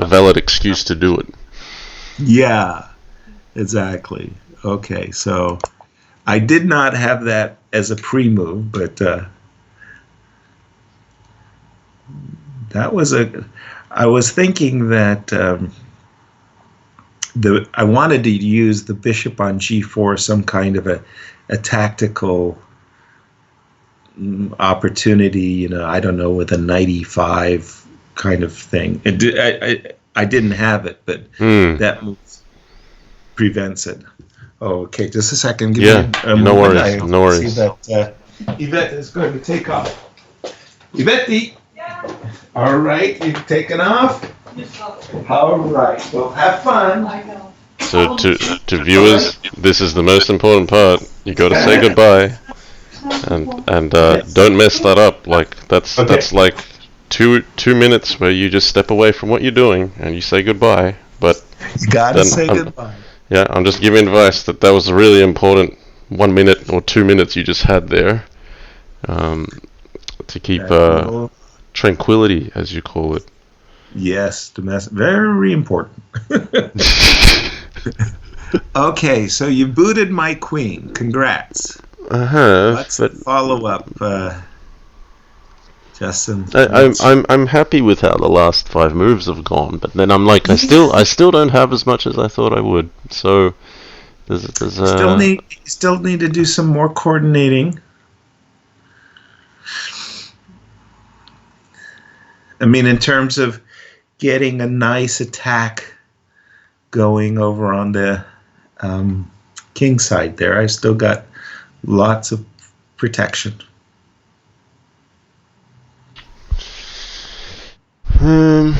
valid excuse to do it. Yeah, exactly. Okay, so I did not have that as a pre-move, but that was I was thinking that I wanted to use the bishop on G4, some kind of a tactical opportunity, I don't know, with a knight E5 kind of thing. I didn't have it, but that move prevents it. Oh, okay, just a second. Give me a no moment. worries. See that Yvette is going to take off. Yvette, yeah. All right, you've taken off. All right, well, have fun. I know. So to viewers, this is the most important part. You got to say goodbye, and don't mess that up. Like that's like two minutes where you just step away from what you're doing and you say goodbye. But you gotta say goodbye. Yeah, I'm just giving advice that was a really important 1 minute or 2 minutes you just had there, to keep tranquility, as you call it. Yes, very important. Okay, so you booted my queen. Congrats. Let's follow up, Justin. I'm happy with how the last 5 moves have gone, but then I'm like, I still don't have as much as I thought I would. So still need to do some more coordinating. I mean, in terms of getting a nice attack going over on the king side there, I still got lots of protection. No,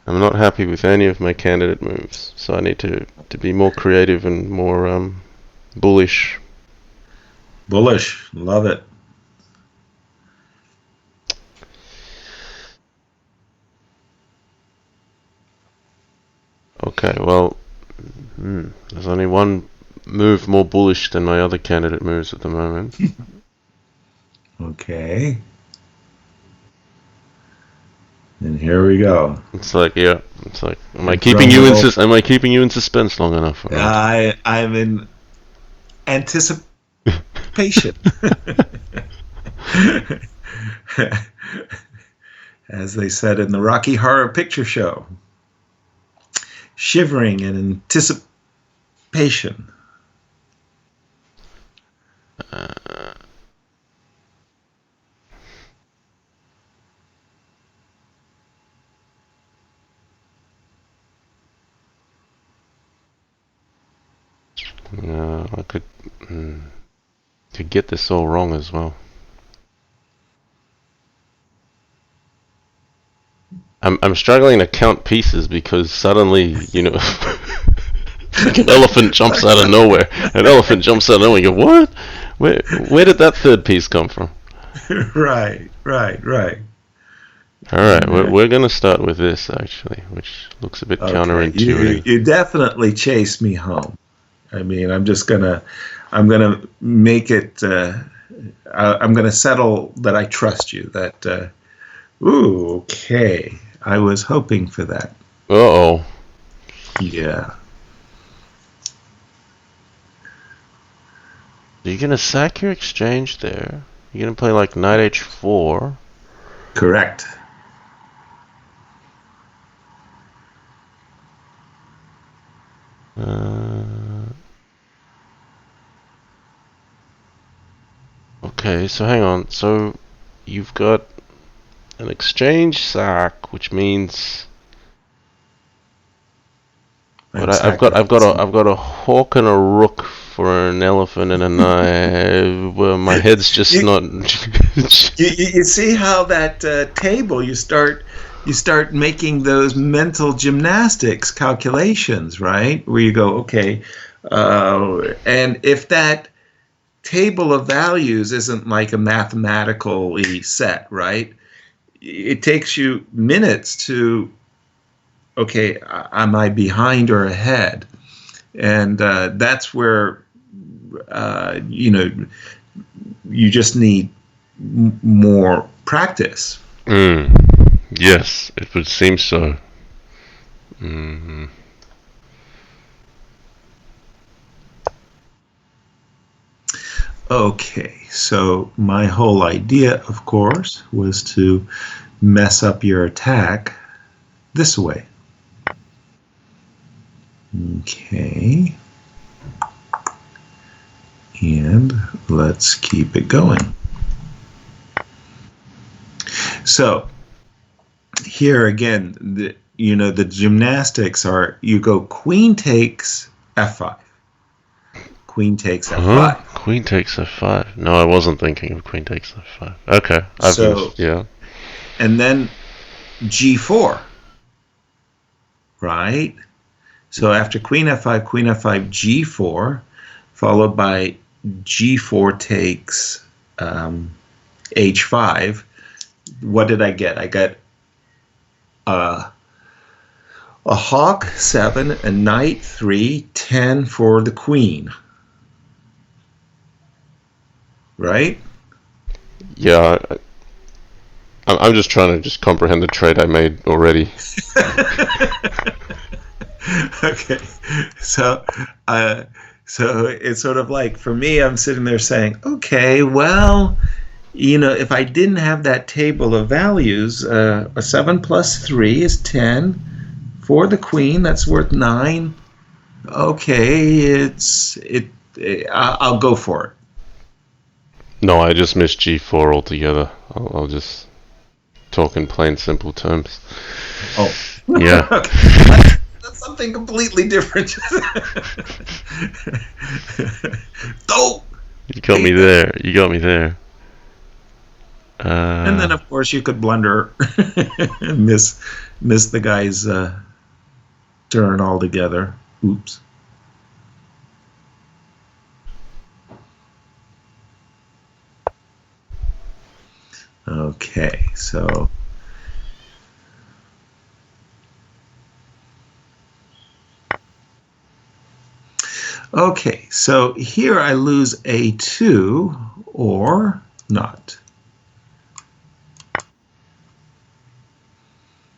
I'm not happy with any of my candidate moves, so I need to be more creative and more bullish. Bullish, love it. Okay, well, there's only one move more bullish than my other candidate moves at the moment. Okay. And here we go. It's like, am I keeping you in suspense long enough? I'm in anticipation. As they said in the Rocky Horror Picture Show, shivering in anticipation. I could get this all wrong as well. I'm struggling to count pieces because suddenly, like an elephant jumps out of nowhere. An elephant jumps out of nowhere. You go, what? Where did that third piece come from? Right. All right, we're gonna start with this actually, which looks a bit counterintuitive. You definitely chased me home. I mean, I'm gonna make it. I'm gonna settle that I trust you. That. Okay. I was hoping for that. Uh-oh. Yeah. Are you gonna sack your exchange there? You're gonna play like knight h4. Correct. Okay, so hang on. So you've got an exchange sack, which means I've got a hawk and a rook for an elephant and a knight. Well, my head's just not. You see how that table you start making those mental gymnastics calculations, right? Where you go, okay, and if that table of values isn't like a mathematically set, right? It takes you minutes to, okay, am I behind or ahead? And that's where, you just need more practice. Yes, it would seem so. Mm-hmm. Okay, so my whole idea, of course, was to mess up your attack this way. Okay. And let's keep it going. So here again, the gymnastics are, you go queen takes f5. Queen takes f5. Queen takes f5. No, I wasn't thinking of queen takes f5. Okay, yeah. And then g4, right? So after queen f5, g4, followed by g4 takes h5. What did I get? I got a hawk 7, a knight 3, 10 for the queen. Right? Yeah, I'm just trying to comprehend the trade I made already. Okay, so it's sort of like, for me, I'm sitting there saying, okay, well, if I didn't have that table of values, a 7 plus 3 is 10. For the queen, that's worth 9. Okay, I'll go for it. No, I just missed g4 altogether. I'll just talk in plain, simple terms. Oh. Yeah. Okay. That's something completely different. Oh! You got me there. And then, of course, you could blunder and miss the guy's turn altogether. Oops. Okay, so here I lose A2 or not.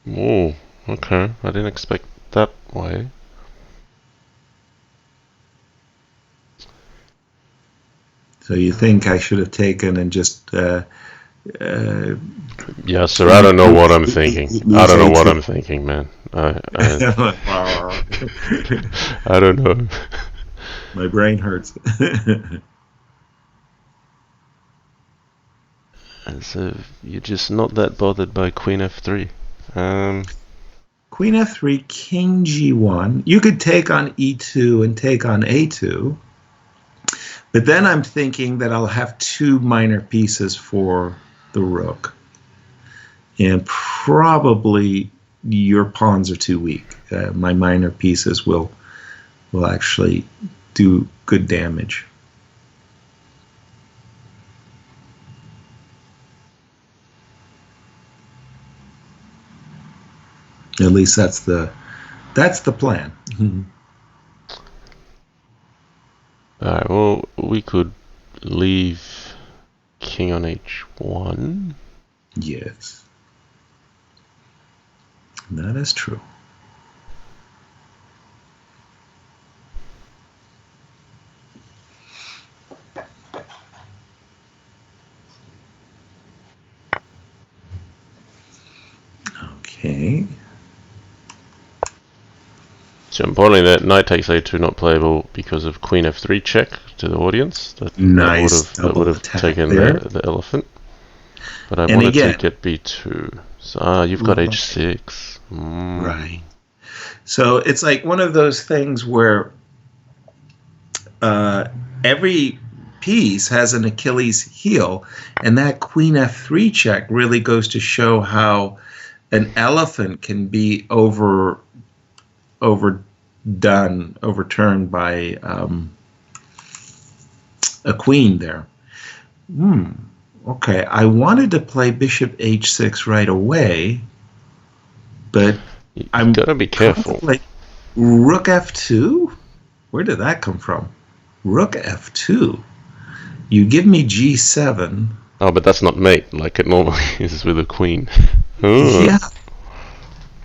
Oh, okay. I didn't expect that way. So you think I should have taken and just... yeah, sir, I don't know what I'm thinking. I don't know what I'm thinking, man. I don't know. My brain hurts. So you're just not that bothered by Queen F3. Queen F3, King G1. You could take on E2 and take on A2. But then I'm thinking that I'll have two minor pieces for the rook. And probably your pawns are too weak. My minor pieces will actually do good damage. At least that's the plan. Alright, well, we could leave king on h1. Yes. That is true. Okay. So importantly, that knight takes a2 not playable because of queen f3 check to the audience. That would have taken the elephant. But I wanted to get b2. So you've got h6. Right. So it's like one of those things where every piece has an Achilles heel, and that queen f3 check really goes to show how an elephant can be overturned by a queen there. Okay, I wanted to play bishop h6 right away, but I'm gotta be careful. Rook f2? Where did that come from? Rook f2. You give me g7. Oh, but that's not mate like it normally is with a queen. Yeah.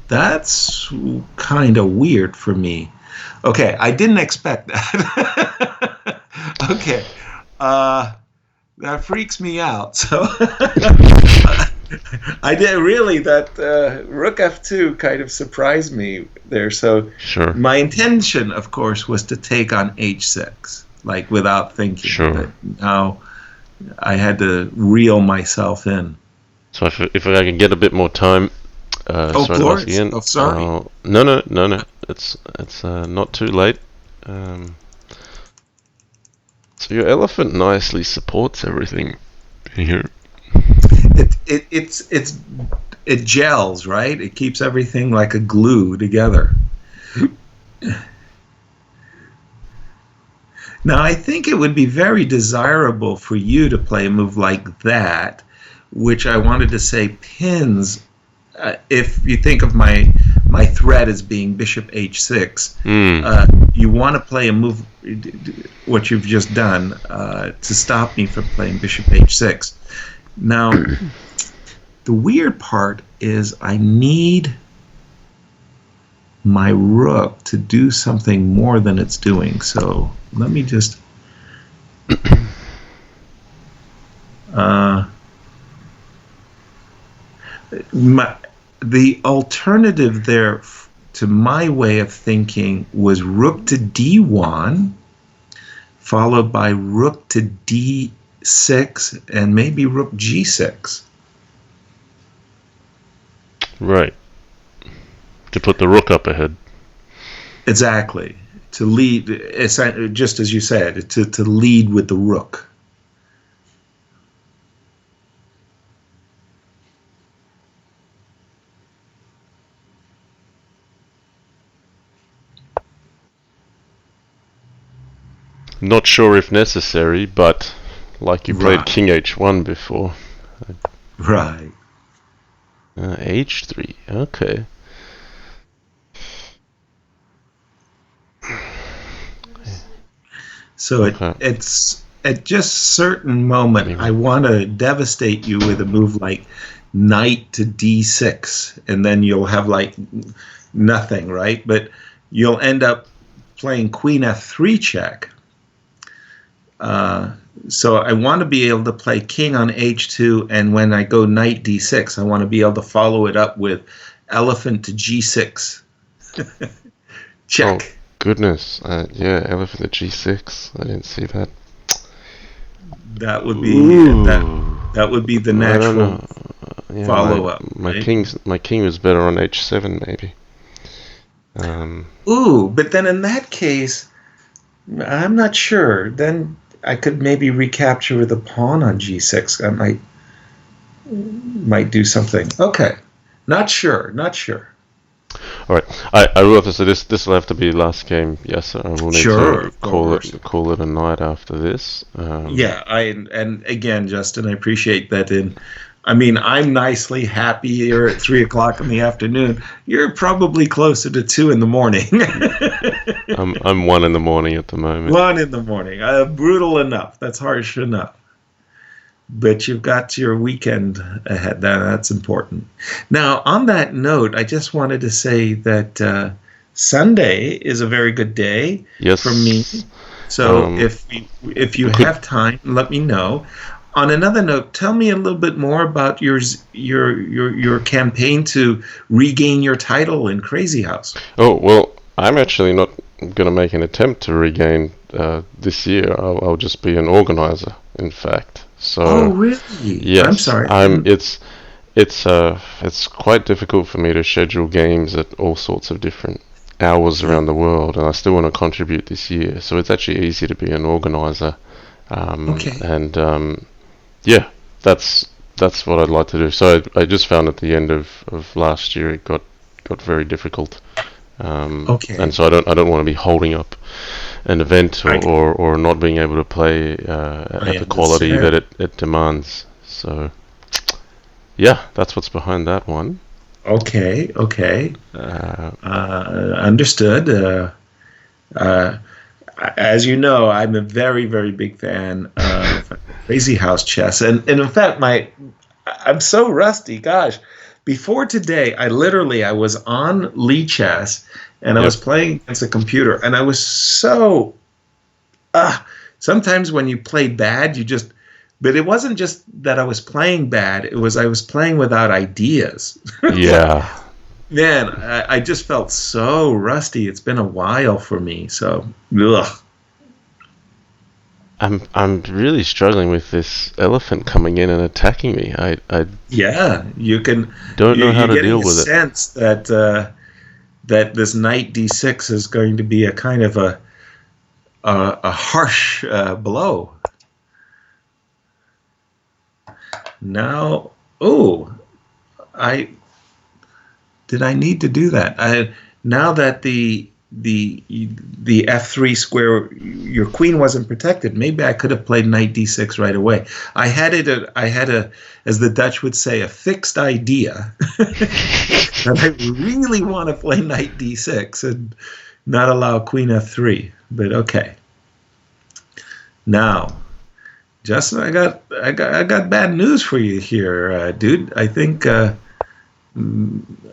That's kind of weird for me. Okay, I didn't expect that. Okay, that freaks me out. So I did really that Rook f2 kind of surprised me there. So sure. My intention, of course, was to take on h6, like without thinking. Sure. But now I had to reel myself in. So if I can get a bit more time. Sorry. No. It's not too late. So your elephant nicely supports everything here. It gels, right? It keeps everything like a glue together. Now, I think it would be very desirable for you to play a move like that, which I wanted to say pins. If you think of my threat as being bishop h6, you want to play a move, what you've just done, to stop me from playing bishop h6. Now, the weird part is I need my rook to do something more than it's doing. So let me just... the alternative there, to my way of thinking, was rook to d1, followed by rook to d6, and maybe rook g6. Right. To put the rook up ahead. Exactly. To lead, just as you said, to lead with the rook. Not sure if necessary, but like you played Right. King H1 before. Right. H3. Okay. So Okay. it's at just certain moment I want to devastate you with a move like knight to d6, and then you'll have like nothing, right? But you'll end up playing queen f3 check. So I want to be able to play king on h2, and when I go knight d6, I want to be able to follow it up with elephant to g6. Check. Oh goodness. Yeah, elephant to G6. I didn't see that. That would be Ooh. that would be the I don't natural know. Yeah, follow up. My Right? my king was better on H7 maybe. Ooh, but then in that case, I'm not sure. Then I could maybe recapture with a pawn on g6. I might do something. Okay, not sure. Not sure. All right. I will have to say this will have to be last game. Yes, I will need Sure, to of course. call it a night after this. Yeah, and again, Justin, I appreciate that. I mean, I'm nicely happy here at 3 o'clock in the afternoon. You're probably closer to 2 in the morning. I'm 1 in the morning at the moment. 1 in the morning. Brutal enough. That's harsh enough. But you've got your weekend ahead. That's important. Now, on that note, I just wanted to say that Sunday is a very good day Yes. for me. So if you have time, let me know. On another note, tell me a little bit more about your campaign to regain your title in Crazy House. Oh well, I'm actually not going to make an attempt to regain this year. I'll just be an organizer, in fact. So. Oh, really? Yes, I'm sorry. It's quite difficult for me to schedule games at all sorts of different hours around the world, and I still want to contribute this year. So it's actually easy to be an organizer. Okay. And yeah, that's what I'd like to do. So I just found at the end of last year it got very difficult. Okay. And so I don't want to be holding up an event or not being able to play at the quality that it demands. So yeah, that's what's behind that one. Okay. Understood. As you know, I'm a very, very big fan of Crazy House Chess, and in fact, I'm so rusty. Gosh, before today, I was on Lee Chess, and I was playing against a computer, and I was so. Sometimes when you play bad, but it wasn't just that I was playing bad; it was I was playing without ideas. Yeah. Man, I just felt so rusty. It's been a while for me, so ugh. I'm really struggling with this elephant coming in and attacking me. Yeah, you can. Don't know how You're to getting deal a with it. sense that that this knight d6 is going to be a kind of a harsh blow. Now, I I need to do that? Now that the f3 square, your queen wasn't protected. Maybe I could have played knight d6 right away. I had as the Dutch would say, a fixed idea that I really want to play knight d6 and not allow queen f3. But okay. Now, Justin, I got bad news for you here, dude. I think.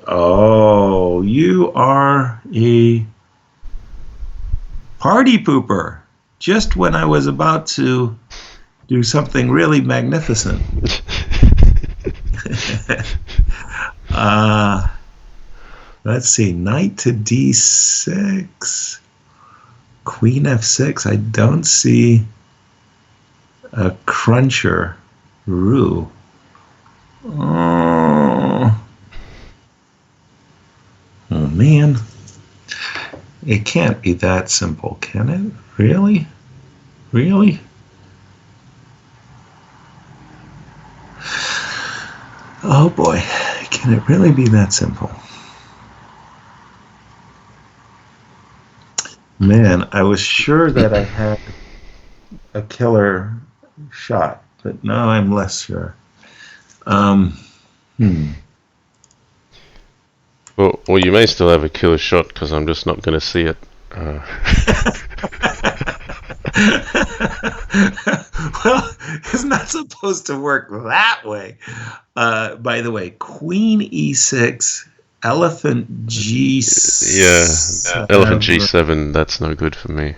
Oh, you are a party pooper. Just when I was about to do something really magnificent. Let's see. Knight to d6. Queen f6. I don't see a cruncher. Roo. Oh, man. It can't be that simple, can it? Really? Really? Oh, boy. Can it really be that simple? Man, I was sure that I had a killer shot, but now I'm less sure. Well, you may still have a killer shot because I'm just not going to see it. Well, it's not supposed to work that way. By the way, Queen E6, Elephant G7. Yeah, Elephant G7. That's no good for me.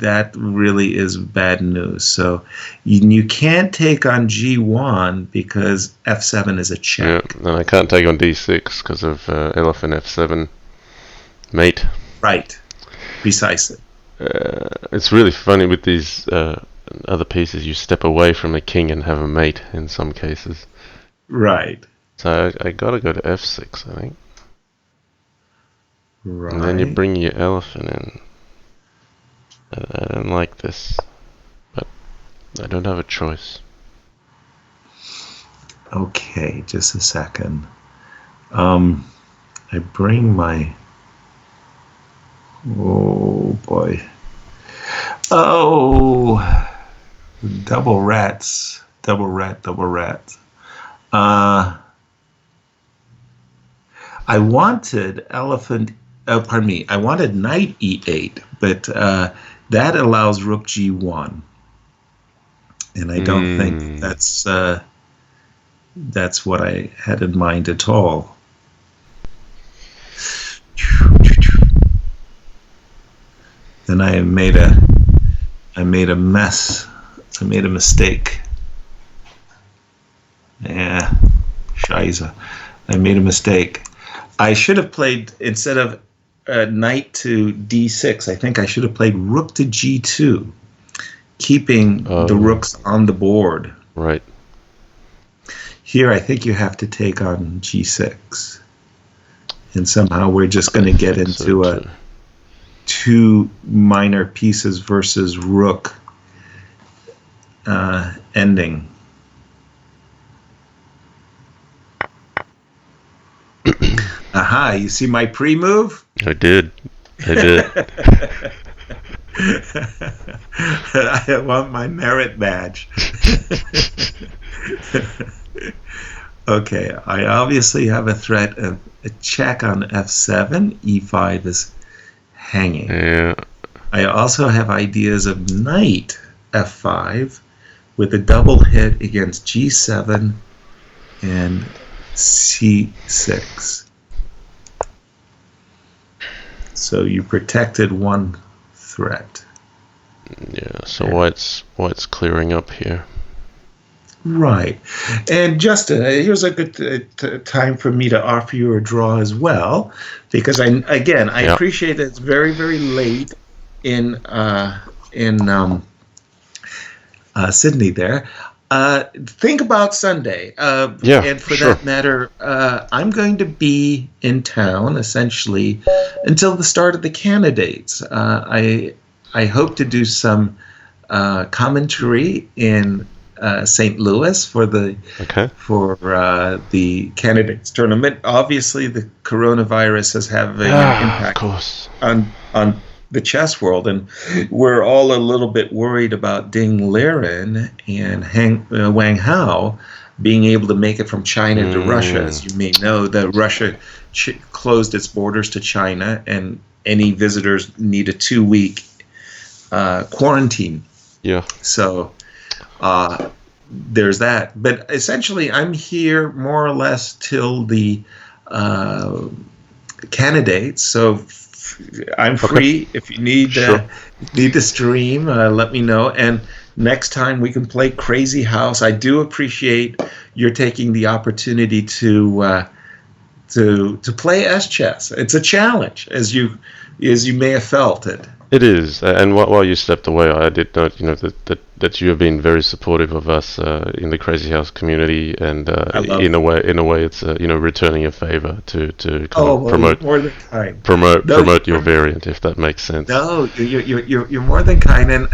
That really is bad news. So you can't take on G1 because F7 is a check. Yeah, and I can't take on D6 because of Elephant F7. Mate. Right. Precisely. It's really funny with these other pieces. You step away from a king and have a mate in some cases. Right. So I gotta go to F6, I think. Right. And then you bring your elephant in. I don't like this, but I don't have a choice. Okay, just a second. I bring my... Oh, boy. Oh, double rats. Double rat. I wanted elephant... Oh, pardon me. I wanted knight E8, but that allows rook G1. And I don't think that's what I had in mind at all. Then I made a mess. I made a mistake. Yeah, scheiße. I made a mistake. I should have played, instead of knight to D6, I think I should have played rook to G2, keeping the rooks on the board. Right. Here, I think you have to take on G6. And somehow we're just going to get into a two minor pieces versus rook ending. Aha, you see my pre-move? I did. I want my merit badge. Okay, I obviously have a threat of a check on F7. E5 is hanging. Yeah. I also have ideas of knight F5 with a double hit against G7 and C6. So you protected one threat. Yeah, so white's clearing up here. Right. And Justin, here's a good time for me to offer you a draw as well, because I appreciate that it's very, very late in Sydney there. Think about Sunday. And for that matter, I'm going to be in town essentially until the start of the candidates. I hope to do some commentary in St. Louis for the candidates tournament. Obviously, the coronavirus is having an impact on the chess world, and we're all a little bit worried about Ding Liren and Wang Hao being able to make it from China to Russia. As you may know, that Russia closed its borders to China, and any visitors need a 2-week quarantine. Yeah. So there's that. But essentially, I'm here more or less till the candidates. So I'm free. If you need to stream, let me know. And next time we can play Crazy House. I do appreciate you're taking the opportunity to play chess. It's a challenge, as you may have felt it. It is, and while you stepped away, I did note, that you have been very supportive of us in the Crazy House community, and in a way, it's returning a favor to promote your variant, if that makes sense. No, you're more than kind, and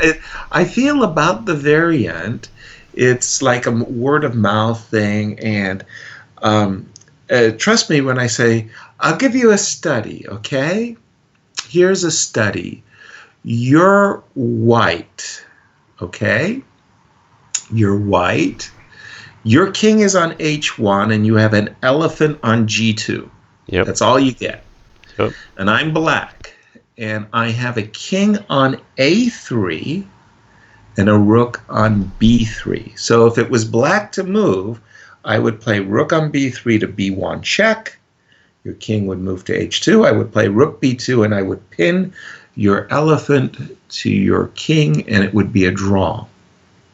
I feel about the variant, it's like a word of mouth thing, and trust me when I say I'll give you a study, okay? Here's a study. you're white, okay? You're white. Your king is on h1, and you have an elephant on g2. Yep. That's all you get. Yep. And I'm black, and I have a king on a3 and a rook on b3. So if it was black to move, I would play rook on b3 to b1 check. Your king would move to h2. I would play rook b2, and I would pin your elephant to your king, and it would be a draw.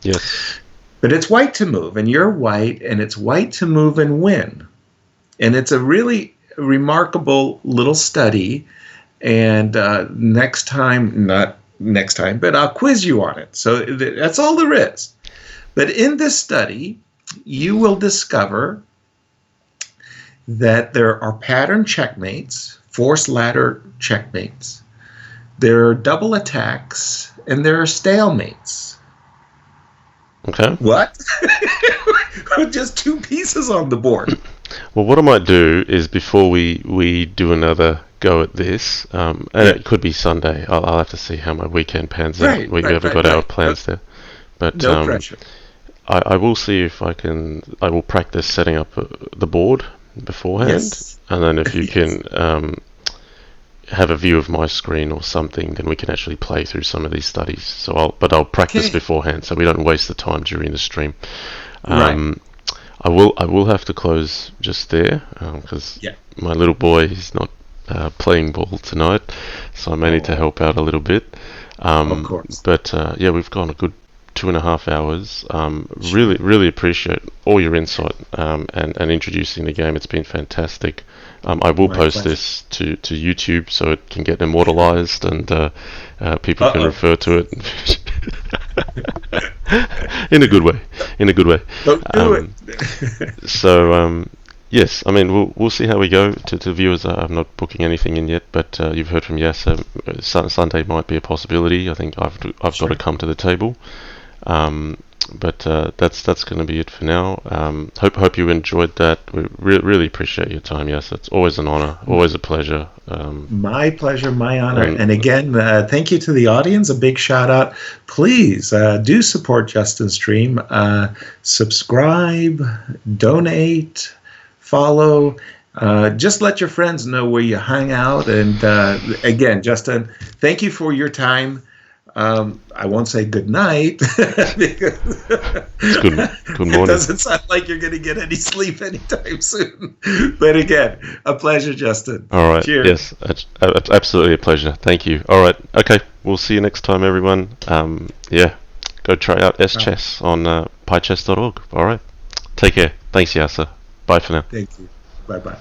Yes. But it's white to move, and you're white, and it's white to move and win. And it's a really remarkable little study. And next time, not next time, but I'll quiz you on it. So that's all there is. But in this study, you will discover that there are pattern checkmates, forced ladder checkmates. There are double attacks, and there are stalemates. Okay. What? Just 2 pieces on the board. Well, what I might do is before we do another go at this, and it could be Sunday. I'll have to see how my weekend pans out. We haven't got our plans there, but no pressure. I will see if I can. I will practice setting up the board beforehand, Yes. and then if you can have a view of my screen or something, then we can actually play through some of these studies. So I'll practice beforehand, so we don't waste the time during the stream. Right. I will have to close just there because my little boy is not playing ball tonight, so I may need to help out a little bit. Of course. But we've gone a good 2.5 hours. Really appreciate all your insight and introducing the game. It's been fantastic. I will post this to YouTube so it can get immortalized and people can refer to it in a good way. Don't do it. So yes, I mean we'll see how we go. To viewers, I'm not booking anything in yet, but you've heard from Yasser. Sunday might be a possibility. I think I've got to come to the table. But that's going to be it for now. Hope you enjoyed that. We really appreciate your time, Yes. It's always an honor, always a pleasure. My pleasure, my honor. And again, thank you to the audience. A big shout out. Please do support Justin's stream. Subscribe, donate, follow. Just let your friends know where you hang out. And again, Justin, thank you for your time. I won't say good night because good morning. It doesn't sound like you're going to get any sleep anytime soon. But again, a pleasure, Justin. All right. Cheers. Yes, absolutely a pleasure. Thank you. All right. Okay. We'll see you next time, everyone. Go try out S-Chess on pichess.org. All right. Take care. Thanks, Yasser. Bye for now. Thank you. Bye-bye.